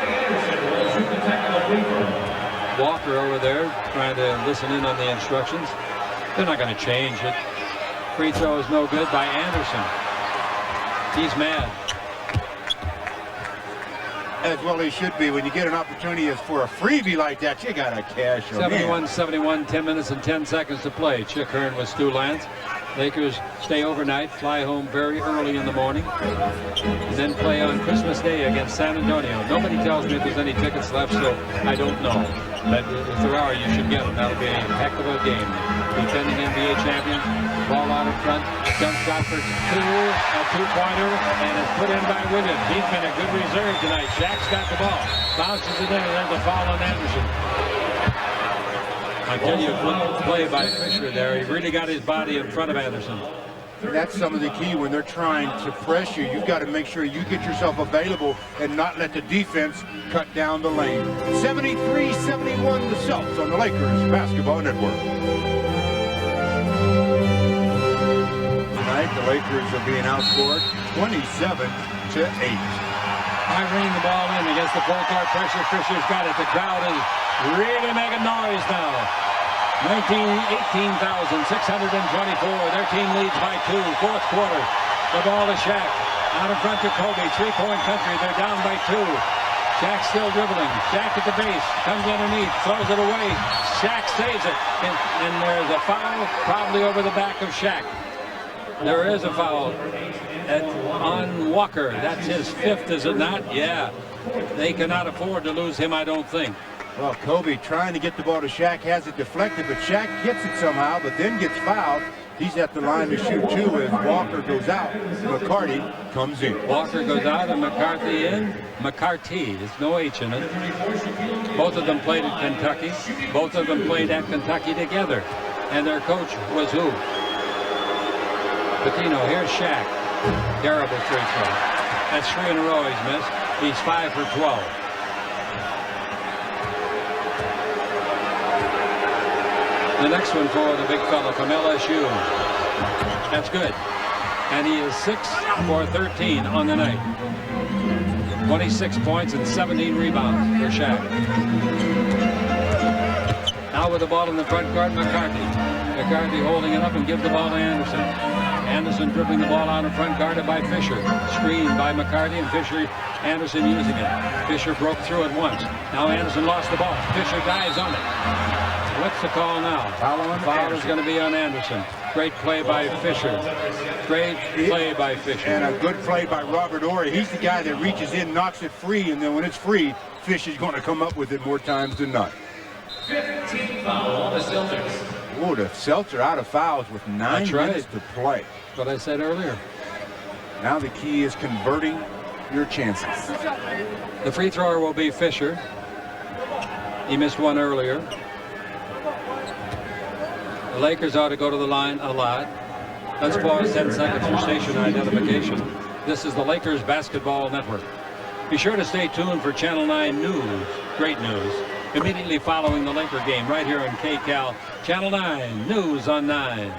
Walker over there trying to listen in on the instructions. They're not going to change it. Free throw is no good by Anderson. He's mad. As well he should be. When you get an opportunity as for a freebie like that, you got to cash them in. 71-71, 10 minutes and 10 seconds to play. Chick Hearn with Stu Lance. Lakers stay overnight, fly home very early in the morning, and then play on Christmas Day against San Antonio. Nobody tells me if there's any tickets left, so I don't know. But if there are, you should get them. That'll be a heck of a game. Defending NBA champions, ball out in front, jump shot for two, a two-pointer, and it's put in by Williams. He's been a good reserve tonight. Shaq's got the ball, bounces it in, and then the foul on Anderson. I tell you, good play by Fisher there. He really got his body in front of Anderson. That's some of the key when they're trying to press you. You've got to make sure you get yourself available and not let the defense cut down the lane. 73-71 the Celtics on the Lakers Basketball Network. Tonight, the Lakers are being outscored 27-8. Irene the ball in against the full court pressure. Fisher's got it. The crowd is really making noise now. 18,624. Their team leads by 2. Fourth quarter. The ball to Shaq. Out in front to Kobe. Three-point country. They're down by 2. Shaq still dribbling. Shaq at the base. Comes underneath. Throws it away. Shaq saves it. And there's a foul probably over the back of Shaq. There is a foul on Walker. That's his 5th, is it not? Yeah. They cannot afford to lose him, I don't think. Well, Kobe trying to get the ball to Shaq, has it deflected, but Shaq gets it somehow, but then gets fouled. He's at the line to shoot 2 as Walker goes out. McCarty comes in. Walker goes out and McCarthy in. McCarty, there's no H in it. Both of them played at Kentucky. Both of them played at Kentucky together. And their coach was who? Pitino. Here's Shaq. Terrible free throw. That's 3 in a row he's missed. He's 5 for 12. The next one for the big fella from LSU. That's good. And he is 6 for 13 on the night. 26 points and 17 rebounds for Shaq. Now with the ball in the front court, McCarthy. McCarthy holding it up and gives the ball to Anderson. Anderson dribbling the ball out in front, guarded by Fisher. Screened by McCarthy, and Fisher, Anderson using it. Fisher broke through it once. Now Anderson lost the ball. Fisher dives on it. What's the call now? Foul is going to be on Anderson. Great play by Fisher. Great play by Fisher. And a good play by Robert Horry. He's the guy that reaches in, knocks it free, and then when it's free, Fisher's going to come up with it more times than not. 15 foul on the Celtics. Oh, the Celtics are out of fouls with 9 minutes to play. That's what I said earlier. Now the key is converting your chances. The free thrower will be Fisher. He missed one earlier. The Lakers ought to go to the line a lot. Let's pause 10 seconds for station identification. This is the Lakers Basketball Network. Be sure to stay tuned for Channel 9 news. Great news. Immediately following the Laker game right here on KCAL. Channel 9 News on 9.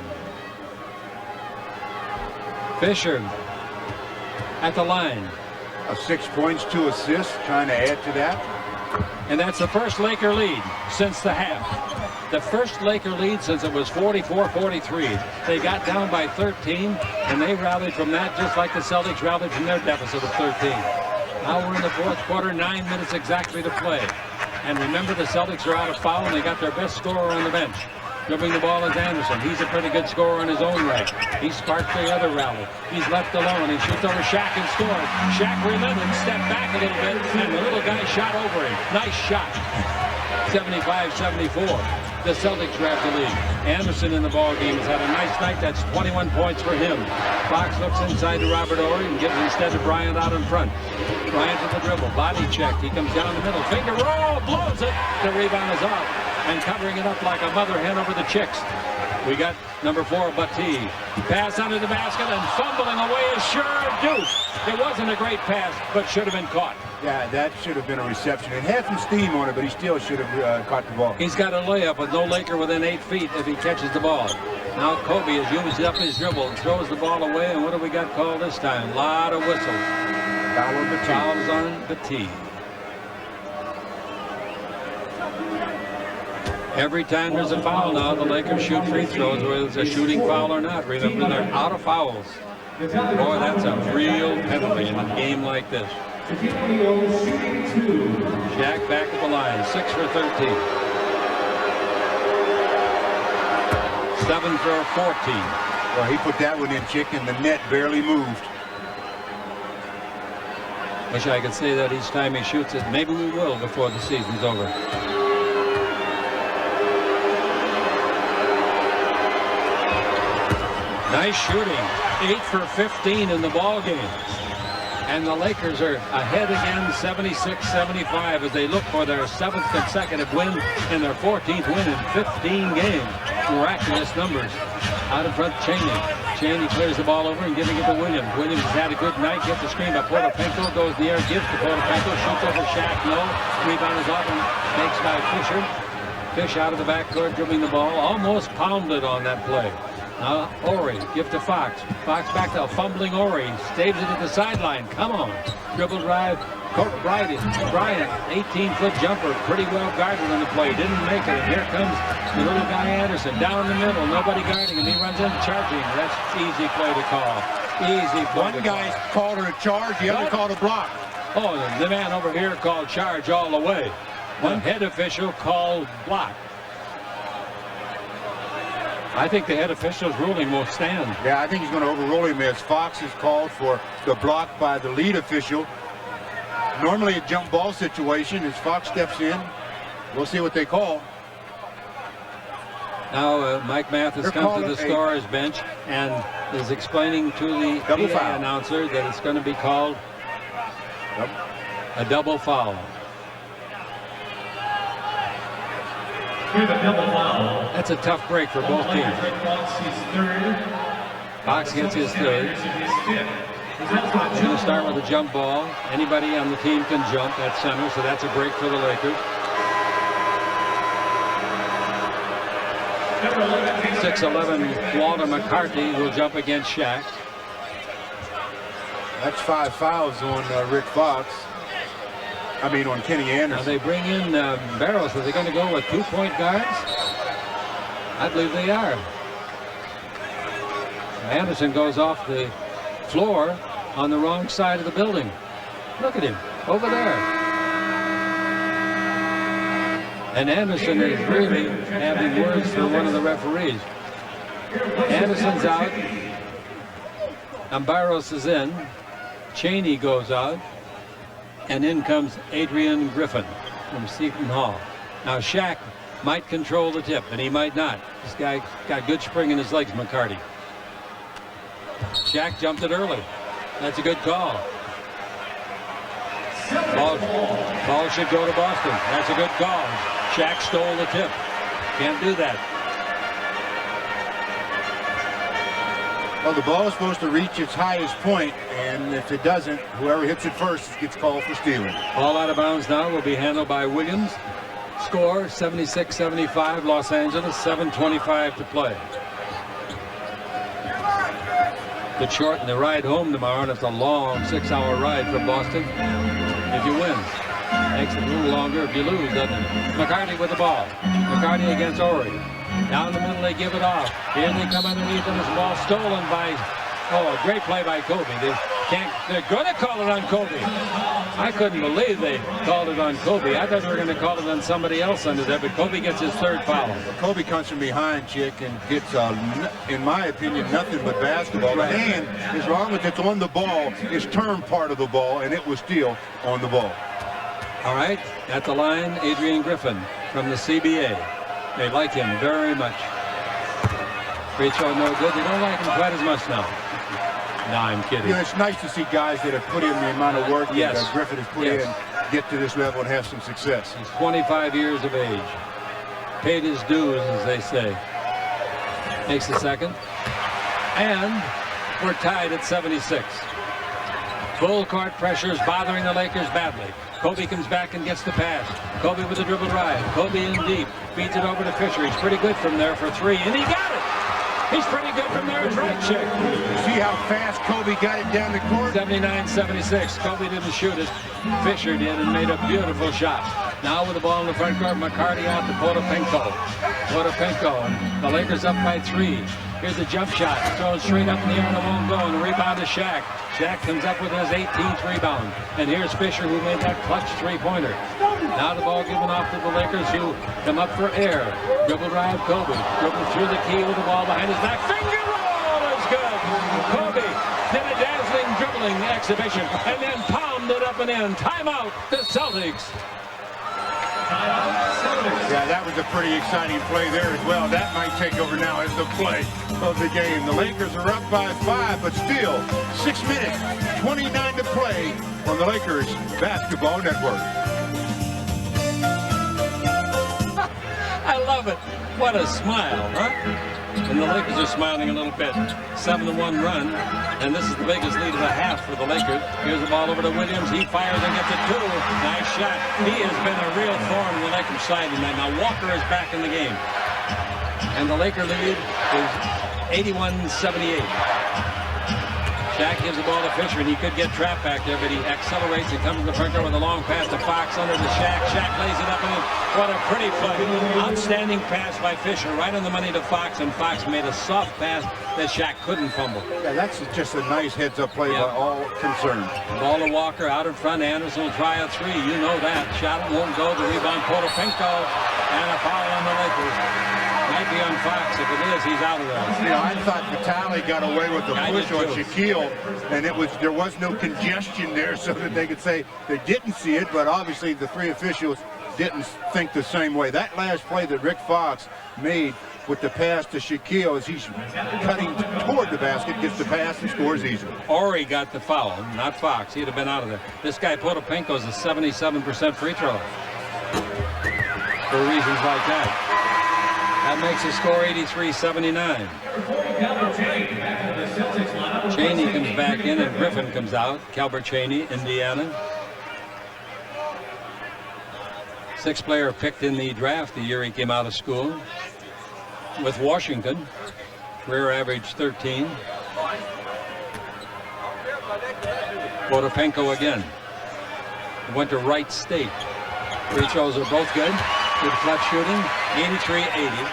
Fisher at the line. 6 points, 2 assists, trying to add to that. And that's the first Laker lead since the half. The first Laker lead since it was 44-43. They got down by 13, and they rallied from that just like the Celtics rallied from their deficit of 13. Now we're in the fourth quarter, 9 minutes exactly to play. And remember, the Celtics are out of foul, and they got their best scorer on the bench. Dribbling the ball is Anderson. He's a pretty good scorer in his own right. He sparked the other rally. He's left alone. He shoots over Shaq and scores. Shaq relented, stepped back a little bit, and the little guy shot over him. Nice shot. 75-74. The Celtics grab the lead. Anderson in the ball game has had a nice night. That's 21 points for him. Fox looks inside to Robert Horry and gives instead to Bryant out in front. Bryant to the dribble. Body checked. He comes down the middle. Finger roll. Blows it. The rebound is off. And covering it up like a mother hen over the chicks We got number 4, Bati. Pass under the basket and fumbling away is sure Deuce. It wasn't a great pass, but should have been caught. Yeah, that should have been a reception. It had some steam on it, but he still should have caught the ball. He's got a layup with no Laker within 8 feet if he catches the ball. Now Kobe has used up his dribble, throws the ball away, and what do we got called this time? A lot of whistles. Fouls on Bati. Every time there's a foul now, the Lakers shoot free throws, whether it's a shooting foul or not. Remember, they're out of fouls. Boy, that's a real penalty in a game like this. Shaq back at the line, 6 for 13. 7 for 14. Well, he put that one in, Chick, and the net barely moved. Wish I could say that each time he shoots it. Maybe we will before the season's over. Nice shooting. 8 for 15 in the ball game. And the Lakers are ahead again, 76-75, as they look for their 7th consecutive win and their 14th win in 15 games. Miraculous numbers. Out in front, Cheney clears the ball over and giving it to Williams. Williams has had a good night. Gets the screen by Portopenko. Goes in the air, gives to Portopenko. Shoots over Shaq. No. Rebound is off and makes by Fisher. Fish out of the backcourt, dribbling the ball. Almost pounded on that play. Now Ori, give to Fox. Fox back to a fumbling Ori. Staves it at the sideline. Come on. Dribble drive. Bryant, 18-foot jumper. Pretty well guarded on the play. Didn't make it. And here comes the little guy Anderson. Down the middle. Nobody guarding him. He runs in charging. That's easy play to call. Easy play. One guy called her a charge. The other called a block. Oh, the man over here called charge all the way. One head official called block. I think the head official's ruling will stand. Yeah, I think he's going to overrule him as Fox is called for the block by the lead official. Normally a jump ball situation as Fox steps in. We'll see what they call. Now Mike Mathis comes to the scorer's bench and is explaining to the PA announcer that it's going to be called a double foul. That's a tough break for both teams. Fox gets his third. He's going to start with a jump ball. Anybody on the team can jump at center, so that's a break for the Lakers. 6'11" Walter McCarthy will jump against Shaq. That's 5 fouls on Rick Fox. I mean, on Kenny Anderson. Now they bring in Barrows. Are they going to go with 2-point guards? I believe they are. Anderson goes off the floor on the wrong side of the building. Look at him over there. And Anderson is really having words for one of the referees. Anderson's out. And Barrows is in. Cheney goes out. And in comes Adrian Griffin from Seton Hall. Now Shaq might control the tip, and he might not. This guy got good spring in his legs, McCarty. Shaq jumped it early. That's a good call. Ball should go to Boston. That's a good call. Shaq stole the tip. Can't do that. Well, the ball is supposed to reach its highest point, and if it doesn't, whoever hits it first gets called for stealing. Ball out of bounds now will be handled by Williams. Score 76-75 Los Angeles, 7:25 to play. Could shorten the ride home tomorrow, and it's a long 6-hour ride from Boston if you win. Makes it a little longer if you lose, doesn't it? McCarty with the ball. McCarty against Ori. Down the middle, they give it off. Here they come underneath, and this ball stolen by, a great play by Kobe. They're going to call it on Kobe. I couldn't believe they called it on Kobe. I thought they were going to call it on somebody else under there, but Kobe gets his third foul. Well, Kobe comes from behind, Chick, and gets, in my opinion, nothing but basketball. The hand, as long as it's on the ball, is turned part of the ball, and it was still on the ball. All right, at the line, Adrian Griffin from the CBA. They like him very much. Free throw no good. They don't like him quite as much now. No, I'm kidding. You know, it's nice to see guys that have put in the amount of work that Griffin has put in, get to this level and have some success. He's 25 years of age. Paid his dues, as they say. Makes the second. And we're tied at 76. Full court pressure is bothering the Lakers badly. Kobe comes back and gets the pass. Kobe with a dribble drive. Kobe in deep. Feeds it over to Fisher. He's pretty good from there for three, and he got it. He's pretty good from there. It's right, Chick. See how fast Kobe got it down the court? 79-76. Kobe didn't shoot it. Fisher did and made a beautiful shot. Now with the ball in the front court, McCarty out to Potapenko. And the Lakers up by 3. Here's a jump shot. Thrown straight up in the air and it won't go. And the rebound to Shaq. Shaq comes up with his 18th rebound. And here's Fisher, who made that clutch three-pointer. Now the ball given off to the Lakers, who come up for air. Dribble drive, Kobe. Dribble through the key with the ball behind his back. Finger roll is good. Kobe did a dazzling dribbling exhibition and then palmed it up and in. Timeout, the Celtics. Yeah, that was a pretty exciting play there as well. That might take over now as the play of the game. The Lakers are up by 5, but still 6 minutes, 29 to play on the Lakers Basketball Network. I love it. What a smile, huh? And the Lakers are smiling a little bit. 7-1 run, and this is the biggest lead of the half for the Lakers. Here's the ball over to Williams. He fires and gets it 2. Nice shot. He has been a real thorn in the Lakers side tonight. Now Walker is back in the game. And the Laker lead is 81-78. Shaq gives the ball to Fisher, and he could get trapped back there, but he accelerates and comes to the front door with a long pass to Fox under to Shaq. Shaq lays it up and in. What a pretty play. Outstanding pass by Fisher, right on the money to Fox, and Fox made a soft pass that Shaq couldn't fumble. Yeah, that's just a nice heads-up play by all concerned. Ball to Walker out in front. Anderson will try a 3. You know that. Shot won't go. The rebound, Potapenko, and a foul on the Lakers. Might be on Fox. If it is, he's out of there. You know, I thought Vitale got away with the push on Shaquille, and there was no congestion there so that they could say they didn't see it, but obviously the 3 officials didn't think the same way. That last play that Rick Fox made with the pass to Shaquille as he's cutting toward the basket, gets the pass and scores easily. Ori got the foul, not Fox. He'd have been out of there. This guy Potapenko is a 77% free throw for reasons like that. That makes the score 83-79. Cheney comes back in and Griffin comes out. Calbert Cheney, Indiana. 6th player picked in the draft the year he came out of school with Washington. Career average 13. Potapenko again. Went to Wright State. Free throws are both good. Good clutch shooting, 83-80.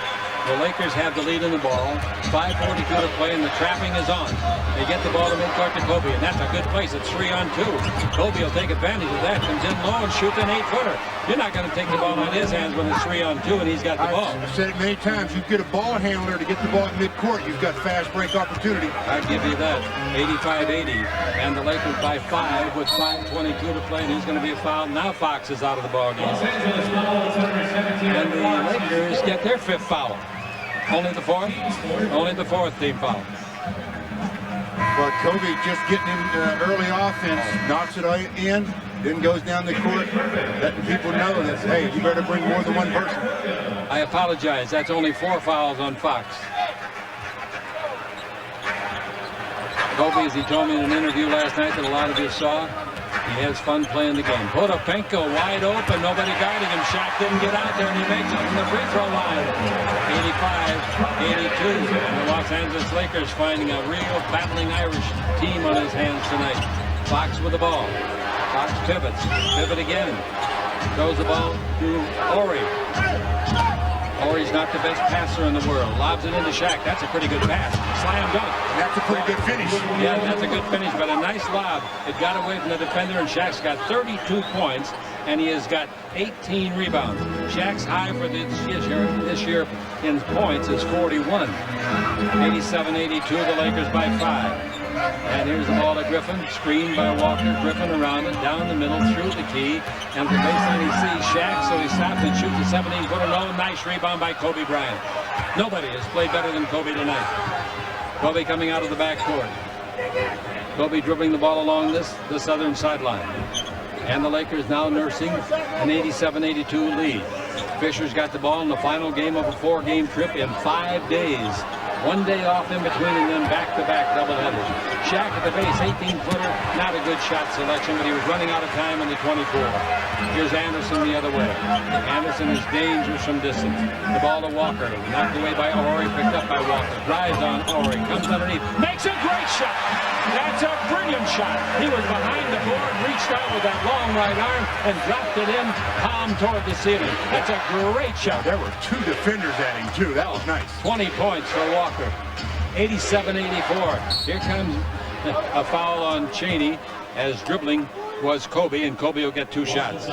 The Lakers have the lead in the ball. 5:42 to play, and the trapping is on. They get the ball to midcourt to Kobe, and that's a good place. It's 3-on-2. Kobe will take advantage of that. Comes in low and shoots an 8-footer. You're not going to take the ball out of his hands when it's 3-on-2 and he's got the ball. I've said it many times. You get a ball handler to get the ball at midcourt, you've got fast break opportunity. I'd give you that. 85-80, and the Lakers by 5 with 5:22 to play, and he's going to be a foul. Now Fox is out of the ball game. And the Lakers get their 5th foul. Only the 4th? Only the 4th team foul. But Kobe just getting in early offense, knocks it in, then goes down the court, letting people know that, hey, you better bring more than one person. I apologize. That's only 4 fouls on Fox. Kobe, as he told me in an interview last night that a lot of you saw, he has fun playing the game. Potapenko wide open, nobody guarding him. Shaq didn't get out there, and he makes it from the free throw line. 85-82. And the Los Angeles Lakers finding a real battling Irish team on his hands tonight. Fox with the ball. Fox pivots. Pivot again. Throws the ball to Ori. Ori's not the best passer in the world. Lobs it into Shaq. That's a pretty good pass. Slam dunk. That's a pretty good finish. Yeah, that's a good finish, but a nice lob. It got away from the defender, and Shaq's got 32 points, and he has got 18 rebounds. Shaq's high for this year in points is 41. 87-82, the Lakers by 5. And here's the ball to Griffin, screened by Walker. Griffin around it, down the middle, through the key. And the baseline he sees Shaq, so he stops and shoots a 17-footer low. Nice rebound by Kobe Bryant. Nobody has played better than Kobe tonight. Kobe coming out of the backcourt. Kobe dribbling the ball along the southern sideline. And the Lakers now nursing an 87-82 lead. Fisher's got the ball in the final game of a 4-game trip in 5 days. 1 day off in between and then back-to-back doubleheaders. Shaq at the base, 18-footer, not a good shot selection, but he was running out of time in the 24. Here's Anderson the other way. Anderson is dangerous from distance. The ball to Walker, knocked away by Ori, picked up by Walker. Drives on Ori, comes underneath, makes a great shot. That's a brilliant shot. He was behind the board, reached out with that long right arm, and dropped it in, palm toward the ceiling. That's a great shot. There were 2 defenders at him, too. That was nice. 20 points for Walker. 87-84. Here comes a foul on Cheney, as dribbling was Kobe, and Kobe will get 2 shots.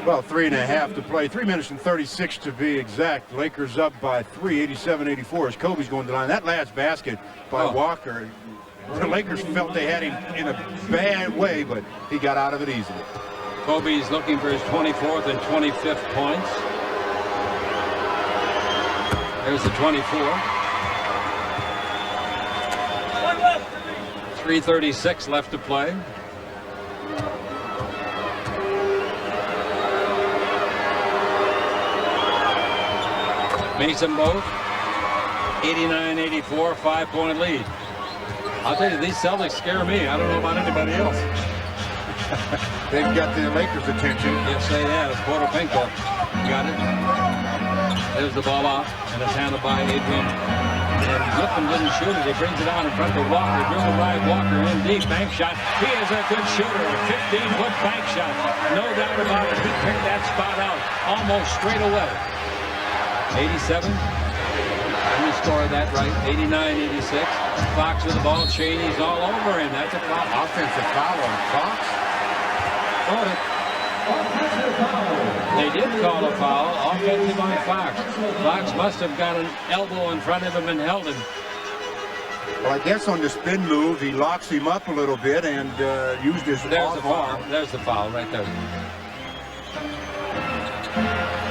Well, 3.5 to play. 3 minutes and 36 to be exact. Lakers up by 3, 87-84 as Kobe's going to the line. That last basket by Walker, the Lakers felt they had him in a bad way, but he got out of it easily. Kobe's looking for his 24th and 25th points. There's the 24. 3:36 left to play. Mason both. 89-84, 5-point lead. I'll tell you, these Celtics scare me. I don't know about anybody else. They've got the Lakers' attention. Yes, they have. Porto-Pinto got it. There's the ball off, and it's handled by Adrian. And Griffin didn't shoot it. He brings it out in front of Walker. Dribble right, Walker in deep. Bank shot. He is a good shooter. A 15-foot bank shot. No doubt about it. He picked that spot out almost straight away. 87. And he scored that right. 89-86. Fox with the ball. Cheney's all over him. That's a foul. Offensive foul on Fox. They did call a foul. Offensive on Fox. Fox must have got an elbow in front of him and held him. Well, I guess on the spin move, he locks him up a little bit and used his There's the foul. There's the foul right there.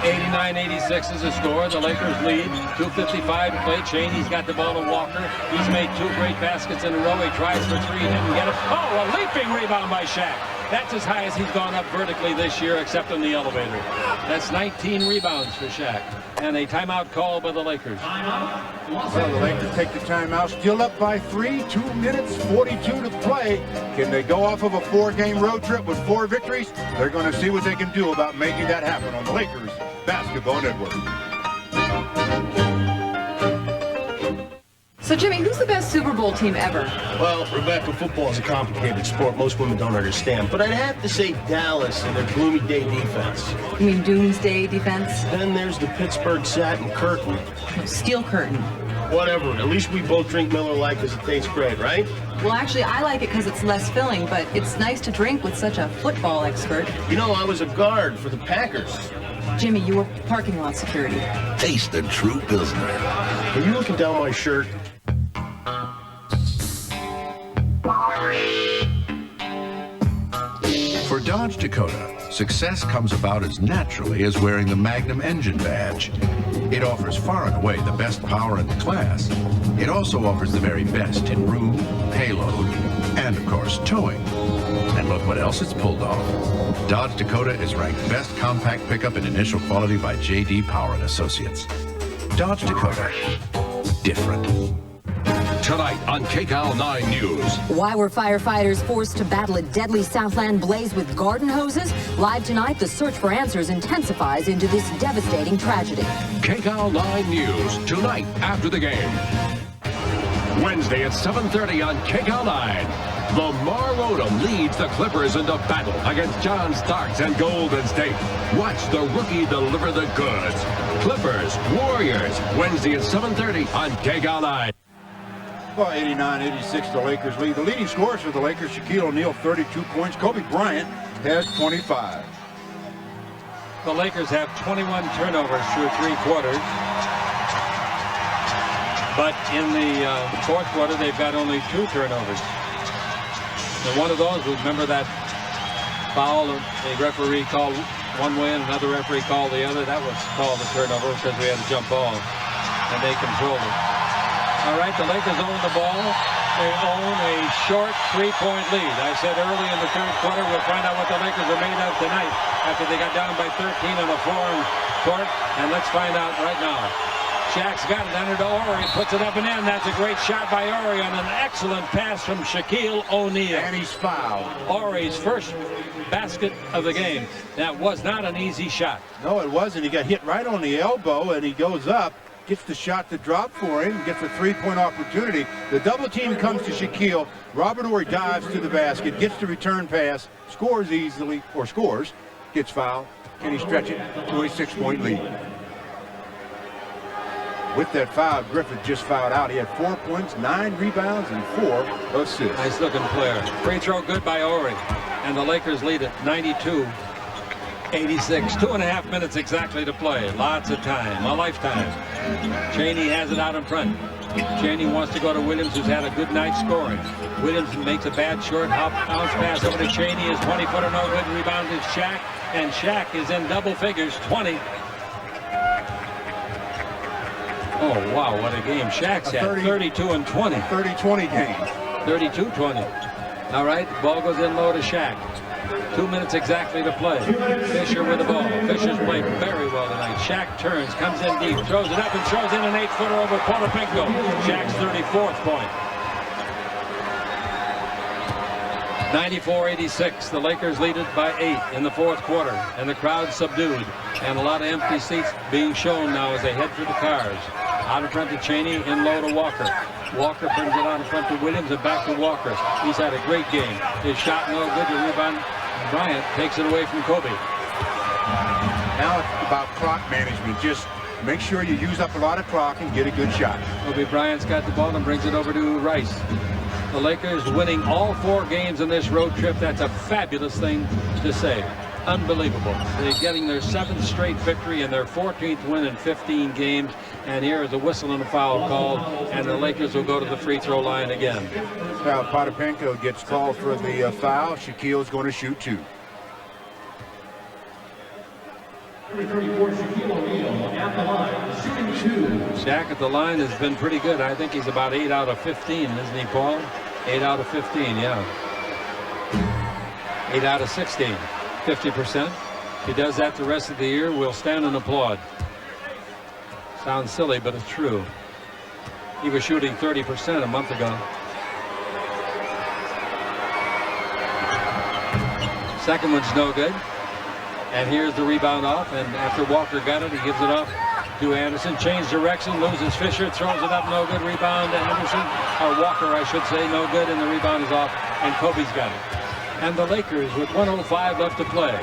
89-86 is the score. The Lakers lead. 2:55 to play. Cheney's got the ball to Walker. He's made 2 great baskets in a row. He tries for 3, didn't get it. Oh, a leaping rebound by Shaq. That's as high as he's gone up vertically this year, except in the elevator. That's 19 rebounds for Shaq. And a timeout call by the Lakers. Well, the Lakers take the timeout. Still up by 3. 2 minutes, 42 to play. Can they go off of a 4-game road trip with 4 victories? They're going to see what they can do about making that happen on the Lakers Basketball Network. So, Jimmy, who's the best Super Bowl team ever? Well, Rebecca, football is a complicated sport most women don't understand. But I'd have to say Dallas and their gloomy day defense. You mean doomsday defense? Then there's the Pittsburgh satin curtain. No, steel curtain. Whatever. At least we both drink Miller Lite because it tastes great, right? Well, actually, I like it because it's less filling, but it's nice to drink with such a football expert. You know, I was a guard for the Packers. Jimmy, you were parking lot security. Taste the true Pilsner. Are you looking down my shirt? For Dodge Dakota, success comes about as naturally as wearing the Magnum engine badge. It offers far and away the best power in the class. It also offers the very best in room, payload, and of course, towing. And look what else it's pulled off. Dodge Dakota is ranked best compact pickup in initial quality by J.D. Power & Associates. Dodge Dakota. Different. Tonight on KCAL 9 News. Why were firefighters forced to battle a deadly Southland blaze with garden hoses? Live tonight, the search for answers intensifies into this devastating tragedy. KCAL 9 News, tonight after the game. Wednesday at 7:30 on KCAL 9. Lamar Odom leads the Clippers into battle against John Starks and Golden State. Watch the rookie deliver the goods. Clippers, Warriors, Wednesday at 7:30 on KCAL 9. Well, 89-86, the Lakers lead. The leading scorers for the Lakers, Shaquille O'Neal, 32 points. Kobe Bryant has 25. The Lakers have 21 turnovers through 3 quarters. But in the 4th quarter, they've got only 2 turnovers. And one of those was, remember that foul the referee called one way and another referee called the other? That was called a turnover because we had a jump ball, and they controlled it. All right, the Lakers own the ball. They own a short 3-point lead. I said early in the 3rd quarter, we'll find out what the Lakers are made of tonight after they got down by 13 on the 4 court, and let's find out right now. Shaq's got it under to Ori, puts it up and in. That's a great shot by Ori on an excellent pass from Shaquille O'Neal. And he's fouled. Ori's first basket of the game. That was not an easy shot. No, it wasn't. He got hit right on the elbow, and he goes up, gets the shot to drop for him, gets a three-point opportunity. The double team comes to Shaquille. Robert Ori dives to the basket, gets the return pass, scores easily, or scores, gets fouled. Can he stretch it to a 6-point lead? With that foul, Griffith just fouled out. He had 4 points, 9 rebounds, and 4 assists. Nice looking player. Free throw good by Ori. And the Lakers lead it 92-86. 2.5 minutes exactly to play. Lots of time, a lifetime. Chaney has it out in front. Chaney wants to go to Williams, who's had a good night scoring. Williams makes a bad short bounce pass over to Chaney. His 20-footer no good. Rebound is Shaq. And Shaq is in double figures, 20. Oh, wow, what a game. Shaq's had 32 and 20. 30-20 game. 32-20. All right, ball goes in low to Shaq. 2 minutes exactly to play. Fisher with the ball. Fisher's played very well tonight. Shaq turns, comes in deep, throws it up and throws in an 8-footer over Portopinko. Shaq's 34th point. 94-86. The Lakers lead it by 8 in the fourth quarter, and the crowd subdued. And a lot of empty seats being shown now as they head for the cars. Out in front to Chaney, in low to Walker. Walker brings it out in front to Williams and back to Walker. He's had a great game. His shot no good. The rebound. Bryant takes it away from Kobe. Now it's about clock management. Just make sure you use up a lot of clock and get a good shot. Kobe Bryant's got the ball and brings it over to Rice. The Lakers winning all 4 games in this road trip. That's a fabulous thing to say. Unbelievable. They're getting their 7th straight victory and their 14th win in 15 games. And here is a whistle and a foul called, and the Lakers will go to the free throw line again. Now Portopinko gets called for the foul. Shaquille's going to shoot 2. Shaq at the line has been pretty good. I think he's about 8 out of 15, isn't he, Paul? 8 out of 15, yeah. 8 out of 16, 50%. If he does that the rest of the year, we'll stand and applaud. Sounds silly, but it's true. He was shooting 30% a month ago. Second one's no good. And here's the rebound off. And after Walker got it, he gives it off to Anderson. Change direction, loses Fisher, throws it up, no good. Rebound to Anderson, or Walker, I should say, no good. And the rebound is off, and Kobe's got it. And the Lakers with 1:05 left to play.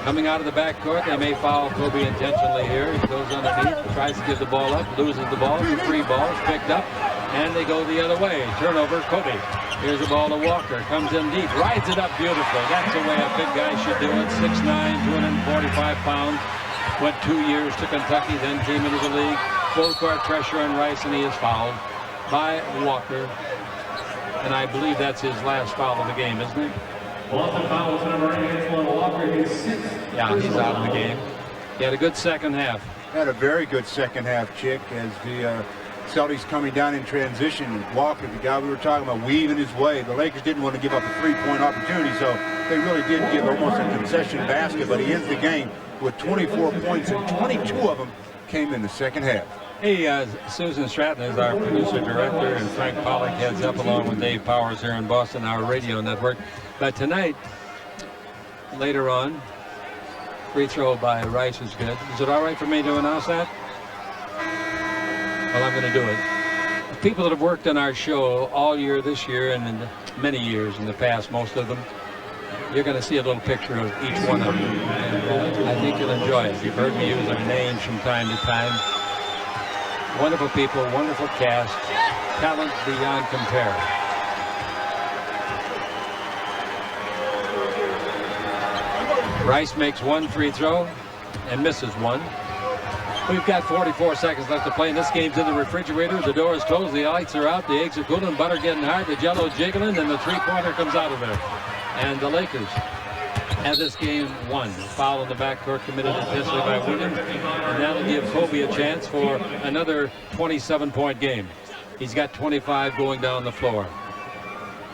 Coming out of the backcourt, they may foul Kobe intentionally here. He goes underneath, tries to give the ball up, loses the ball. The free ball is picked up, and they go the other way. Turnover, Kobe. Here's the ball to Walker. Comes in deep, rides it up beautifully. That's the way a big guy should do it. 6'9", 245 pounds. Went 2 years to Kentucky, then came into the league. Full court pressure on Rice, and he is fouled by Walker. And I believe that's his last foul of the game, isn't it? Foul is number 8, Antoine Walker. Yeah, he's out of the game. He had a good second half. Had a very good second half, Chick, as the Celtics coming down in transition. Walker, the guy we were talking about, weaving his way. The Lakers didn't want to give up a 3-point opportunity, so they really did give almost a concession basket, but he ends the game with 24 points, and 22 of them came in the second half. Hey, Susan Stratton is our producer director, and Frank Pollock heads up along with Dave Powers here in Boston, our radio network. But tonight, later on, free throw by Rice is good. Is it all right for me to announce that? Well, I'm going to do it. People that have worked on our show all year this year and in many years in the past, most of them, you're going to see a little picture of each one of them. And I think you'll enjoy it. You've heard me use their names from time to time. Wonderful people, wonderful cast, talent beyond compare. Rice makes one free throw and misses one. We've got 44 seconds left to play, and this game's in the refrigerator. The door is closed, the lights are out, the eggs are cooling, butter getting hard, the jello jiggling, and the three-pointer comes out of there. And the Lakers have this game won. Foul in the backcourt committed intensely by Williams, and that'll give Kobe a chance for another 27-point game. He's got 25 going down the floor.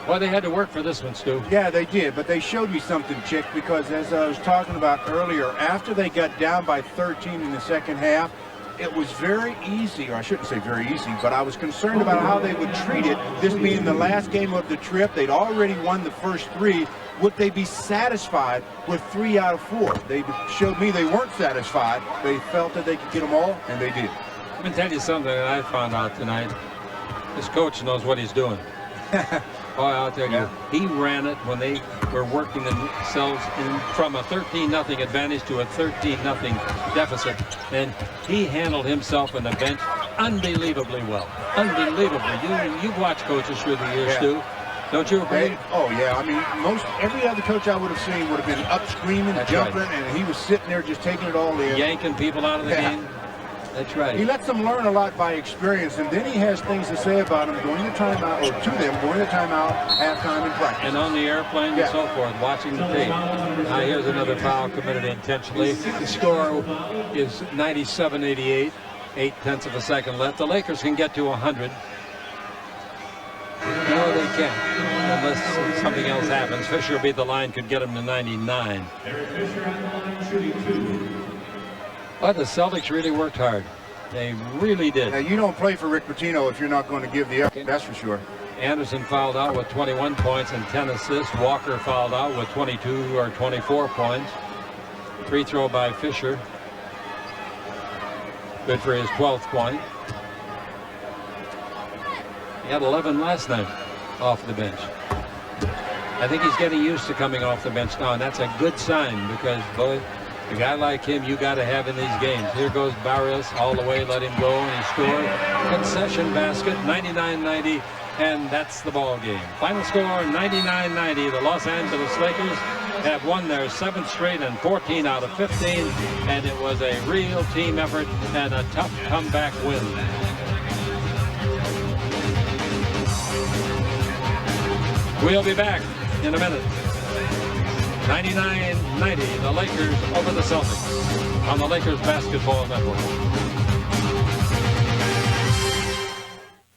Well, they had to work for this one, Stu. Yeah, they did, but they showed me something, Chick, because as I was talking about earlier, after they got down by 13 in the second half, it was very easy, or I shouldn't say very easy, but I was concerned about how they would treat it. This being the last game of the trip, they'd already won the first 3. Would they be satisfied with 3 out of 4? They showed me they weren't satisfied. They felt that they could get them all, and they did. Let me tell you something that I found out tonight. This coach knows what he's doing. Oh, I'll tell you, he ran it when they were working themselves from a 13-0 advantage to a 13-0 deficit, and he handled himself in the bench unbelievably well. Unbelievably. You've watched coaches through the years, too. Don't you agree? Oh, yeah. I mean, every other coach I would have seen would have been up screaming, jumping, and he was sitting there just taking it all in. Yanking people out of the game. That's right. He lets them learn a lot by experience, and then he has things to say about them going to timeout, or to them going to timeout, halftime, and practice. And on the airplane and so forth, watching the tape. Now here's another foul committed intentionally. The score is 97-88, 0.8 of a second left. The Lakers can get to 100. No, they can't, unless something else happens. Fisher beat the line, could get him to 99. But the Celtics really worked hard. They really did. Now, you don't play for Rick Pitino if you're not going to give the effort, that's for sure. Anderson fouled out with 21 points and 10 assists. Walker fouled out with 22 or 24 points. Free throw by Fisher. Good for his 12th point. He had 11 last night off the bench. I think he's getting used to coming off the bench now, and that's a good sign because, boy, a guy like him you got to have in these games. Here goes Barrios all the way, let him go, and he scored. Concession basket, 99-90, and that's the ball game. Final score, 99-90. The Los Angeles Lakers have won their 7th straight and 14 out of 15, and it was a real team effort and a tough comeback win. We'll be back in a minute. 99-90, the Lakers over the Celtics on the Lakers Basketball Network.